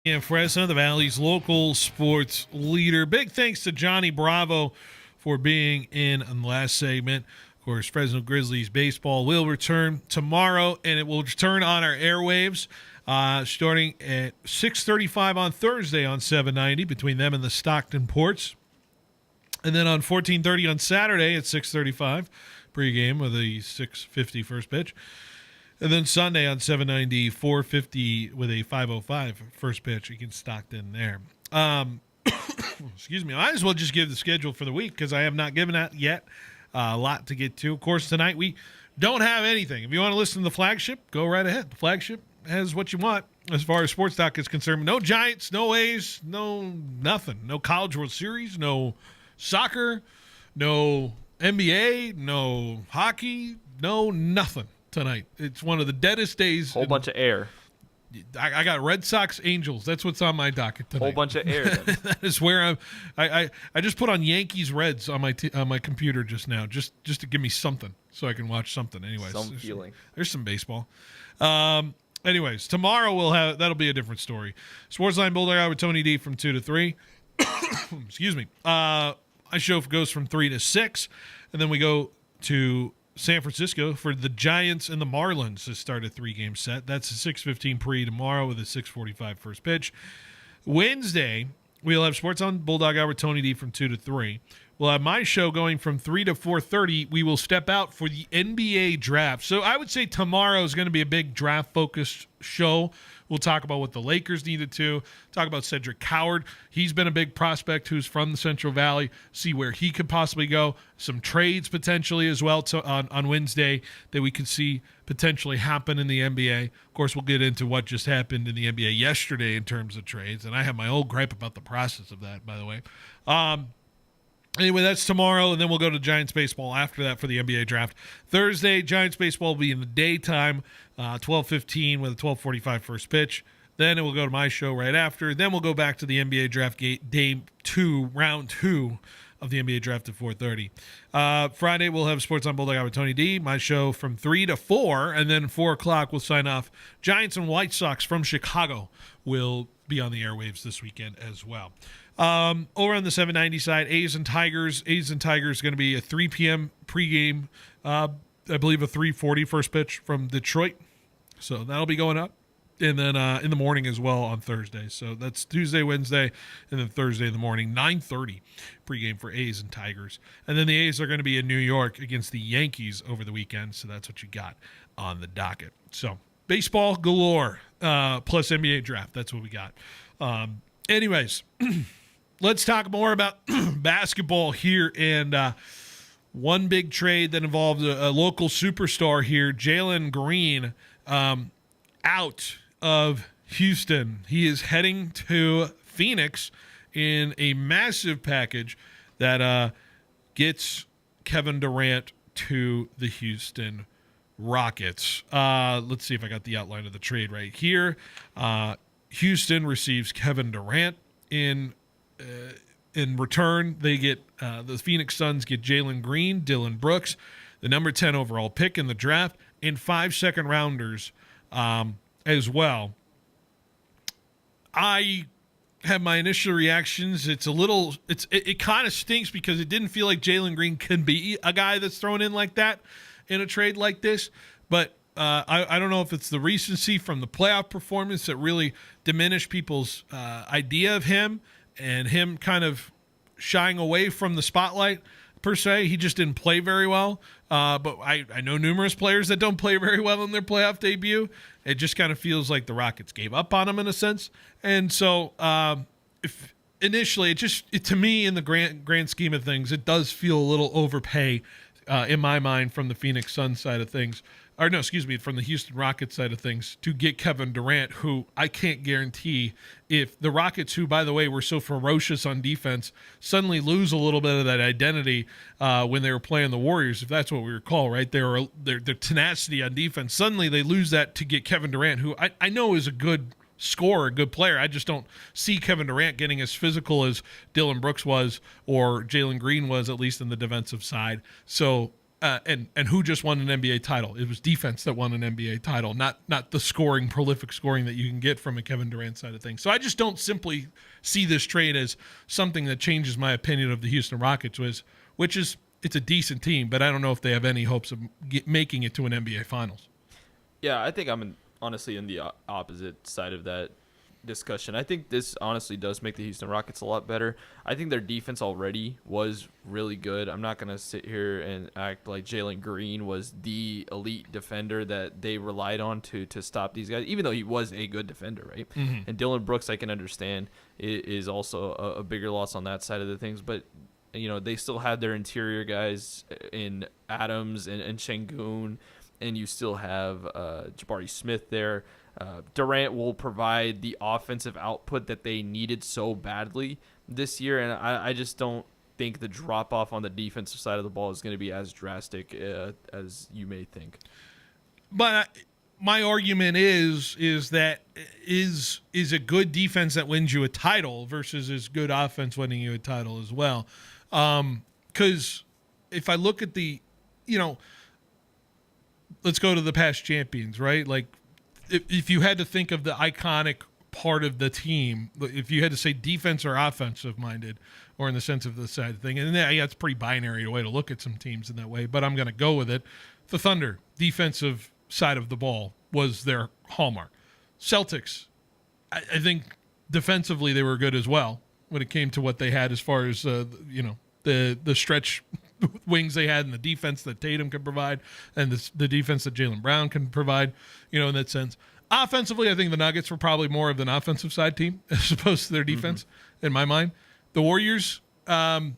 In Fresno, the Valley's local sports leader. Big thanks to Johnny Bravo for being in the last segment. Of course, Fresno Grizzlies baseball will return tomorrow, and it will return on our airwaves starting at 6:35 on Thursday on 790 between them and the Stockton Ports. And then on 14:30 on Saturday at 6:35 pregame with a 6:50 first pitch. And then Sunday on 790, 450 with a 505 first pitch. You can Stockton there. Excuse me. I might as well just give the schedule for the week because I have not given that yet. A lot to get to. Of course, tonight we don't have anything. If you want to listen to the flagship, go right ahead. The flagship has what you want as far as sports talk is concerned. No Giants, no A's, no nothing. No College World Series, no soccer, no NBA, no hockey, no nothing tonight. It's one of the deadest days. Whole bunch of air. I got Red Sox Angels. That's what's on my docket tonight. Whole bunch of air. That is where I just put on Yankees Reds on my computer just now, just to give me something so I can watch something. Anyways, there's some baseball. Anyways, tomorrow that'll be a different story. Sportsline Bulldog Hour with Tony D from 2 to 3. Excuse me. My show goes from 3 to 6, and then we go to San Francisco for the Giants and the Marlins to start a 3-game set. That's a 6:15 pre tomorrow with a 6:45 first pitch. Wednesday, we'll have Sports on Bulldog Hour with Tony D from 2 to 3. We'll have my show going from 3 to 4:30. We will step out for the NBA draft. So I would say tomorrow is going to be a big draft-focused show. We'll talk about what the Lakers needed to. Talk about Cedric Howard. He's been a big prospect who's from the Central Valley. See where he could possibly go. Some trades potentially as well on Wednesday that we could see potentially happen in the NBA. Of course, we'll get into what just happened in the NBA yesterday in terms of trades. And I have my old gripe about the process of that, by the way. Anyway, that's tomorrow, and then we'll go to Giants baseball after that for the NBA draft. Thursday, Giants baseball will be in the daytime, 12:15 with a 12:45 first pitch. Then it will go to my show right after. Then we'll go back to the NBA draft round 2 of the NBA draft at 4:30. Friday, we'll have Sports on Bulldog Hour with Tony D. My show from 3 to 4, and then 4 o'clock we'll sign off. Giants and White Sox from Chicago will be on the airwaves this weekend as well. Over on the 790 side, A's and Tigers. A's and Tigers going to be a 3 p.m. pregame. I believe a 3:40 first pitch from Detroit. So that'll be going up. And then in the morning as well on Thursday. So that's Tuesday, Wednesday, and then Thursday in the morning, 9:30 pregame for A's and Tigers. And then the A's are going to be in New York against the Yankees over the weekend. So that's what you got on the docket. So baseball galore plus NBA draft. That's what we got. Anyways, let's talk more about basketball here. And one big trade that involved a local superstar here, Jalen Green, out of Houston. He is heading to Phoenix in a massive package that gets Kevin Durant to the Houston Rockets. Let's see if I got the outline of the trade right here. Houston receives Kevin Durant. In return, they get the Phoenix Suns get Jalen Green, Dillon Brooks, the number 10 overall pick in the draft, and 5 second-rounders as well. I have my initial reactions. It kind of stinks because it didn't feel like Jalen Green can be a guy that's thrown in like that in a trade like this. But I don't know if it's the recency from the playoff performance that really diminished people's idea of him and him kind of shying away from the spotlight per se. He just didn't play very well. But I know numerous players that don't play very well in their playoff debut. It just kind of feels like the Rockets gave up on him in a sense. And so if initially, to me, in the grand scheme of things, it does feel a little overpay in my mind from the Phoenix Suns side of things. Or no, excuse me, from the Houston Rockets side of things to get Kevin Durant, who I can't guarantee if the Rockets, who, by the way, were so ferocious on defense, suddenly lose a little bit of that identity when they were playing the Warriors, if that's what we recall, right? Their tenacity on defense, suddenly they lose that to get Kevin Durant, who I know is a good scorer, a good player. I just don't see Kevin Durant getting as physical as Dillon Brooks was or Jalen Green was, at least in the defensive side. So, and who just won an NBA title? It was defense that won an NBA title, not the prolific scoring that you can get from a Kevin Durant side of things. So I just don't simply see this trade as something that changes my opinion of the Houston Rockets, which is it's a decent team, but I don't know if they have any hopes of making it to an NBA Finals. Yeah, I think I'm honestly in the opposite side of that discussion. I think this honestly does make the Houston Rockets a lot better. I think their defense already was really good. I'm not going to sit here and act like Jalen Green was the elite defender that they relied on to stop these guys, even though he was a good defender, right? Mm-hmm. And Dillon Brooks, I can understand, is also a bigger loss on that side of the things, but you know, they still had their interior guys in Adams and Şengün, and you still have Jabari Smith there. Durant will provide the offensive output that they needed so badly this year, and I just don't think the drop-off on the defensive side of the ball is going to be as drastic as you may think. my argument is that is a good defense that wins you a title versus is good offense winning you a title as well. Because if I look at let's go to the past champions, right? Like if you had to think of the iconic part of the team, if you had to say defense or offensive minded, or in the sense of the side of thing, and yeah, it's pretty binary a way to look at some teams in that way, but I'm going to go with it. The Thunder, defensive side of the ball was their hallmark. Celtics, I think defensively they were good as well when it came to what they had as far as the stretch wings they had and the defense that Tatum can provide and the defense that Jaylen Brown can provide, in that sense. Offensively, I think the Nuggets were probably more of an offensive side team as opposed to their defense in my mind. The Warriors, the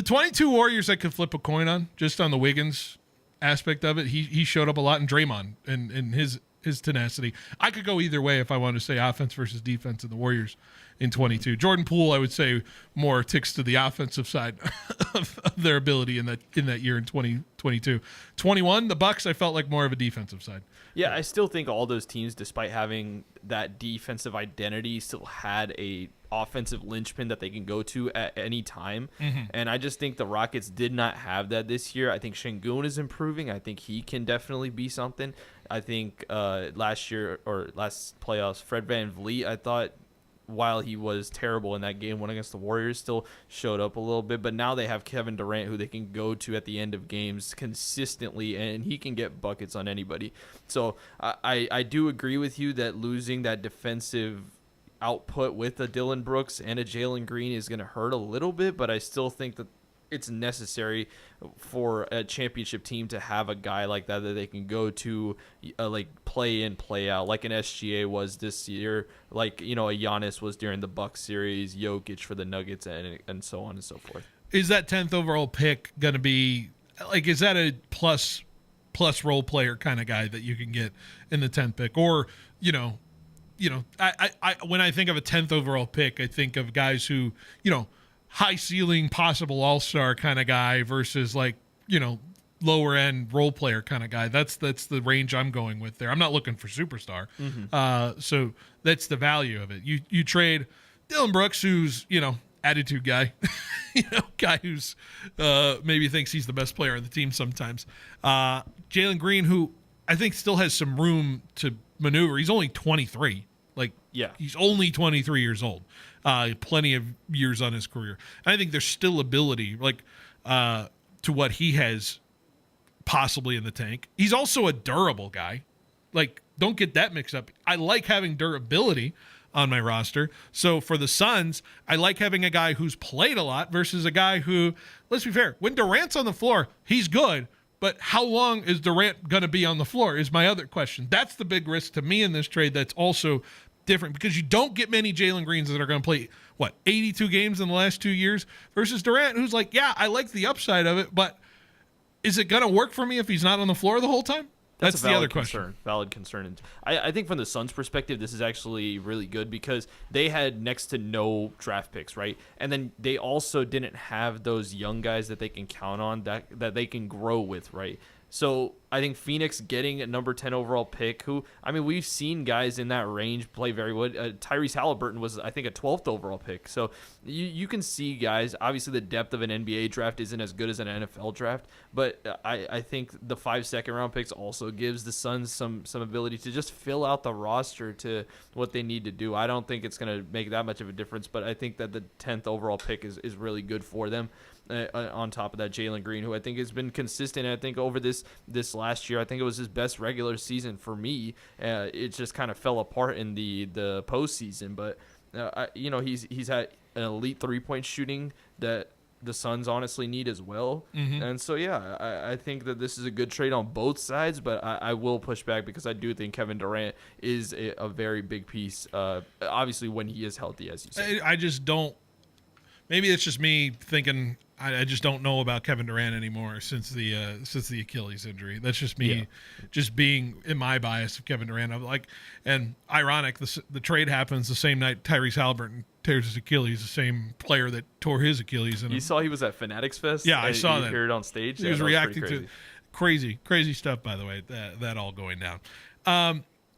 22 Warriors I could flip a coin on, just on the Wiggins aspect of it. He showed up a lot in Draymond and his tenacity. I could go either way if I wanted to say offense versus defense in the Warriors in 22. Jordan Poole, I would say, more ticks to the offensive side of their ability in that year in 2022. 21, the Bucks, I felt like more of a defensive side. Yeah, I still think all those teams, despite having that defensive identity, still had a offensive linchpin that they can go to at any time. And I just think the Rockets did not have that this year. I think Şengün is improving. I think he can definitely be something. I think last playoffs, Fred VanVleet, I thought, while he was terrible in that game one against the Warriors, still showed up a little bit. But now they have Kevin Durant, who they can go to at the end of games consistently, and he can get buckets on anybody. So I do agree with you that losing that defensive output with a Dillon Brooks and a Jalen Green is going to hurt a little bit, but I still think that it's necessary for a championship team to have a guy like that they can go to, like play in, play out, like an SGA was this year, like a Giannis was during the Bucks series, Jokic for the Nuggets, and so on and so forth. Is that 10th overall pick going to be like? Is that a plus role player kind of guy that you can get in the 10th pick, or I when I think of a 10th overall pick, I think of guys who high ceiling possible all-star kind of guy versus lower end role player kind of guy. That's the range I'm going with there. I'm not looking for superstar. So that's the value of it. You trade Dillon Brooks, who's attitude guy, guy who's maybe thinks he's the best player on the team sometimes. Jalen Green, who I think still has some room to maneuver. He's only 23. He's only 23 years old. Plenty of years on his career. And I think there's still ability, to what he has possibly in the tank. He's also a durable guy. Don't get that mixed up. I like having durability on my roster. So for the Suns, I like having a guy who's played a lot versus a guy who, let's be fair, when Durant's on the floor, he's good. But how long is Durant going to be on the floor is my other question. That's the big risk to me in this trade that's also different, because you don't get many Jalen Greens that are going to play 82 games in the last 2 years versus Durant, who's I like the upside of it, but is it going to work for me if he's not on the floor the whole time? That's the other question. Valid concern. And I think from the Suns' perspective, this is actually really good because they had next to no draft picks, right? And then they also didn't have those young guys that they can count on that they can grow with, right? So I think Phoenix getting a number 10 overall pick, we've seen guys in that range play very well. Tyrese Halliburton was, I think, a 12th overall pick. So you can see guys, obviously the depth of an NBA draft isn't as good as an NFL draft, but I think the 5 second-round picks also gives the Suns some ability to just fill out the roster to what they need to do. I don't think it's going to make that much of a difference, but I think that the 10th overall pick is really good for them. On top of that, Jalen Green, who I think has been consistent. I think over this last year, I think it was his best regular season for me. It just kind of fell apart in the postseason, but he's had an elite 3-point shooting that the Suns honestly need as well. And so I think that this is a good trade on both sides, but I will push back because I do think Kevin Durant is a very big piece. Obviously, when he is healthy, as you said. I just don't. Maybe it's just me thinking. I just don't know about Kevin Durant anymore since the Achilles injury. That's just me, just being in my bias of Kevin Durant. I'm and ironic, the trade happens the same night Tyrese Halliburton tears his Achilles, the same player that tore his Achilles. You saw he was at Fanatics Fest? Yeah, I saw that. He appeared on stage. He was reacting to Crazy stuff, by the way, that all going down.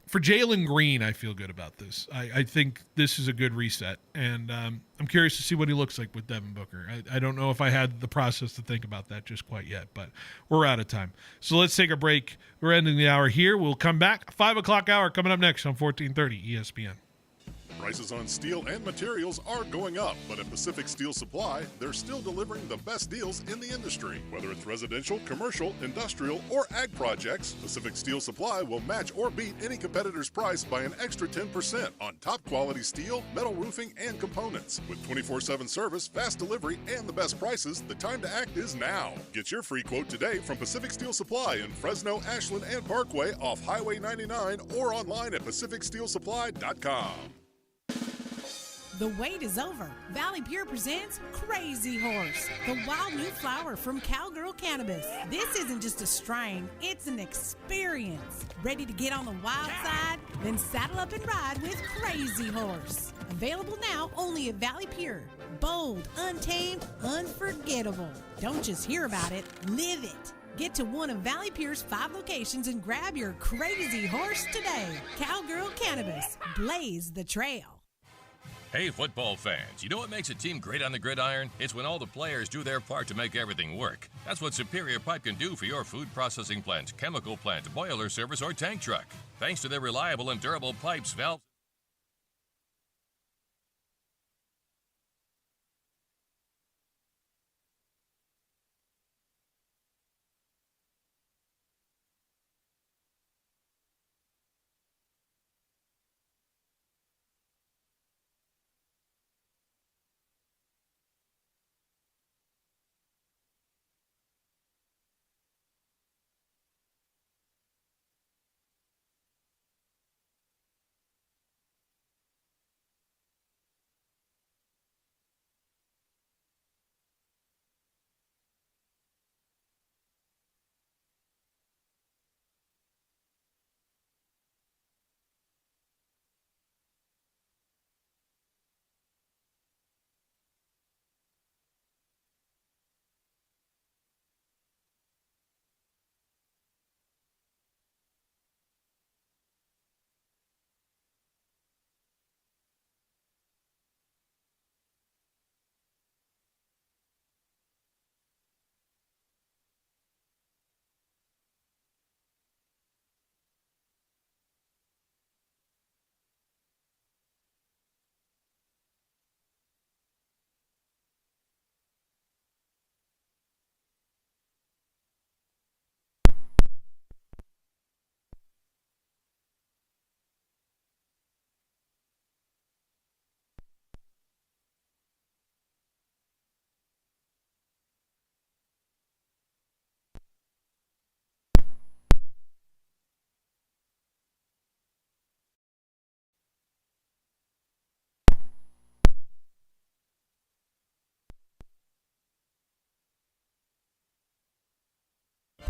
For Jalen Green, I feel good about this. I think this is a good reset, and I'm curious to see what he looks like with Devin Booker. I don't know if I had the process to think about that just quite yet, but we're out of time. So let's take a break. We're ending the hour here. We'll come back. 5 o'clock hour coming up next on 1430 ESPN. Prices on steel and materials are going up, but at Pacific Steel Supply, they're still delivering the best deals in the industry. Whether it's residential, commercial, industrial, or ag projects, Pacific Steel Supply will match or beat any competitor's price by an extra 10% on top quality steel, metal roofing, and components. With 24/7 service, fast delivery, and the best prices, the time to act is now. Get your free quote today from Pacific Steel Supply in Fresno, Ashland, and Parkway off Highway 99 or online at pacificsteelsupply.com. The wait is over. Valley Pure presents Crazy Horse, the wild new flower from Cowgirl Cannabis. This isn't just a strain, it's an experience. Ready to get on the wild side? Then saddle up and ride with Crazy Horse. Available now only at Valley Pure. Bold, untamed, unforgettable. Don't just hear about it, live it. Get to one of Valley Pure's 5 locations and grab your Crazy Horse today. Cowgirl Cannabis, blaze the trail. Hey, football fans, you know what makes a team great on the gridiron? It's when all the players do their part to make everything work. That's what Superior Pipe can do for your food processing plant, chemical plant, boiler service, or tank truck. Thanks to their reliable and durable pipes, valves,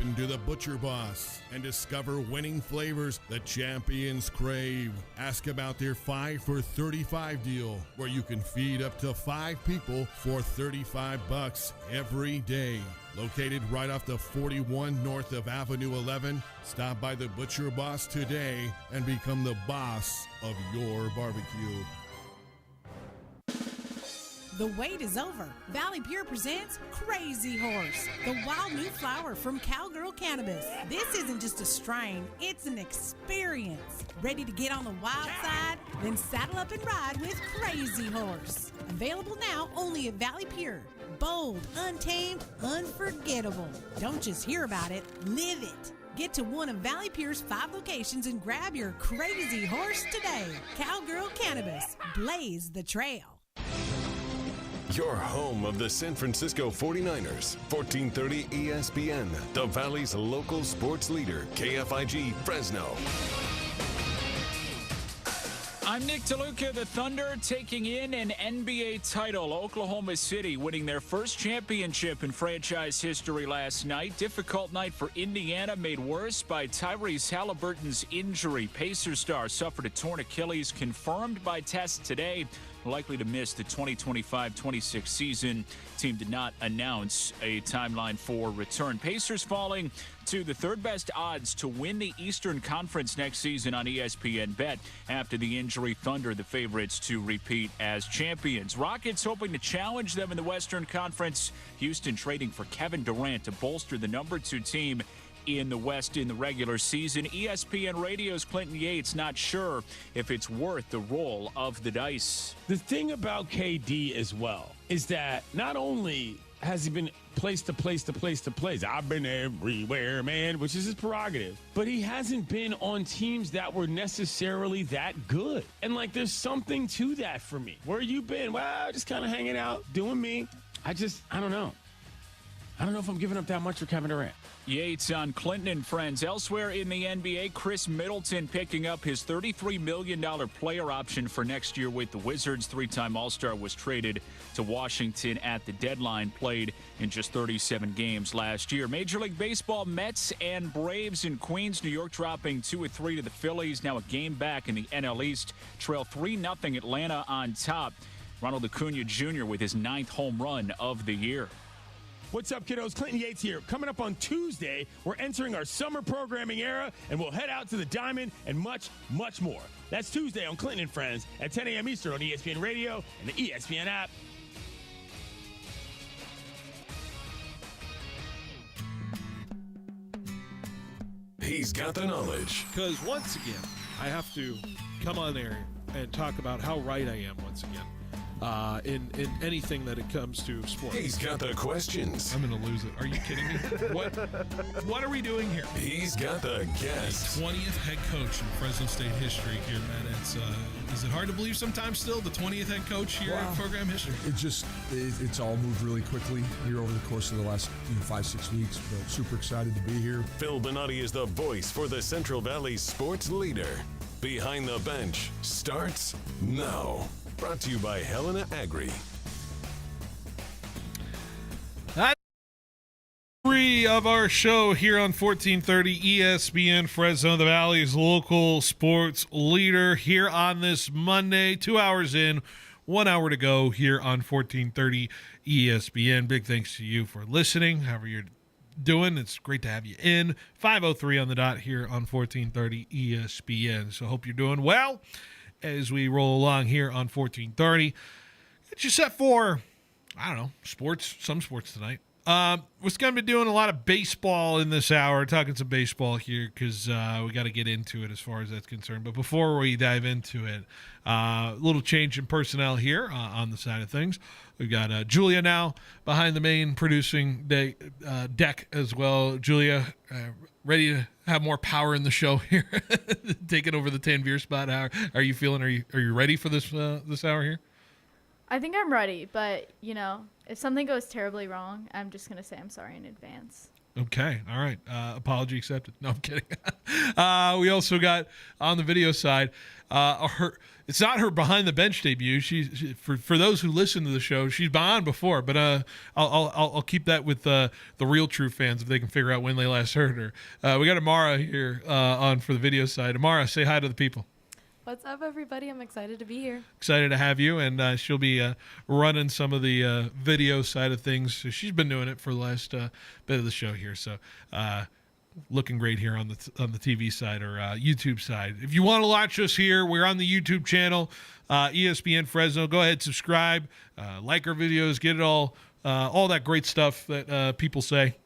Into the Butcher Boss and discover winning flavors the champions crave. Ask about their 5 for $35 deal, where you can feed up to 5 people for $35 every day. Located right off the 41 north of Avenue 11, stop by the Butcher Boss today and become the boss of your barbecue. The wait is over. Valley Pure presents Crazy Horse, the wild new flower from Cowgirl Cannabis. This isn't just a strain, it's an experience. Ready to get on the wild side? Then saddle up and ride with Crazy Horse. Available now only at Valley Pure. Bold, untamed, unforgettable. Don't just hear about it, live it. Get to one of Valley Pure's 5 locations and grab your Crazy Horse today. Cowgirl Cannabis, blaze the trail. Your home of the San Francisco 49ers, 1430 ESPN, the Valley's local sports leader, KFIG Fresno. I'm Nick DeLuca. The Thunder taking in an NBA title. Oklahoma City winning their first championship in franchise history last night. Difficult night for Indiana, made worse by Tyrese Halliburton's injury. Pacers star suffered a torn Achilles, confirmed by tests today. likely to miss the 2025-26 season. Team did not announce a timeline for return. Pacers falling to the third best odds to win the Eastern Conference next season on ESPN Bet. After the injury, Thunder the favorites to repeat as champions. Rockets hoping to challenge them in the Western Conference. Houston trading for Kevin Durant to bolster the number 2 team in the West in the regular season. ESPN Radio's Clinton Yates not sure if it's worth the roll of the dice. The thing about KD as well is that not only has he been place to place to place to place, I've been everywhere, man, which is his prerogative, but he hasn't been on teams that were necessarily that good. And like, there's something to that for me. Where you been? Well, just kind of hanging out, doing me. I don't know. I don't know if I'm giving up that much for Kevin Durant. Yates on Clinton and Friends. Elsewhere in the NBA, Chris Middleton picking up his $33 million player option for next year with the Wizards. 3-time All-Star was traded to Washington at the deadline, played in just 37 games last year. Major League Baseball, Mets and Braves in Queens. New York dropping 2-3 to the Phillies. Now a game back in the NL East. Trail 3-0 Atlanta on top. Ronald Acuna Jr. with his 9th home run of the year. What's up, kiddos? Clinton Yates here. Coming up on Tuesday, we're entering our summer programming era, and we'll head out to the Diamond and much, much more. That's Tuesday on Clinton and Friends at 10 a.m. Eastern on ESPN Radio and the ESPN app. He's got the knowledge. Because once again, I have to come on there and talk about how right I am once again. In anything that it comes to sports. He's got the questions. I'm going to lose it. Are you kidding me? What are we doing here? He's got the guests. 20th head coach in Fresno State history here, man. Is it hard to believe sometimes still the 20th head coach here in program history? It's all moved really quickly here over the course of the last 5-6 weeks. But super excited to be here. Phil Benotti is the voice for the Central Valley sports leader. Behind the Bench starts now. Brought to you by Helena Agri. That's 3 of our show here on 1430 ESPN Fresno, the Valley's local sports leader, here on this Monday. 2 hours in, 1 hour to go here on 1430 ESPN. Big thanks to you for listening, however you're doing. It's great to have you in. 5:03 on the dot here on 1430 ESPN. So hope you're doing well as we roll along here on 1430. Get you set for, I don't know, some sports tonight. We're going to be doing a lot of baseball in this hour, talking some baseball here because we got to get into it as far as that's concerned. But before we dive into it, a little change in personnel here on the side of things. We've got Julia now behind the main producing deck as well. Julia, ready to have more power in the show here, taking over the Tanvir spot. How are you feeling? Are you ready for this hour here? I think I'm ready, but if something goes terribly wrong, I'm just gonna say I'm sorry in advance. Okay, all right. Apology accepted. No, I'm kidding. We also got on the video side, it's not her behind the bench debut. She for those who listen to the show, she's been on before, but I'll keep that with the real true fans if they can figure out when they last heard her. We got Amara here on for the video side. Amara, say hi to the people. What's up, everybody? I'm excited to be here. Excited to have you, and she'll be running some of the video side of things. So she's been doing it for the last bit of the show here. So looking great here on the TV side or YouTube side. If you want to watch us here, we're on the YouTube channel, ESPN Fresno. Go ahead, subscribe, like our videos, get it all that great stuff that people say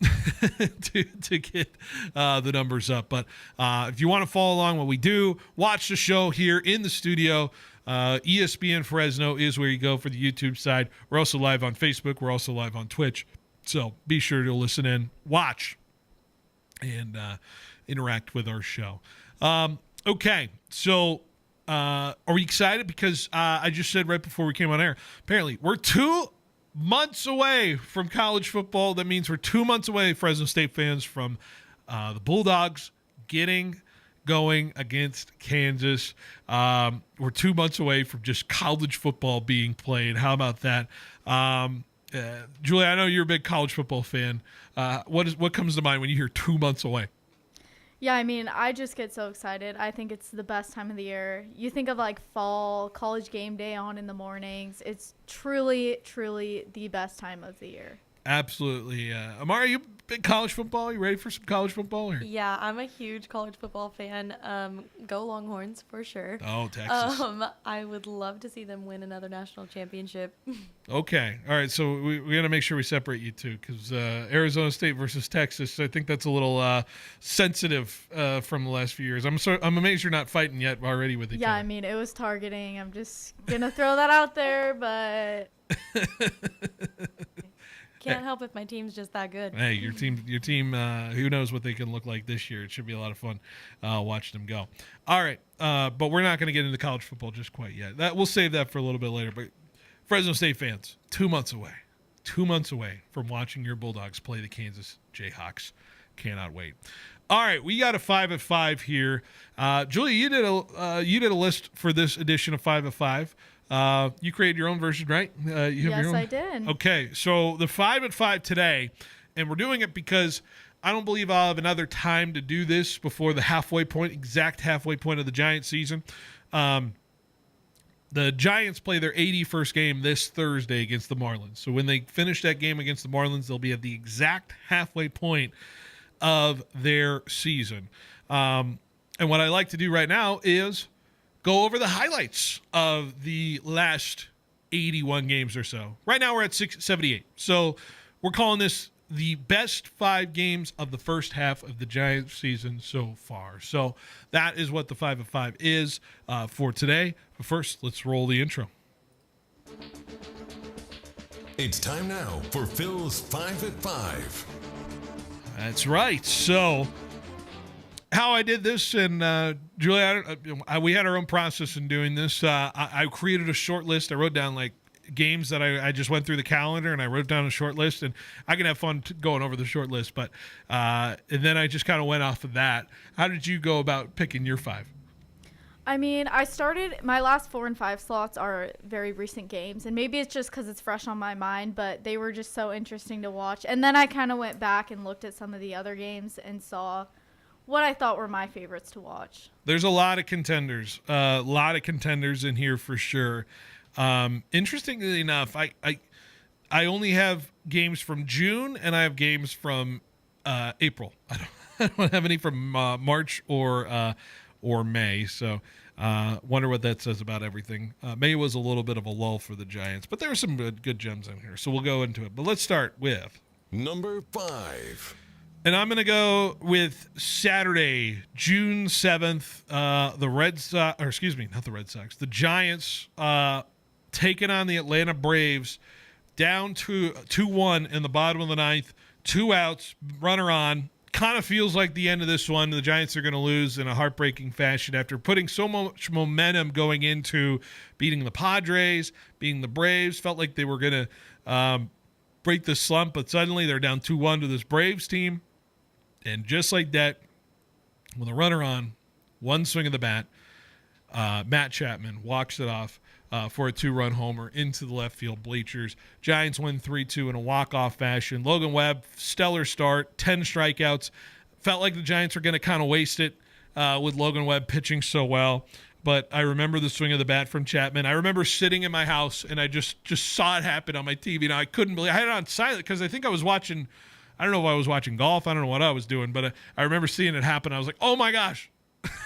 to get the numbers up. But if you want to follow along what we do, watch the show here in the studio. ESPN Fresno is where you go for the YouTube side. We're also live on Facebook. We're also live on Twitch. So be sure to listen in, watch, and interact with our show. Okay, so are we excited? Because I just said right before we came on air, apparently we're 2 months away from college football. That means we're 2 months away, Fresno State fans, from the Bulldogs getting going against Kansas. We're 2 months away from just college football being played. How about that? Julia, I know you're a big college football fan. What comes to mind when you hear 2 months away? Yeah, I mean, I just get so excited. I think it's the best time of the year. You think of like fall, college game day on in the mornings. It's truly, truly the best time of the year. Absolutely. Amara, you big college football? You ready for some college football? Or? Yeah, I'm a huge college football fan. Go Longhorns for sure. Oh, Texas. I would love to see them win another national championship. Okay. All right. So we got to make sure we separate you two because Arizona State versus Texas, I think that's a little sensitive from the last few years. I'm amazed you're not fighting yet already with each other. Yeah, I mean, it was targeting. I'm just going to throw that out there, but... Can't help if my team's just that good. Hey, your team. Who knows what they can look like this year? It should be a lot of fun watching them go. All right, but we're not going to get into college football just quite yet. We'll save that for a little bit later. But Fresno State fans, 2 months away from watching your Bulldogs play the Kansas Jayhawks. Cannot wait. All right, we got a 5 at 5 here. Julia, you did a list for this edition of 5 at 5. You created your own version, right? Yes, I did. Okay, so the 5 at 5 today, and we're doing it because I don't believe I'll have another time to do this before the exact halfway point of the Giants season. The Giants play their 81st game this Thursday against the Marlins. So when they finish that game against the Marlins, they'll be at the exact halfway point of their season. And what I like to do right now is go over the highlights of the last 81 games or so. Right now we're at 78. So we're calling this the best 5 games of the first half of the Giants season so far. So that is what the 5 at 5 is for today. But first, let's roll the intro. It's time now for Phil's 5 at 5. That's right. So how I did this, and Julia, we had our own process in doing this. I created a short list. I wrote down like games that I just went through the calendar, and I wrote down a short list, and I can have fun going over the short list. But and then I just kind of went off of that. How did you go about picking your 5? I mean, I started my last 4 and 5 slots are very recent games, and maybe it's just because it's fresh on my mind, but they were just so interesting to watch. And then I kind of went back and looked at some of the other games and saw what I thought were my favorites to watch. There's a lot of contenders, in here for sure. Interestingly enough, I only have games from June and I have games from April. I don't have any from March or May. So wonder what that says about everything. May was a little bit of a lull for the Giants, but there were some good gems in here. So we'll go into it. But let's start with number 5. And I'm going to go with Saturday, June 7th, the Giants taking on the Atlanta Braves, down to 2-1 in the bottom of the ninth, 2 outs, runner on. Kind of feels like the end of this one. The Giants are going to lose in a heartbreaking fashion after putting so much momentum going into beating the Padres, beating the Braves. Felt like they were going to break the slump, but suddenly they're down 2-1 to this Braves team. And just like that, with a runner on, one swing of the bat, Matt Chapman walks it off for a 2-run homer into the left field bleachers. Giants win 3-2 in a walk-off fashion. Logan Webb, stellar start, 10 strikeouts. Felt like the Giants were going to kind of waste it with Logan Webb pitching so well. But I remember the swing of the bat from Chapman. I remember sitting in my house, and I just saw it happen on my TV. Now, I couldn't believe I had it on silent because I think I was watching – I don't know if I was watching golf. I don't know what I was doing, but I remember seeing it happen. I was like, oh, my gosh.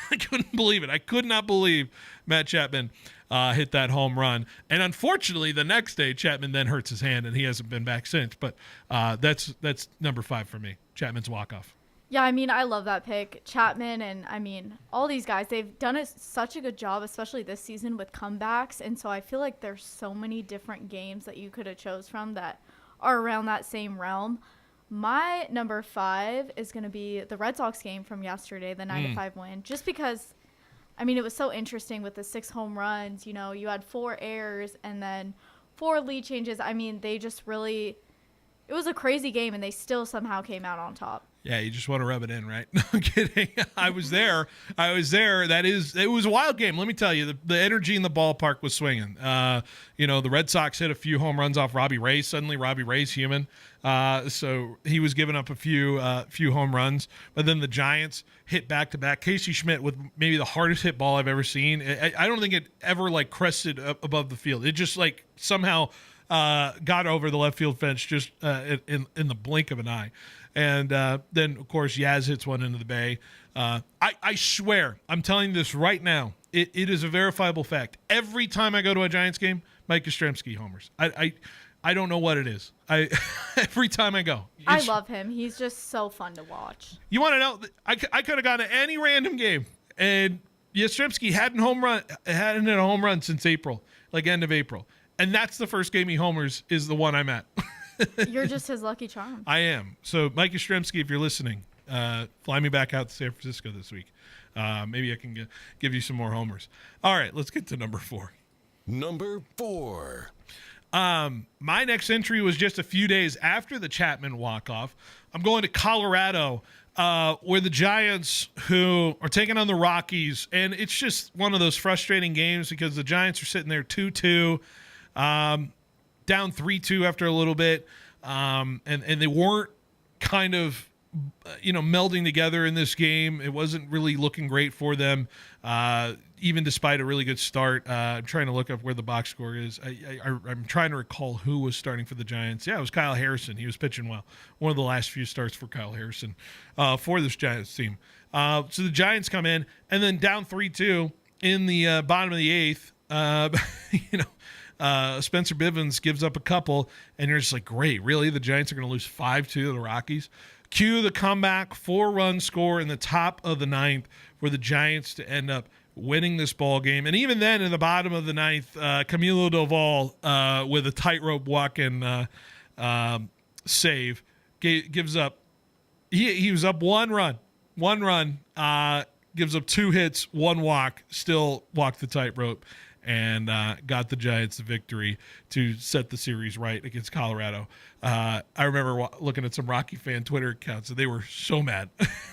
I couldn't believe it. I could not believe Matt Chapman hit that home run. And unfortunately, the next day, Chapman then hurts his hand, and he hasn't been back since. But that's number 5 for me, Chapman's walk-off. Yeah, I mean, I love that pick. Chapman and, I mean, all these guys, they've done such a good job, especially this season with comebacks. And so I feel like there's so many different games that you could have chose from that are around that same realm. My number 5 is going to be the Red Sox game from yesterday, the 9-5 win, just because, I mean, it was so interesting with the 6 home runs. You know, you had 4 errors and then 4 lead changes. I mean, they just really – it was a crazy game, and they still somehow came out on top. Yeah, you just want to rub it in, right? No, I'm kidding. I was there. It was a wild game. Let me tell you, the energy in the ballpark was swinging. The Red Sox hit a few home runs off Robbie Ray. Suddenly, Robbie Ray's human. So he was giving up a few home runs. But then the Giants hit back-to-back. Casey Schmidt with maybe the hardest hit ball I've ever seen. I don't think it ever, crested up above the field. It just, somehow got over the left field fence just in the blink of an eye. And then, of course, Yaz hits one into the bay. I swear, I'm telling you this right now, it is a verifiable fact. Every time I go to a Giants game, Mike Yastrzemski homers. I don't know what it is. Every time I go. I love him. He's just so fun to watch. You want to know? I could have gone to any random game, and Yastrzemski hadn't hit a home run since April, end of April. And that's the first game he homers is the one I'm at. You're just his lucky charm. I am. So, Mike Yastrzemski, if you're listening, fly me back out to San Francisco this week. Maybe I can give you some more homers. All right, let's get to number 4. Number 4. My next entry was just a few days after the Chapman walk-off. I'm going to Colorado, where the Giants, who are taking on the Rockies, and it's just one of those frustrating games because the Giants are sitting there 2-2, down 3-2 after a little bit, and they weren't kind of melding together in this game. It wasn't really looking great for them, even despite a really good start. I'm trying to look up where the box score is. I'm trying to recall who was starting for the Giants. Yeah, it was Kyle Harrison. He was pitching well. One of the last few starts for Kyle Harrison for this Giants team. So the Giants come in, and then down 3-2 in the bottom of the 8th. Spencer Bivens gives up a couple, and you're just like, great, really? The Giants are going to lose 5-2 to the Rockies? Cue the comeback, 4-run score in the top of the 9th for the Giants to end up winning this ball game. And even then, in the bottom of the 9th, Camilo Doval with a tightrope walk and save gives up. He was up one run, gives up 2 hits, 1 walk, still walked the tightrope, and got the Giants the victory to set the series right against Colorado. I remember looking at some Rocky fan Twitter accounts, and they were so mad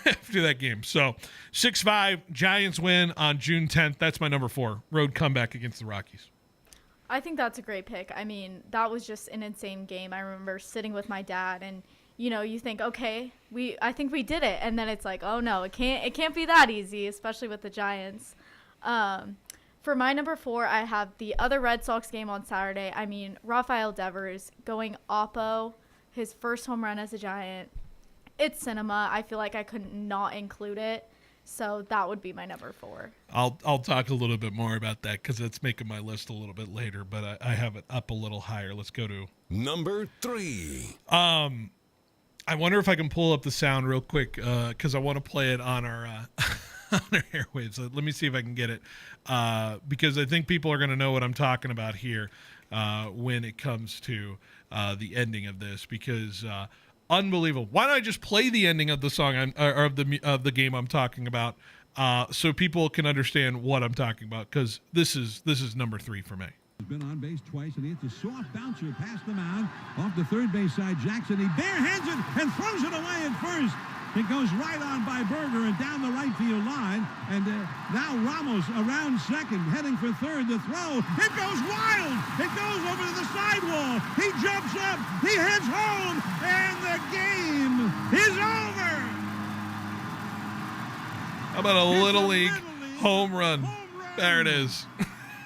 after that game. So 6-5, Giants win on June 10th. That's my number 4, road comeback against the Rockies. I think that's a great pick. I mean, that was just an insane game. I remember sitting with my dad, and you think, okay, I think we did it, and then it's like, oh no, it can't be that easy, especially with the Giants. For my number 4, I have the other Red Sox game on Saturday. I mean, Rafael Devers going oppo, his first home run as a Giant. It's cinema. I feel like I could not include it. So that would be my number 4. I'll talk a little bit more about that because it's making my list a little bit later, but I have it up a little higher. Let's go to number 3. I wonder if I can pull up the sound real quick because I want to play it on our on our airwaves. So let me see if I can get it because I think people are going to know what I'm talking about here when it comes to the ending of this because unbelievable. Why don't I just play the ending of the song or of the game I'm talking about so people can understand what I'm talking about because this is number 3 for me. Been on base twice, and he hits a soft bouncer past the mound off the third base side. Jackson, he barehands it and throws it away at first. It goes right on by Berger and down the right field line. And now Ramos around second, heading for third. The throw, it goes wild. It goes over to the sidewall. He jumps up, he hits home, and the game is over. How about a Little League home run? There it is.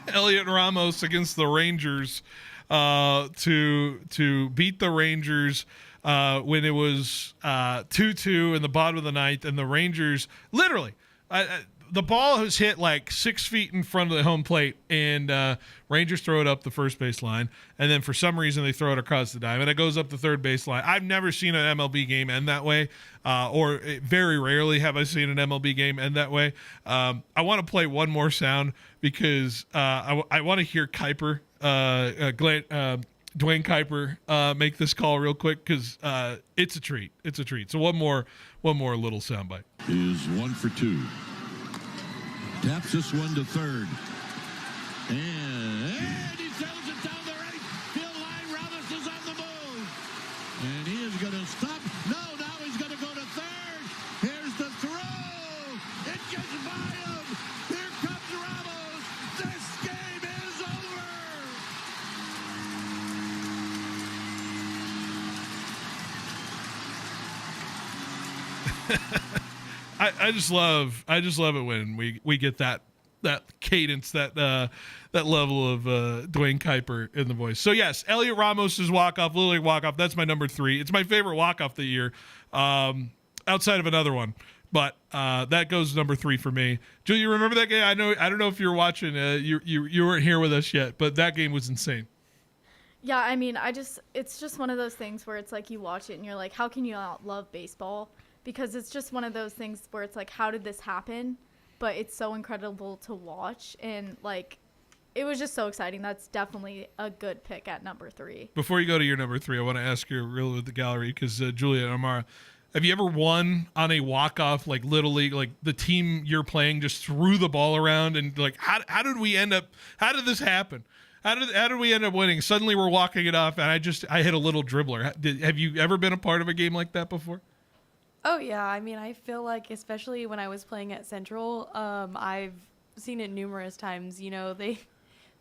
Elliot Ramos against the Rangers to beat the Rangers when it was 2-2 in the bottom of the 9th, and the Rangers literally the ball was hit like 6 feet in front of the home plate, and Rangers throw it up the first base line, and then for some reason they throw it across the diamond. It goes up the third base line. I've never seen an MLB game end that way, or very rarely have I seen an MLB game end that way. I want to play one more sound because I want to hear Kuiper, Dwayne Kuiper, make this call real quick because it's a treat. It's a treat. So one more little soundbite. Is 1 for 2. Taps this one to third. And he sails it down the right field line. Ramos is on the move. And he is going to stop. No, now he's going to go to third. I just love it when we get that cadence, that level of Dwayne Kuiper in the voice. So yes, Elliot Ramos's walk-off, Little League walk-off, that's my number 3. It's my favorite walk-off of the year, outside of another one. But that goes number 3 for me. Julie, you remember that game? I don't know if you were watching. You weren't here with us yet, but that game was insane. Yeah, I mean, it's just one of those things where it's like you watch it and you're like, how can you not love baseball? Because it's just one of those things where it's like, how did this happen? But it's so incredible to watch, and like, it was just so exciting. That's definitely a good pick at number 3. Before you go to your number 3, I want to ask you real with the gallery, because Julia and Amara, have you ever won on a walk-off, like Little League, like the team you're playing just threw the ball around, and like, how did this happen? How did we end up winning? Suddenly we're walking it off, and I hit a little dribbler. Have you ever been a part of a game like that before? Oh, yeah. I mean, I feel like, especially when I was playing at Central, I've seen it numerous times. You know, they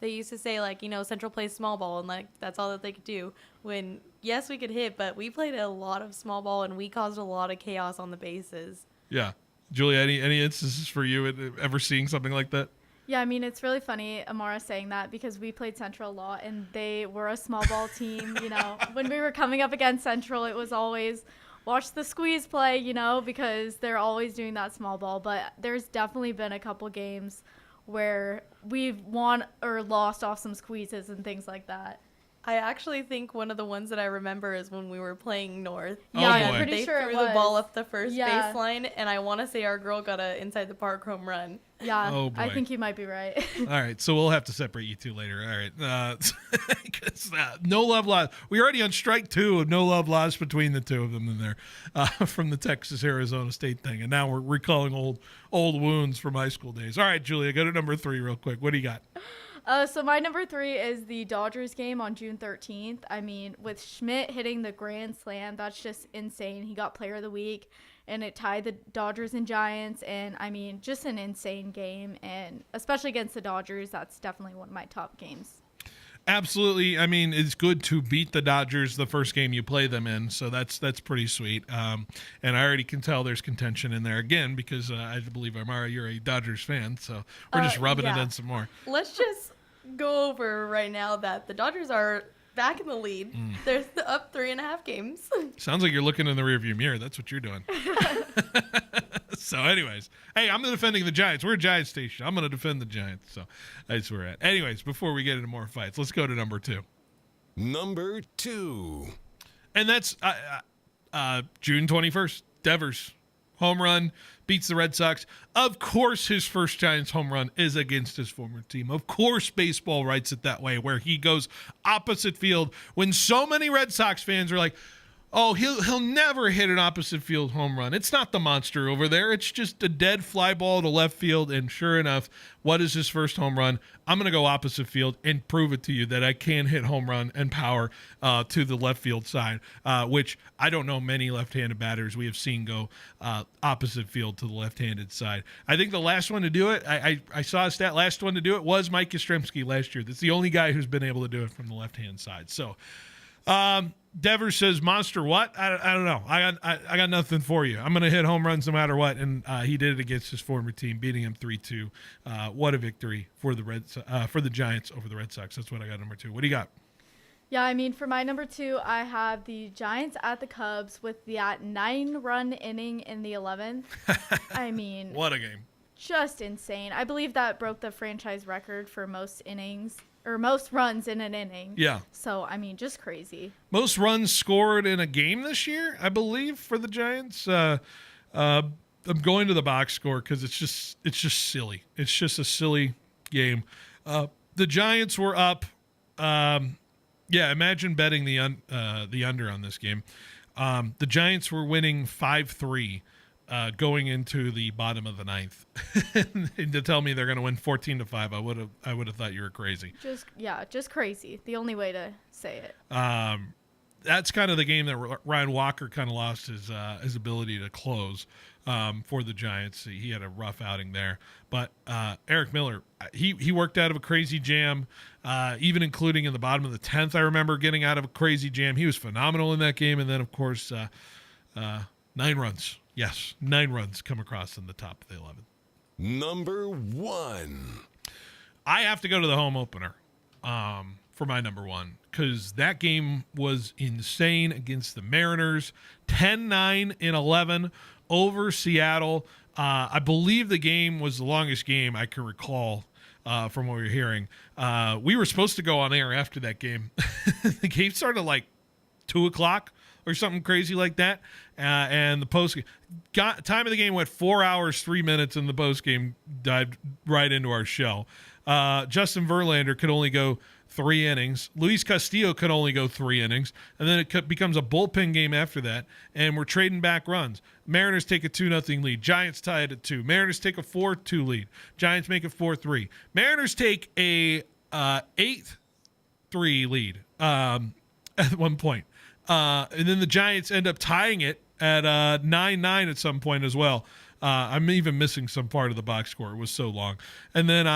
used to say, like, you know, Central plays small ball, and, like, that's all that they could do. When, yes, we could hit, but we played a lot of small ball, and we caused a lot of chaos on the bases. Yeah. Julia, any instances for you ever seeing something like that? Yeah, I mean, it's really funny, Amara, saying that, because we played Central a lot, and they were a small ball team. You know, when we were coming up against Central, it was always watch the squeeze play, you know, because they're always doing that small ball. But there's definitely been a couple games where we've won or lost off some squeezes and things like that. I actually think one of the ones that I remember is when we were playing North. Yeah, I'm pretty sure they threw the ball up the first baseline, and I want to say our girl got a inside the park home run. Yeah, oh boy. I think you might be right. All right, so we'll have to separate you two later. All right, no love lost. We're already on strike 2 of no love lost between the two of them in there from the Texas-Arizona State thing, and now we're recalling old wounds from high school days. All right, Julia, go to number 3 real quick. What do you got? So my number 3 is the Dodgers game on June 13th. I mean, with Schmidt hitting the grand slam, that's just insane. He got Player of the Week, and it tied the Dodgers and Giants. And, I mean, just an insane game. And especially against the Dodgers, that's definitely one of my top games. Absolutely. I mean, it's good to beat the Dodgers the first game you play them in, so that's pretty sweet. And I already can tell there's contention in there again because I believe, Amara, you're a Dodgers fan, so we're just rubbing it in some more. Let's just go over right now that the Dodgers are back in the lead. They're up 3.5 games. Sounds like you're looking in the rearview mirror. That's what you're doing. So anyways, hey, I'm defending the Giants. We're a Giants station. I'm going to defend the Giants. So that's where we're at. Anyways, before we get into more fights, let's go to number 2. Number 2. And that's June 21st. Devers, home run, beats the Red Sox. Of course, his first Giants home run is against his former team. Of course, baseball writes it that way, where he goes opposite field when so many Red Sox fans are like, oh, he'll never hit an opposite field home run. It's not the monster over there. It's just a dead fly ball to left field. And sure enough, what is his first home run? I'm going to go opposite field and prove it to you that I can hit home run and power to the left field side, which I don't know many left-handed batters we have seen go opposite field to the left-handed side. I think the last one to do it, I saw a stat, last one to do it was Mike Yastrzemski last year. That's the only guy who's been able to do it from the left-hand side. So, Devers says, monster what? I don't know. I got nothing for you. I'm going to hit home runs no matter what. And he did it against his former team, beating him 3-2. What a victory for the Giants over the Red Sox. That's what I got, number 2. What do you got? Yeah, I mean, for my number 2, I have the Giants at the Cubs with that 9-run inning in the 11th. I mean, what a game. Just insane. I believe that broke the franchise record for most innings. Or most runs in an inning. Yeah. So, I mean, just crazy. Most runs scored in a game this year, I believe, for the Giants. I'm going to the box score because it's just silly. It's just a silly game. The Giants were up. Imagine betting the under on this game. The Giants were winning 5-3. Going into the bottom of the 9th, and to tell me they're going to win 14-5, I would have thought you were crazy. Just crazy. The only way to say it. That's kind of the game that Ryan Walker kind of lost his ability to close for the Giants. He had a rough outing there, but Eric Miller, he worked out of a crazy jam, even including in the bottom of the 10th. I remember getting out of a crazy jam. He was phenomenal in that game, and then of course 9 runs. Yes, 9 runs come across in the top of the 11th. Number 1. I have to go to the home opener for my number 1 because that game was insane against the Mariners. 10-9 in 11 over Seattle. I believe the game was the longest game I can recall from what we were hearing. We were supposed to go on air after that game. The game started like 2 o'clock or something crazy like that. And the time of the game went 4 hours, 3 minutes, and the post game dived right into our show. Justin Verlander could only go 3 innings. Luis Castillo could only go 3 innings. And then it becomes a bullpen game after that. And we're trading back runs. Mariners take a 2-0 lead. Giants tie it at 2. Mariners take a 4-2 lead. Giants make it 4-3. Mariners take a 8-3 lead at one point. And then the Giants end up tying it at 9-9 at some point as well. I'm even missing some part of the box score. It was so long. And then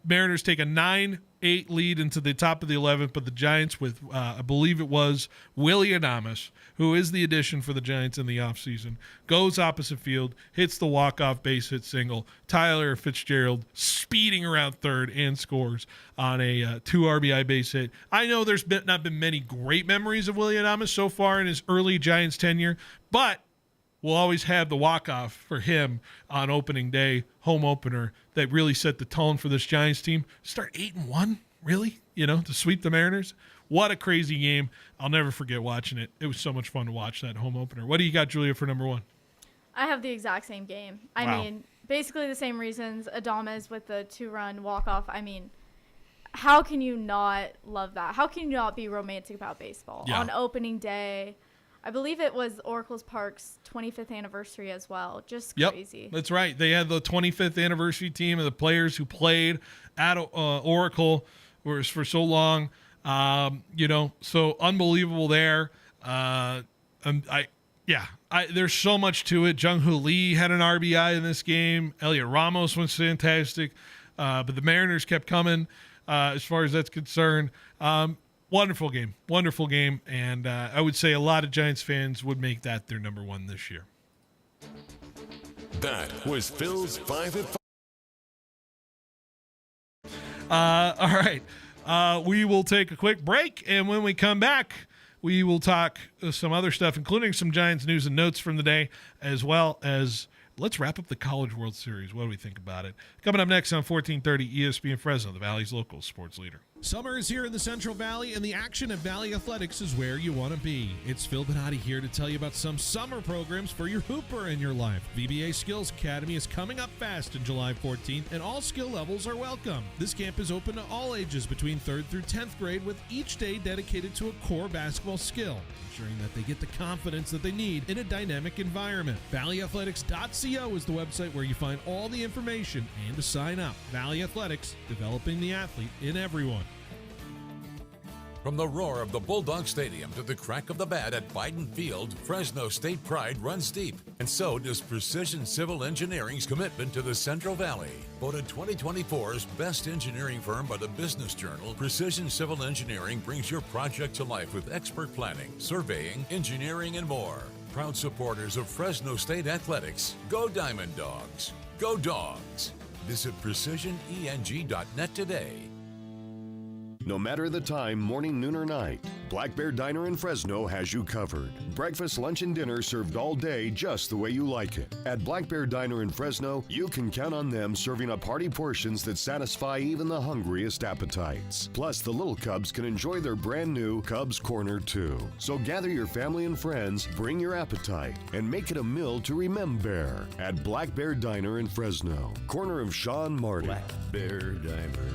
Mariners take a 9-8 lead into the top of the 11th, but the Giants with, I believe it was Willie Adames, who is the addition for the Giants in the offseason, goes opposite field, hits the walk-off base hit single. Tyler Fitzgerald speeding around third and scores on a 2 RBI base hit. I know there's not been many great memories of Willie Adames so far in his early Giants tenure, but we'll always have the walk-off for him on opening day, home opener, that really set the tone for this Giants team. Start 8-1, really? To sweep the Mariners? What a crazy game. I'll never forget watching it. It was so much fun to watch that home opener. What do you got, Julia, for number 1? I have the exact same game. I Wow. mean, basically the same reasons. Adames with the 2-run walk-off. I mean, how can you not love that? How can you not be romantic about baseball? Yeah. On opening day, I believe it was Oracle's Park's 25th anniversary as well. Just crazy. Yep, that's right. They had the 25th anniversary team of the players who played at Oracle for so long. So unbelievable there. There's so much to it. Jung-Hoo Lee had an RBI in this game. Elliot Ramos was fantastic. But the Mariners kept coming as far as that's concerned. Wonderful game. And I would say a lot of Giants fans would make that their number 1 this year. That was Phil's 5 at 5. All right. We will take a quick break, and when we come back, we will talk some other stuff, including some Giants news and notes from the day, as well as let's wrap up the College World Series. What do we think about it? Coming up next on 1430 ESPN Fresno, the Valley's local sports leader. Summer is here in the Central Valley, and the action at Valley Athletics is where you want to be. It's Phil Benotti here to tell you about some summer programs for your hooper in your life. VBA Skills Academy is coming up fast on July 14th, and all skill levels are welcome. This camp is open to all ages between 3rd through 10th grade, with each day dedicated to a core basketball skill, ensuring that they get the confidence that they need in a dynamic environment. ValleyAthletics.co is the website where you find all the information and to sign up. Valley Athletics, developing the athlete in everyone. From the roar of the Bulldog Stadium to the crack of the bat at Biden Field, Fresno State pride runs deep, and so does Precision Civil Engineering's commitment to the Central Valley. Voted 2024's best engineering firm by the Business Journal, Precision Civil Engineering brings your project to life with expert planning, surveying, engineering, and more. Proud supporters of Fresno State Athletics. Go Diamond Dogs. Go Dogs. Visit precisioneng.net today. No matter the time, morning, noon, or night, Black Bear Diner in Fresno has you covered. Breakfast, lunch, and dinner served all day just the way you like it. At Black Bear Diner in Fresno, you can count on them serving up hearty portions that satisfy even the hungriest appetites. Plus, the little Cubs can enjoy their brand new Cubs Corner too. So gather your family and friends, bring your appetite, and make it a meal to remember at Black Bear Diner in Fresno, corner of Sean Martin. Black Bear Diner.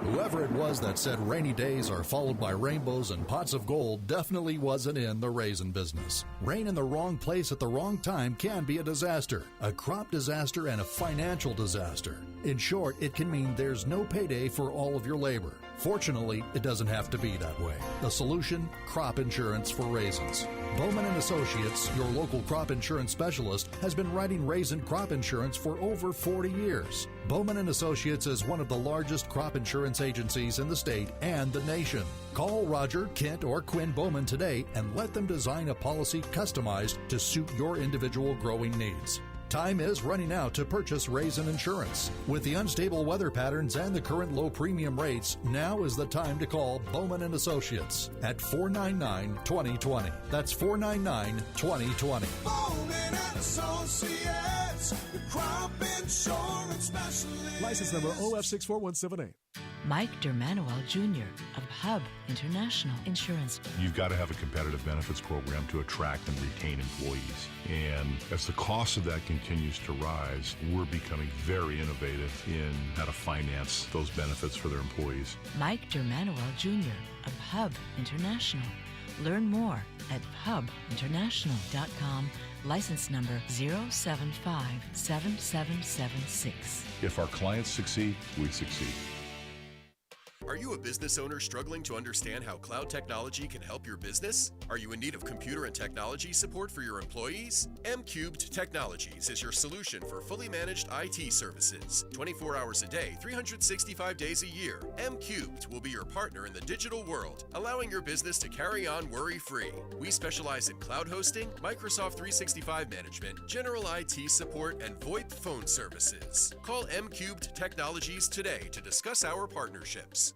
Whoever it was that said rainy days are followed by rainbows and pots of gold definitely wasn't in the raisin business. Rain in the wrong place at the wrong time can be a disaster, a crop disaster, and a financial disaster. In short, it can mean there's no payday for all of your labor. Fortunately, it doesn't have to be that way. The solution? Crop insurance for raisins. Bowman & Associates, your local crop insurance specialist, has been writing raisin crop insurance for over 40 years. Bowman & Associates is one of the largest crop insurance agencies in the state and the nation. Call Roger, Kent, or Quinn Bowman today and let them design a policy customized to suit your individual growing needs. Time is running out to purchase Raisin Insurance. With the unstable weather patterns and the current low premium rates, now is the time to call Bowman & Associates at 499-2020. That's 499-2020. Bowman & Associates, the crop insurance specialist. License number OF64178. Mike Dermanuel Jr. of Hub International Insurance. You've got to have a competitive benefits program to attract and retain employees. And as the cost of that continues to rise, we're becoming very innovative in how to finance those benefits for their employees. Mike Dermanuel Jr. of Hub International. Learn more at hubinternational.com. License number 0757776. If our clients succeed, we succeed. Are you a business owner struggling to understand how cloud technology can help your business? Are you in need of computer and technology support for your employees? M-Cubed Technologies is your solution for fully managed IT services. 24 hours a day, 365 days a year. M-Cubed will be your partner in the digital world, allowing your business to carry on worry-free. We specialize in cloud hosting, Microsoft 365 management, general IT support, and VoIP phone services. Call M-Cubed Technologies today to discuss our partnerships.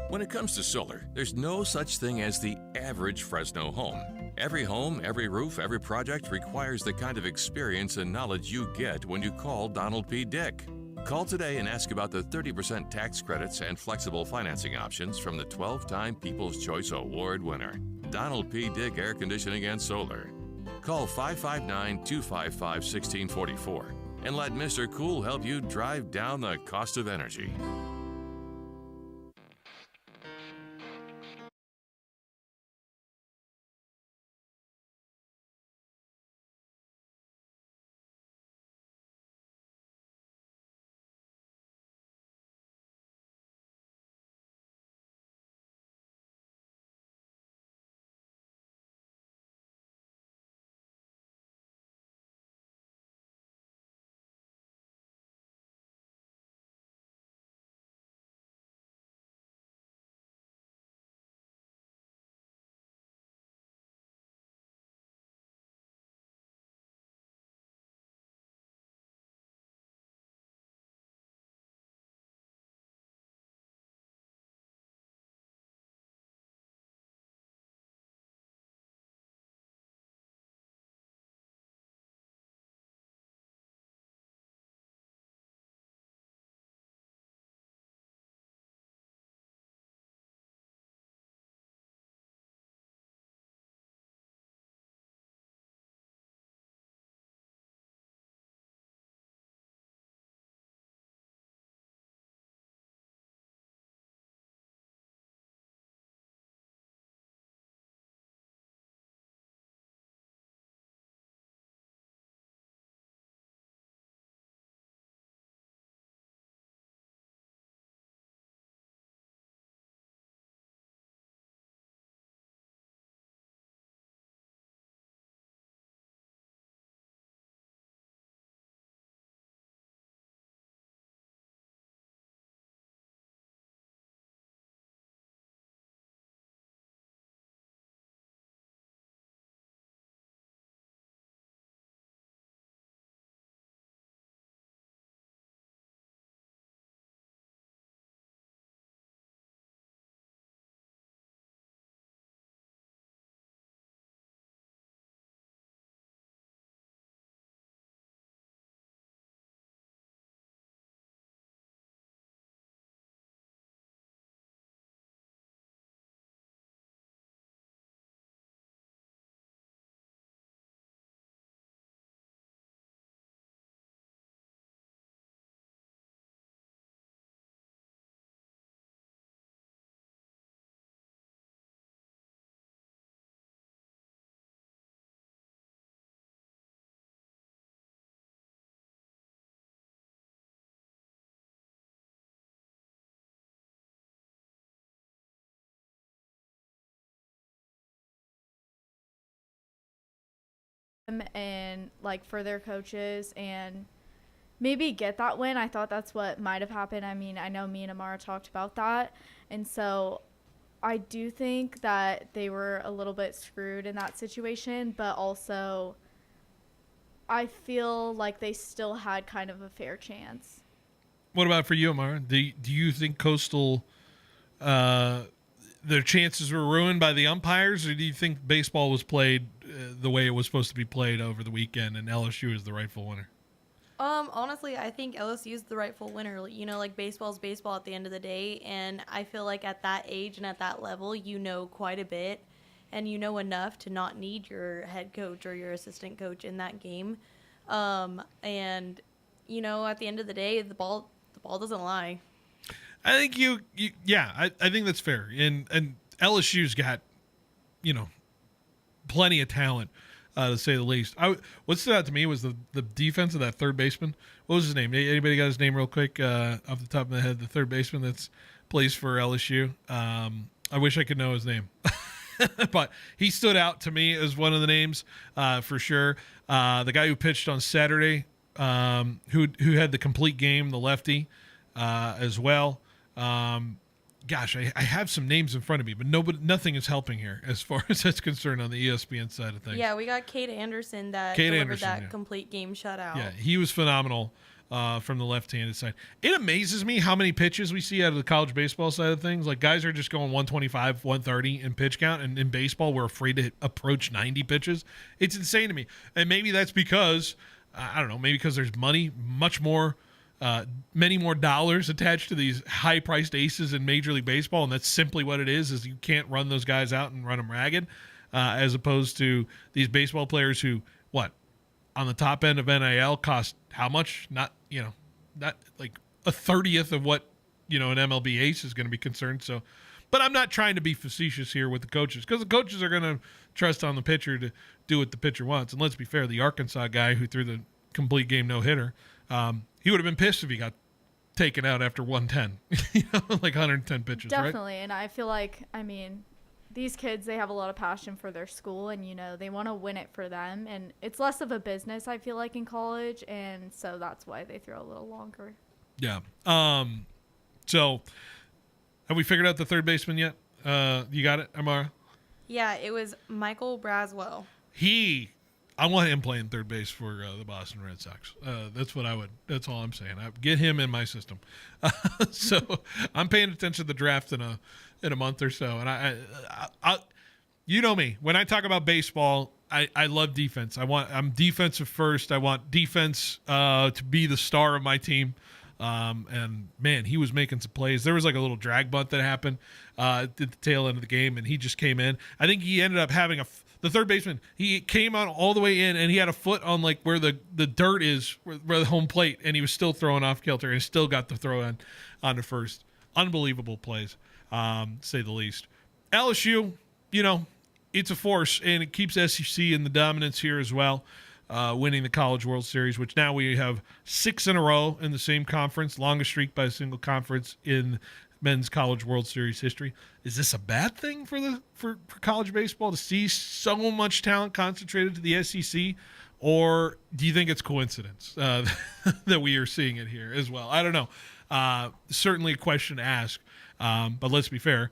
When it comes to solar, there's no such thing as the average Fresno home. Every home, every roof, every project requires the kind of experience and knowledge you get when you call Donald P. Dick. Call today and ask about the 30% tax credits and flexible financing options from the 12-time People's Choice Award winner, Donald P. Dick Air Conditioning and Solar. Call 559-255-1644 and let Mr. Cool help you drive down the cost of energy. And like for their coaches and maybe get that win. I thought that's what might have happened. I mean, I know me and Amara talked about that. And so I do think that they were a little bit screwed in that situation, but also I feel like they still had kind of a fair chance. What about for you, Amara? Do you think Coastal, their chances were ruined by the umpires, or do you think baseball was played the way it was supposed to be played over the weekend and LSU is the rightful winner? Honestly, I think LSU is the rightful winner. You know, like baseball's baseball at the end of the day, and I feel like at that age and at that level, you know quite a bit, and you know enough to not need your head coach or your assistant coach in that game. And you know, at the end of the day, the ball doesn't lie. I think I think that's fair. And LSU's got, you know, plenty of talent. To say the least. What stood out to me was the defense of that third baseman. What was his name? Anybody got his name real quick off the top of my head? The third baseman that's plays for LSU. I wish I could know his name. But he stood out to me as one of the names for sure. The guy who pitched on Saturday, who had the complete game, the lefty as well. Gosh, I have some names in front of me, but nothing is helping here as far as that's concerned on the ESPN side of things. Yeah, we got Cade Anderson delivered that complete game shutout. Yeah, he was phenomenal from the left-handed side. It amazes me how many pitches we see out of the college baseball side of things. Like, guys are just going 125, 130 in pitch count, and in baseball we're afraid to approach 90 pitches. It's insane to me. And maybe that's because, I don't know, maybe because there's money, many more dollars attached to these high-priced aces in Major League Baseball, and that's simply what it is you can't run those guys out and run them ragged, as opposed to these baseball players who, on the top end of NIL cost how much? Not like a 30th of what, an MLB ace is going to be concerned. So, but I'm not trying to be facetious here with the coaches, because the coaches are going to trust on the pitcher to do what the pitcher wants. And let's be fair, the Arkansas guy who threw the complete game no-hitter, he would have been pissed if he got taken out after 110, like 110 pitches. Definitely. Right? And I feel like, these kids, they have a lot of passion for their school, and, they want to win it for them. And it's less of a business, I feel like, in college. And so that's why they throw a little longer. Yeah. So have we figured out the third baseman yet? You got it, Amara? Yeah, it was Michael Braswell. I want him playing third base for the Boston Red Sox. That's all I'm saying. Get him in my system. So I'm paying attention to the draft in a month or so. And I you know me, when I talk about baseball, I love defense. I'm defensive first. I want defense to be the star of my team. And man, he was making some plays. There was like a little drag bunt that happened at the tail end of the game, and he just came in. I think he ended up having the third baseman, he came on all the way in, and he had a foot on like where the dirt is, where the home plate, and he was still throwing off kilter and still got the throw on the first. Unbelievable plays, say the least. LSU, it's a force, and it keeps SEC in the dominance here as well, winning the College World Series, which now we have 6 in a row in the same conference, longest streak by a single conference in men's College World Series history. Is this a bad thing for college baseball to see so much talent concentrated to the SEC, or do you think it's coincidence that we are seeing it here as well? I don't know. Certainly a question to ask, but let's be fair.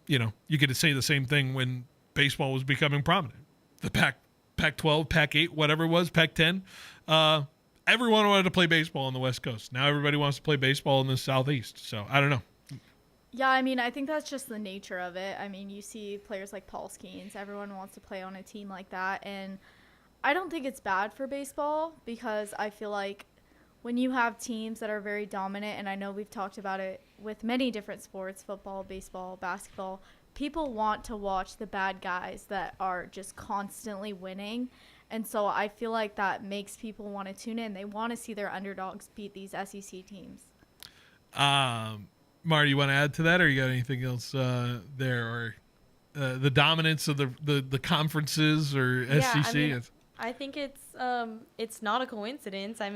You get to say the same thing when baseball was becoming prominent. The Pac-12, Pac-8, whatever it was, Pac-10. Everyone wanted to play baseball on the West Coast. Now everybody wants to play baseball in the Southeast. So I don't know. Yeah, I think that's just the nature of it. You see players like Paul Skeens. Everyone wants to play on a team like that. And I don't think it's bad for baseball, because I feel like when you have teams that are very dominant, and I know we've talked about it with many different sports, football, baseball, basketball, people want to watch the bad guys that are just constantly winning. And so I feel like that makes people want to tune in. They want to see their underdogs beat these SEC teams. Marty, you want to add to that, or you got anything else there, or the dominance of the conferences or SEC? I think it's not a coincidence. They're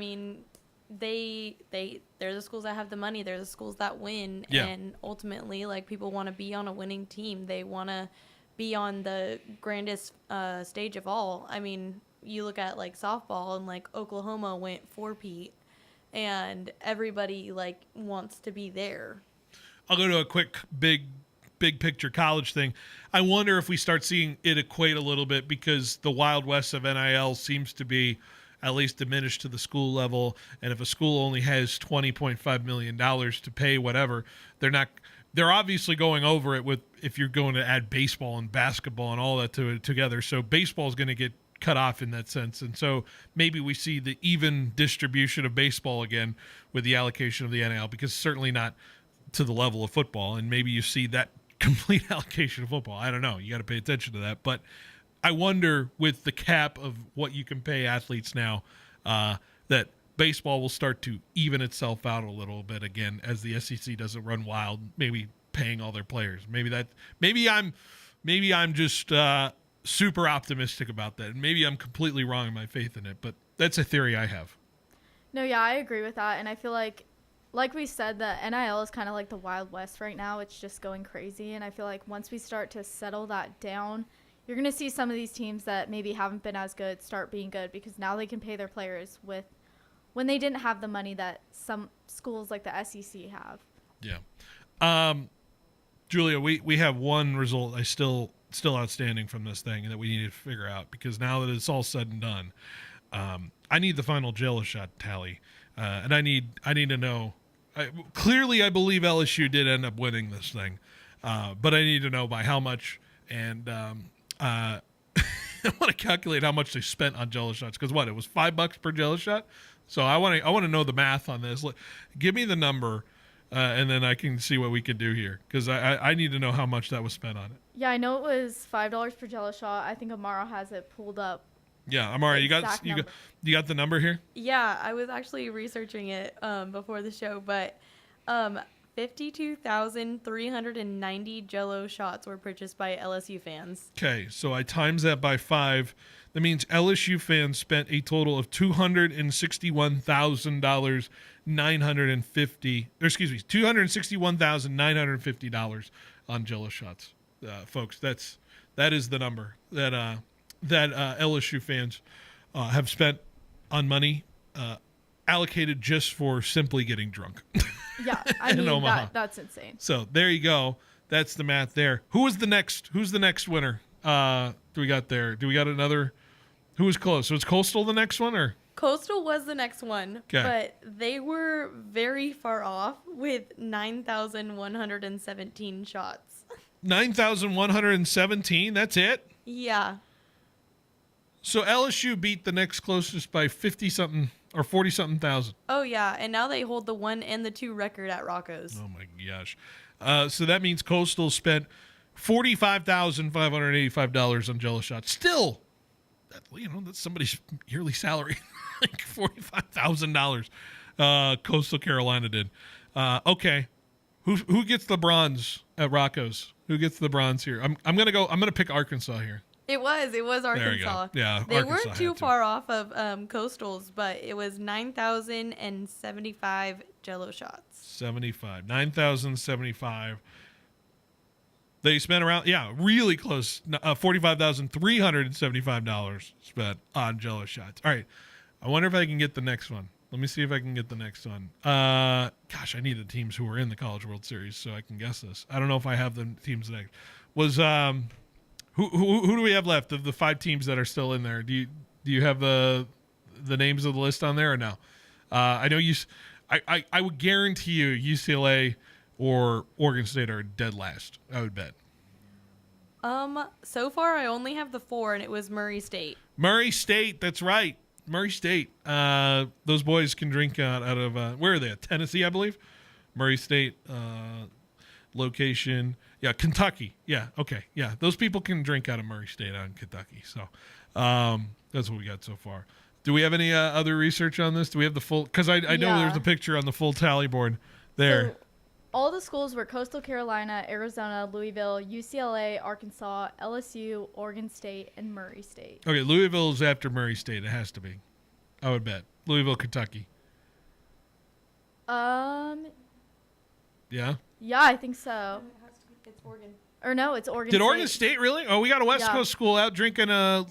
the schools that have the money. They're the schools that win. Yeah. And ultimately, people want to be on a winning team. They want to be on the grandest stage of all. You look at softball, and Oklahoma went 4-peat, and everybody like wants to be there. I'll go to a quick big picture college thing. I wonder if we start seeing it equate a little bit, because the Wild West of NIL seems to be at least diminished to the school level. And if a school only has $20.5 million to pay whatever, they're obviously going over it with, if you're going to add baseball and basketball and all that together. So baseball is going to get cut off in that sense. And so maybe we see the even distribution of baseball again with the allocation of the NIL, because certainly not to the level of football. And maybe you see that complete allocation of football. I don't know. You got to pay attention to that. But I wonder, with the cap of what you can pay athletes now, that baseball will start to even itself out a little bit again as the SEC doesn't run wild, maybe paying all their players. Maybe I'm just super optimistic about that. And maybe I'm completely wrong in my faith in it, but that's a theory I have. No, yeah, I agree with that. And I feel like we said, the NIL is kind of like the Wild West right now. It's just going crazy. And I feel like once we start to settle that down, you're going to see some of these teams that maybe haven't been as good start being good, because now they can pay their players when they didn't have the money that some schools like the SEC have. Yeah. Julia, we have one result still outstanding from this thing that we need to figure out, because now that it's all said and done, I need the final Jello shot tally. And I need to know. Clearly, I believe LSU did end up winning this thing, but I need to know by how much. And I want to calculate how much they spent on Jello shots, because it was $5 per Jello shot. So I want to know the math on this. Give me the number, and then I can see what we can do here, because I need to know how much that was spent on it. Yeah, I know it was $5 per Jello shot. I think Amara has it pulled up. Yeah, Amara, you got the number here? Yeah, I was actually researching it before the show, but 52,390 Jello shots were purchased by LSU fans. Okay, so I times that by 5. That means LSU fans spent a total of $261,950 on Jello shots, folks. That is the number that LSU fans have spent on money allocated just for simply getting drunk. Yeah, I mean, that's insane. So there you go. That's the math there. Who's the next winner? Do we got there? Do we got another? Who was close? So it's Coastal the next one, or? Coastal was the next one, okay, but they were very far off with 9,117 shots. 9,117? That's it? Yeah. So LSU beat the next closest by 50-something or 40-something thousand. Oh, yeah, and now they hold the 1 and the 2 record at Rocco's. Oh, my gosh. So that means Coastal spent $45,585 on Jello shots. Still, that's somebody's yearly salary, like $45,000. Coastal Carolina did. Okay, who gets the bronze at Rocco's? Who gets the bronze here? I'm gonna pick Arkansas here. It was Arkansas. There you go. Yeah, they Arkansas weren't too far off of Coastal's, but it was 9,075 Jello shots. 9,075. They spent around, really close, $45,375 spent on Jello shots. All right, I wonder if I can get the next one. Let me see if I can get the next one. Gosh, I need the teams who were in the College World Series so I can guess this. I don't know if I have the teams next. Who do we have left of the 5 teams that are still in there? Do you have the names of the list on there or no? I know I would guarantee you UCLA or Oregon State are dead last, I would bet. So far I only have the 4, and it was Murray State. Murray State, that's right. Murray State. Those boys can drink out of where are they? Tennessee, I believe. Murray State location. Yeah, Kentucky. Yeah, okay. Yeah, those people can drink out of Murray State out in Kentucky. So that's what we got so far. Do we have any other research on this? Do we have the full? Because I know there's a picture on the full tally board there. So all the schools were Coastal Carolina, Arizona, Louisville, UCLA, Arkansas, LSU, Oregon State, and Murray State. Okay, Louisville is after Murray State. It has to be. I would bet. Louisville, Kentucky. Yeah? Yeah, I think so. It's Oregon. Or no, it's Oregon Did State. Oregon State really? Oh, we got a West Coast school out drinking a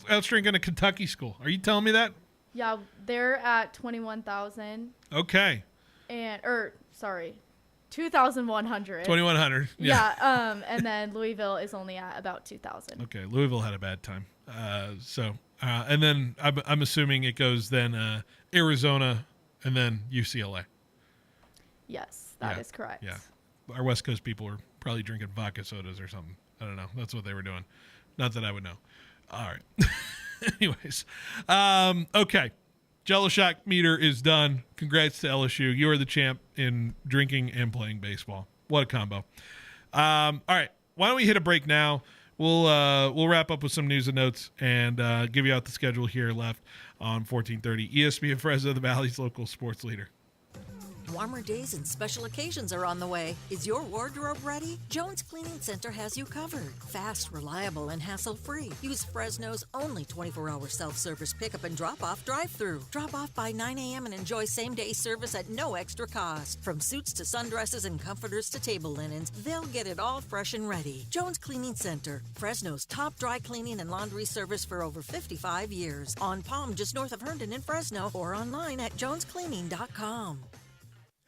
Kentucky school. Are you telling me that? Yeah, they're at 21,000. Okay. 2,100. 2,100. Yeah. And then Louisville is only at about 2,000. Okay, Louisville had a bad time. And then I'm assuming it goes then Arizona and then UCLA. Yes, that is correct. Yeah. Our West Coast people are probably drinking vodka sodas or something. I don't know. That's what they were doing. Not that I would know. All right. Anyways. Okay. Jello Shot meter is done. Congrats to LSU. You are the champ in drinking and playing baseball. What a combo. All right. Why don't we hit a break now? We'll wrap up with some news and notes and give you out the schedule here left on 1430 ESPN Fresno, the Valley's local sports leader. Warmer days and special occasions are on the way. Is your wardrobe ready? Jones Cleaning Center has you covered. Fast, reliable, and hassle-free. Use Fresno's only 24-hour self-service pickup and drop-off drive-thru. Drop off by 9 a.m. and enjoy same-day service at no extra cost. From suits to sundresses and comforters to table linens, they'll get it all fresh and ready. Jones Cleaning Center, Fresno's top dry cleaning and laundry service for over 55 years. On Palm, just north of Herndon in Fresno, or online at jonescleaning.com.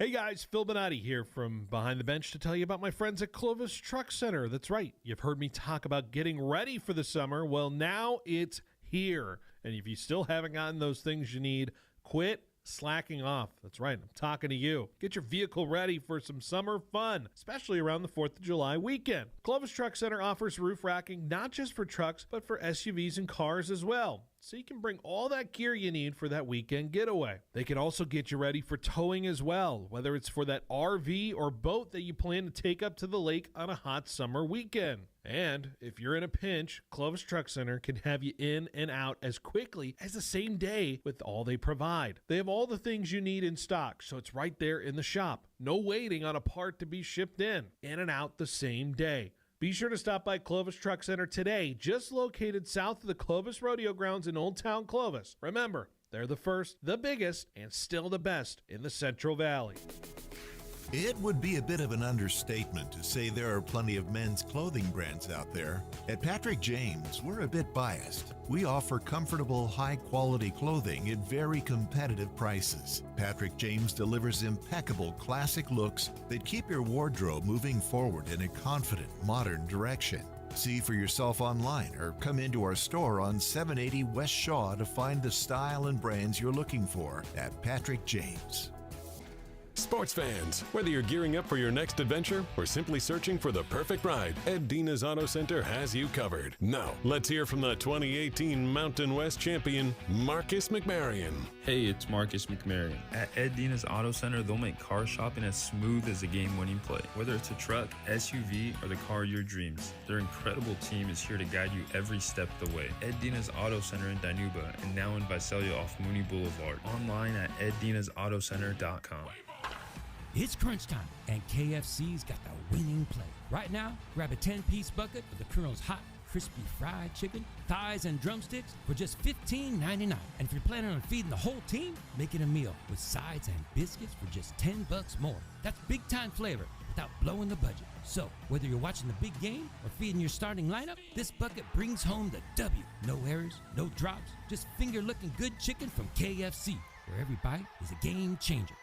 Hey guys, Phil Benotti here from Behind the Bench to tell you about my friends at Clovis Truck Center. That's right, you've heard me talk about getting ready for the summer. Well, now it's here. And if you still haven't gotten those things you need, quit slacking off. That's right, I'm talking to you. Get your vehicle ready for some summer fun, especially around the 4th of July weekend. Clovis Truck Center offers roof racking not just for trucks, but for SUVs and cars as well. So you can bring all that gear you need for that weekend getaway. They can also get you ready for towing as well, whether it's for that RV or boat that you plan to take up to the lake on a hot summer weekend. And if you're in a pinch, Clovis Truck Center can have you in and out as quickly as the same day with all they provide. They have all the things you need in stock, so it's right there in the shop. No waiting on a part to be shipped in and out the same day. Be sure to stop by Clovis Truck Center today, just located south of the Clovis Rodeo Grounds in Old Town Clovis. Remember, they're the first, the biggest, and still the best in the Central Valley. It would be a bit of an understatement to say there are plenty of men's clothing brands out there. At Patrick James, we're a bit biased. We offer comfortable, high-quality clothing at very competitive prices. Patrick James delivers impeccable classic looks that keep your wardrobe moving forward in a confident, modern direction. See for yourself online or come into our store on 780 West Shaw to find the style and brands you're looking for at Patrick James. Sports fans, whether you're gearing up for your next adventure or simply searching for the perfect ride, Ed Dina's Auto Center has you covered. Now, let's hear from the 2018 Mountain West champion, Marcus McMarion. Hey, it's Marcus McMarion. At Ed Dina's Auto Center, they'll make car shopping as smooth as a game-winning play. Whether it's a truck, SUV, or the car of your dreams, their incredible team is here to guide you every step of the way. Ed Dina's Auto Center in Dinuba and now in Visalia off Mooney Boulevard. Online at eddinasautocenter.com. It's crunch time, and KFC's got the winning play. Right now, grab a 10-piece bucket of the Colonel's hot, crispy fried chicken, thighs, and drumsticks for just $15.99. And if you're planning on feeding the whole team, make it a meal with sides and biscuits for just $10 more. That's big-time flavor without blowing the budget. So, whether you're watching the big game or feeding your starting lineup, this bucket brings home the W. No errors, no drops, just finger-looking good chicken from KFC, where every bite is a game changer.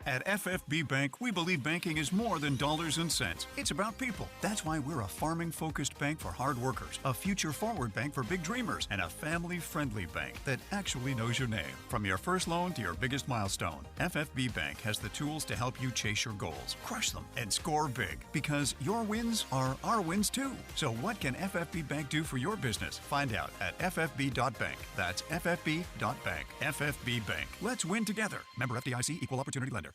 At FFB Bank, we believe banking is more than dollars and cents. It's about people. That's why we're a farming-focused bank for hard workers, a future-forward bank for big dreamers, and a family-friendly bank that actually knows your name. From your first loan to your biggest milestone, FFB Bank has the tools to help you chase your goals, crush them, and score big. Because your wins are our wins too. So what can FFB Bank do for your business? Find out at ffb.bank. That's ffb.bank. FFB Bank. Let's win together. Member FDIC, Equal Opportunity Lender.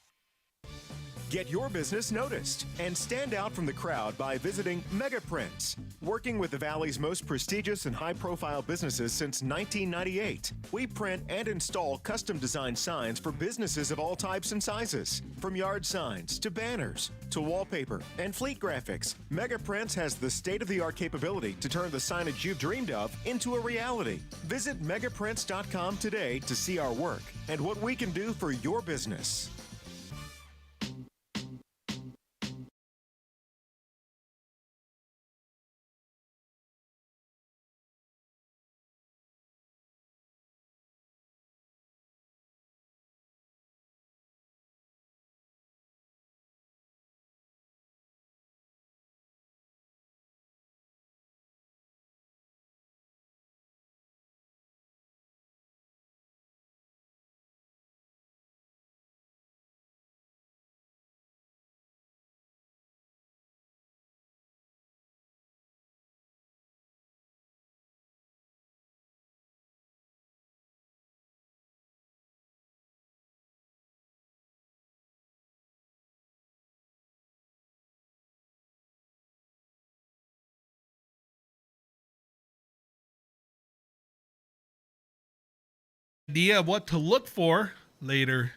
Get your business noticed and stand out from the crowd by visiting Megaprints. Working with the Valley's most prestigious and high-profile businesses since 1998, we print and install custom-designed signs for businesses of all types and sizes. From yard signs to banners to wallpaper and fleet graphics, Megaprints has the state-of-the-art capability to turn the signage you've dreamed of into a reality. Visit megaprints.com today to see our work and what we can do for your business. idea of what to look for later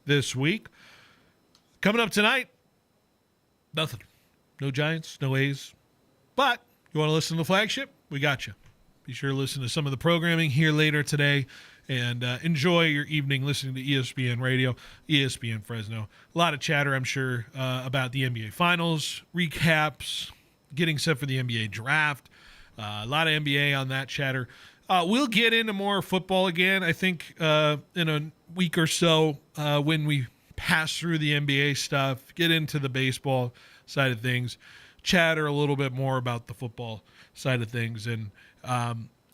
this week. Coming up tonight, nothing. No Giants, no A's. But you want to listen to the flagship? We got you. Be sure to listen to some of the programming here later today and enjoy your evening listening to ESPN Radio, ESPN Fresno. A lot of chatter, I'm sure, about the NBA Finals, recaps, getting set for the NBA Draft. A lot of NBA on that chatter. We'll get into more football again, I think, in a week or so when we pass through the NBA stuff, get into the baseball side of things, chatter a little bit more about the football side of things, and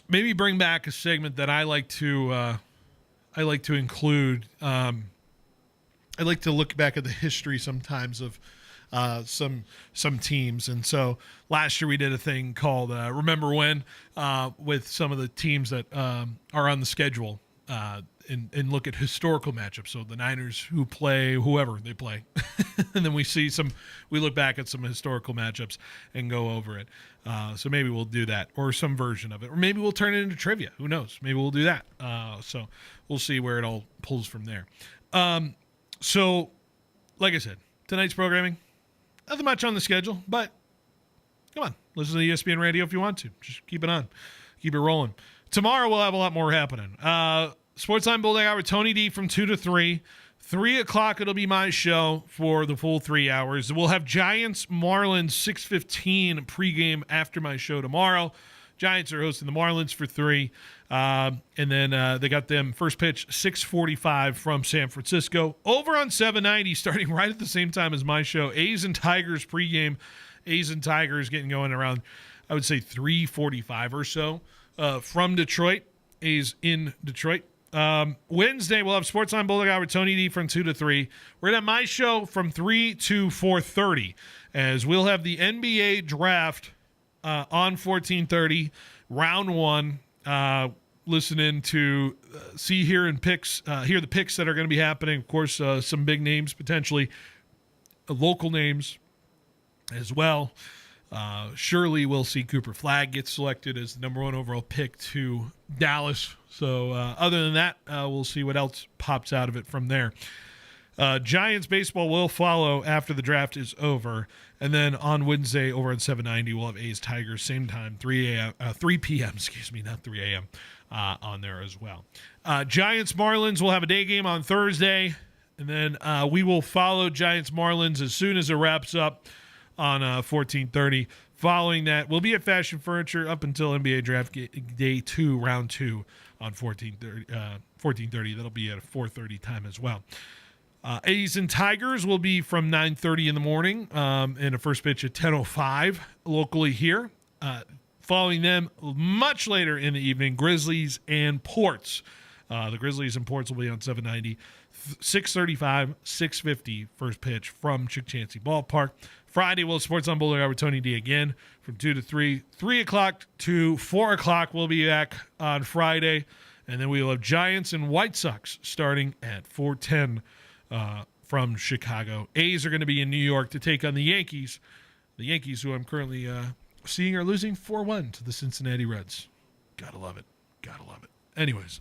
maybe bring back a segment that I like to include. I like to look back at the history sometimes of some teams, and so last year we did a thing called Remember When with some of the teams that are on the schedule and look at historical matchups. So the Niners who play whoever they play, and then we look back at some historical matchups and go over it. So maybe we'll do that, or some version of it, or maybe we'll turn it into trivia. Who knows? Maybe we'll do that. So we'll see where it all pulls from there. So like I said, tonight's programming, nothing much on the schedule, but come on, listen to ESPN Radio if you want to. Just keep it on. Keep it rolling. Tomorrow we'll have a lot more happening. Sportsline Bulldog Hour, Tony D from 2 to 3. 3 o'clock, it'll be my show for the full 3 hours. We'll have Giants Marlins 6:15 pregame after my show tomorrow. Giants are hosting the Marlins for 3. And then they got them first pitch 6:45 from San Francisco. Over on 790, starting right at the same time as my show, A's and Tigers pregame. A's and Tigers getting going around, I would say, 3:45 or so from Detroit. A's in Detroit. Wednesday, we'll have Sportsline Bulldog Hour, Tony D from 2 to 3. We're going to have my show from 3 to 4:30, as we'll have the NBA Draft on 14:30, round 1. Listening to hear the picks that are going to be happening. Of course, some big names, potentially local names as well. Surely we'll see Cooper Flagg get selected as the number 1 overall pick to Dallas. So other than that, we'll see what else pops out of it from there. Giants baseball will follow after the draft is over. And then on Wednesday over at 790, we'll have A's Tigers, same time, 3 p.m., not 3 a.m. On there as well. Giants Marlins will have a day game on Thursday. And then we will follow Giants Marlins as soon as it wraps up on 14:30. Following that, we'll be at Fashion Furniture up until NBA Draft Day 2, round 2 on 14:30. That'll be at a 4:30 time as well. A's and Tigers will be from 9:30 in the morning and a first pitch at 10:05 locally here. Following them much later in the evening, Grizzlies and Ports. The Grizzlies and Ports will be on 790. 6:35, 6:50 first pitch from Chick Chansey Ballpark. Friday, we'll Sports on Bulldog Hour, Tony D again from 2 to 3. 3 o'clock to 4 o'clock, we'll be back on Friday. And then we will have Giants and White Sox starting at 4:10 from Chicago. A's are going to be in New York to take on the Yankees. The Yankees, who I'm currently seeing, are losing 4-1 to the Cincinnati Reds. Gotta love it. Anyways.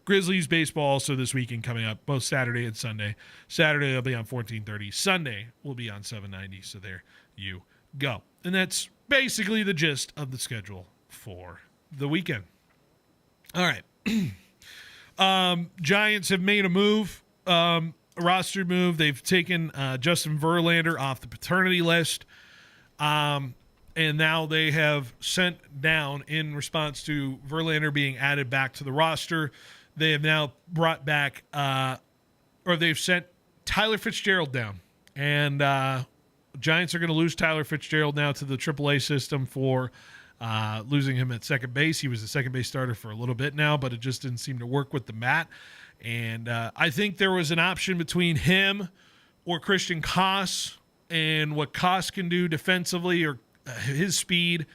Grizzlies baseball also this weekend coming up, both Saturday and Sunday. Saturday they'll be on 14:30. Sunday will be on 790. So there you go. And that's basically the gist of the schedule for the weekend. All right. Giants have made a move, a roster move. They've taken Justin Verlander off the paternity list. And now they have sent down, in response to Verlander being added back to the roster, they have now brought back, or they've sent Tyler Fitzgerald down. And Giants are going to lose Tyler Fitzgerald now to the AAA system for losing him at second base. He was the second base starter for a little bit now, but it just didn't seem to work with the bat. And I think there was an option between him or Christian Koss, and what Koss can do defensively, or his speed,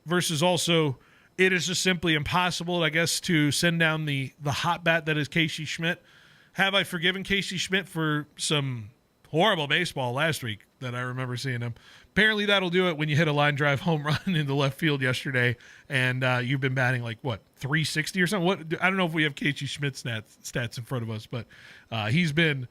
versus also it is just simply impossible, I guess, to send down the hot bat that is Casey Schmidt. Have I forgiven Casey Schmidt for some horrible baseball last week that I remember seeing him. Apparently that'll do it when you hit a line drive home run into left field yesterday, and you've been batting like, what, 360 or something? What, I don't know if we have Casey Schmidt's stats in front of us, but he's been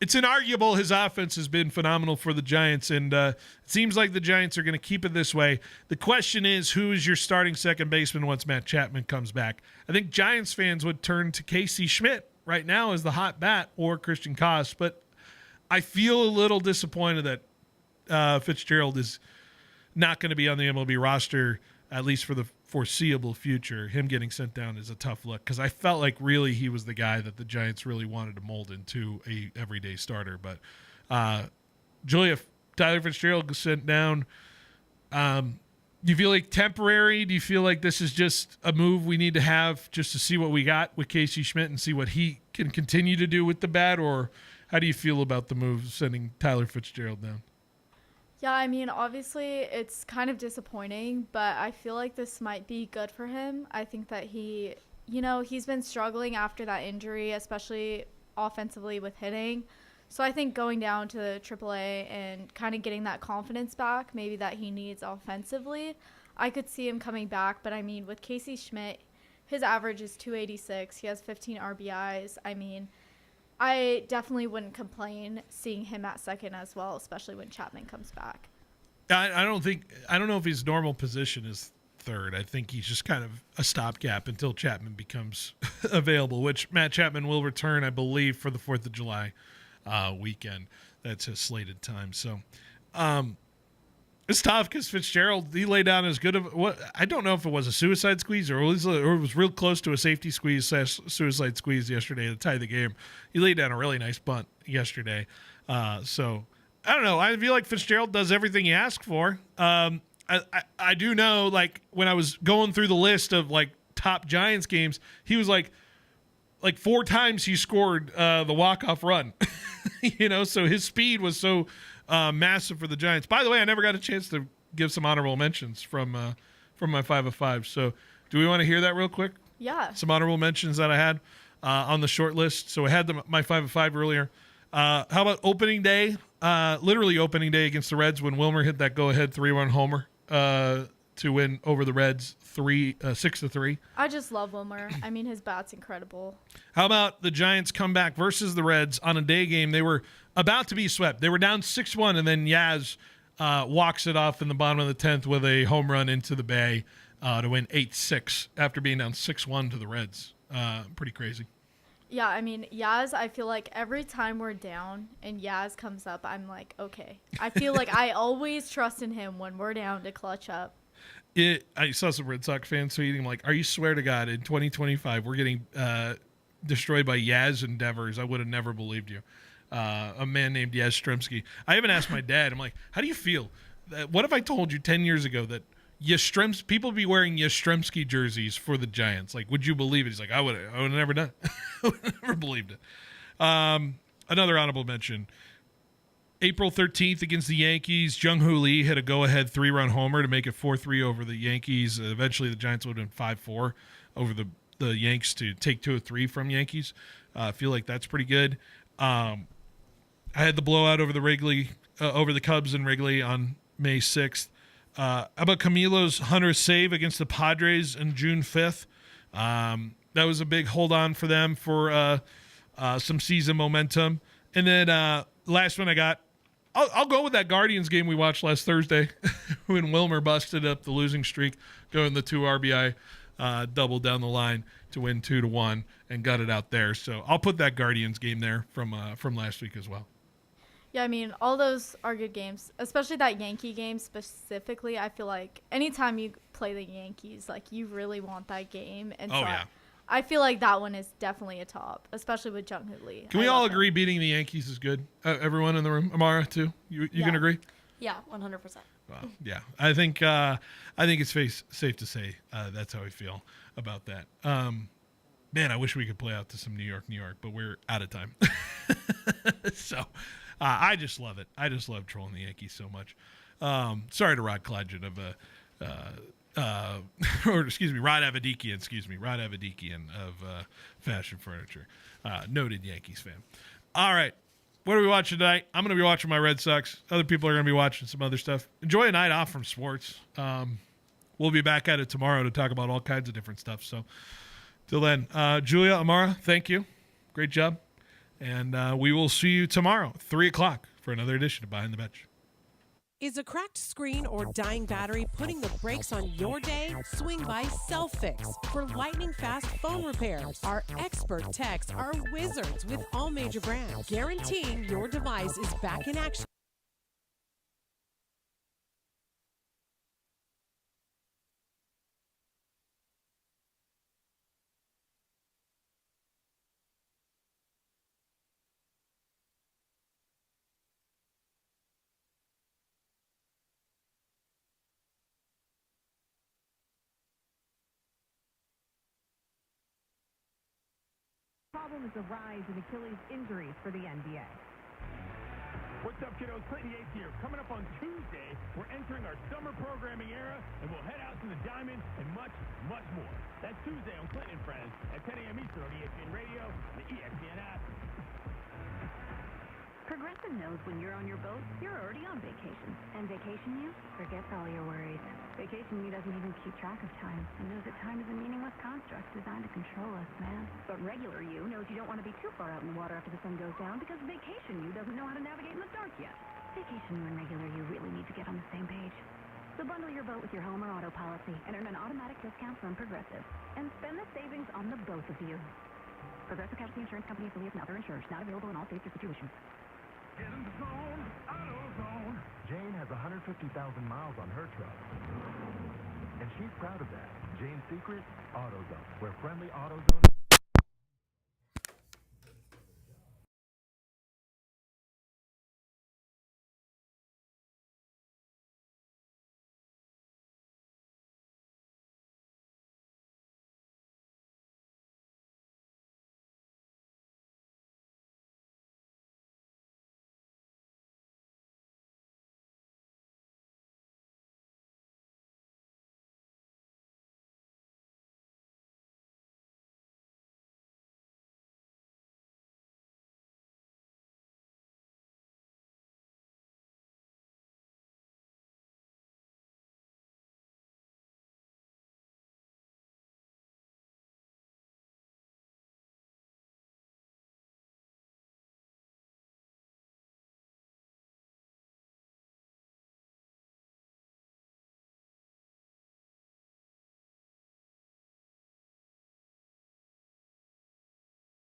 it's inarguable his offense has been phenomenal for the Giants, and it seems like the Giants are going to keep it this way. The question is, who is your starting second baseman once Matt Chapman comes back? I think Giants fans would turn to Casey Schmidt right now as the hot bat, or Christian Koss, but I feel a little disappointed that Fitzgerald is not going to be on the MLB roster, at least for the foreseeable future. Him getting sent down is a tough look, because I felt like really he was the guy that the Giants really wanted to mold into a everyday starter. But Julia, Tyler Fitzgerald gets sent down. Do you feel like temporary? Do you feel like this is just a move we need to have just to see what we got with Casey Schmidt and see what he can continue to do with the bat? Or how do you feel about the move sending Tyler Fitzgerald down? Yeah, I mean, obviously it's kind of disappointing, but I feel like this might be good for him. I think that he's been struggling after that injury, especially offensively with hitting. So I think going down to AAA and kind of getting that confidence back, maybe that he needs offensively, I could see him coming back. But I mean, with Casey Schmidt, his average is 286. He has 15 RBIs. I mean, I definitely wouldn't complain seeing him at second as well, especially when Chapman comes back. I don't know if his normal position is third. I think he's just kind of a stopgap until Chapman becomes available, which Matt Chapman will return, I believe, for the 4th of July weekend. That's his slated time. So it's tough because Fitzgerald, he laid down as good of what I don't know if it was a suicide squeeze or it was real close to a safety squeeze / suicide squeeze yesterday to tie the game. He laid down a really nice bunt yesterday. So I don't know. I feel like Fitzgerald does everything he asked for. I do know, like, when I was going through the list of like top Giants games, he was like 4 times he scored the walk-off run. So his speed was so massive for the Giants. By the way, I never got a chance to give some honorable mentions from my 5 of 5. So do we want to hear that real quick? Yeah. Some honorable mentions that I had on the short list. So I had my 5 of 5 earlier. How about opening day? Literally opening day against the Reds when Wilmer hit that go-ahead 3-run homer to win over the Reds 6-3. I just love Wilmer. I mean, his bat's incredible. How about the Giants comeback versus the Reds on a day game? They were about to be swept. They were down 6-1, and then Yaz walks it off in the bottom of the 10th with a home run into the bay to win 8-6 after being down 6-1 to the Reds. Pretty crazy. Yeah, I mean, Yaz, I feel like every time we're down and Yaz comes up, I'm like, okay. I feel like I always trust in him when we're down to clutch up. I saw some Red Sox fans tweeting, like, are you swear to God, in 2025, we're getting destroyed by Yaz endeavors? I would have never believed you. A man named Yaz Stremski. I even asked my dad, I'm like, how do you feel? What if I told you 10 years ago that people be wearing Yastrzemski jerseys for the Giants? Like, would you believe it? He's like, I would have never done it. I would have never believed it. Another honorable mention. April 13th against the Yankees, Jung-Hoo Lee hit a go-ahead 3-run homer to make it 4-3 over the Yankees. Eventually, the Giants would have been 5-4 over the Yanks to take 2 of 3 from Yankees. I feel like that's pretty good. I had the blowout over the Cubs in Wrigley on May 6th. How about Camilo's 100th save against the Padres on June 5th? That was a big hold on for them for some season momentum. And then last one I got, I'll go with that Guardians game we watched last Thursday when Wilmer busted up the losing streak, going the 2 RBI double down the line to win 2-1 and got it out there. So I'll put that Guardians game there from last week as well. Yeah, I mean, all those are good games, especially that Yankee game specifically. I feel like anytime you play the Yankees, like, you really want that game. And so yeah. I feel like that one is definitely a top, especially with Jung-Hoo Lee. Can we all agree beating the Yankees is good? Everyone in the room? Amara, too? You can agree? Yeah, 100%. Well, yeah. I think it's safe to say that's how I feel about that. Man, I wish we could play out to some New York, but we're out of time. So I just love it. I just love trolling the Yankees so much. Sorry to Rod Cladgen Rod Avedikian of Fashion Furniture. Noted Yankees fan. All right. What are we watching tonight? I'm going to be watching my Red Sox. Other people are going to be watching some other stuff. Enjoy a night off from sports. We'll be back at it tomorrow to talk about all kinds of different stuff. So, till then, Julia, Amara, thank you. Great job. And we will see you tomorrow, 3 o'clock, for another edition of Behind the Bench. Is a cracked screen or dying battery putting the brakes on your day? Swing by Self-Fix for lightning-fast phone repairs. Our expert techs are wizards with all major brands, guaranteeing your device is back in action. Problem is the rise in Achilles injuries for the NBA. What's up, kiddos? Clayton Yates here. Coming up on Tuesday, we're entering our summer programming era, and we'll head out to the Diamond and much, much more. That's Tuesday on Clayton and Friends at 10 a.m. Eastern on ESPN Radio and the ESPN app. Progressive knows when you're on your boat, you're already on vacation. And Vacation You forgets all your worries. Vacation You doesn't even keep track of time and knows that time is a meaningless construct designed to control us, man. But Regular You knows you don't want to be too far out in the water after the sun goes down because Vacation You doesn't know how to navigate in the dark yet. Vacation You and Regular You really need to get on the same page. So bundle your boat with your home or auto policy and earn an automatic discount from Progressive. And spend the savings on the both of you. Progressive Casualty Insurance Company affiliates and other insurers. Not available in all states or situations. Get in the zone, AutoZone. Jane has 150,000 miles on her truck. And she's proud of that. Jane's secret? AutoZone, where friendly AutoZone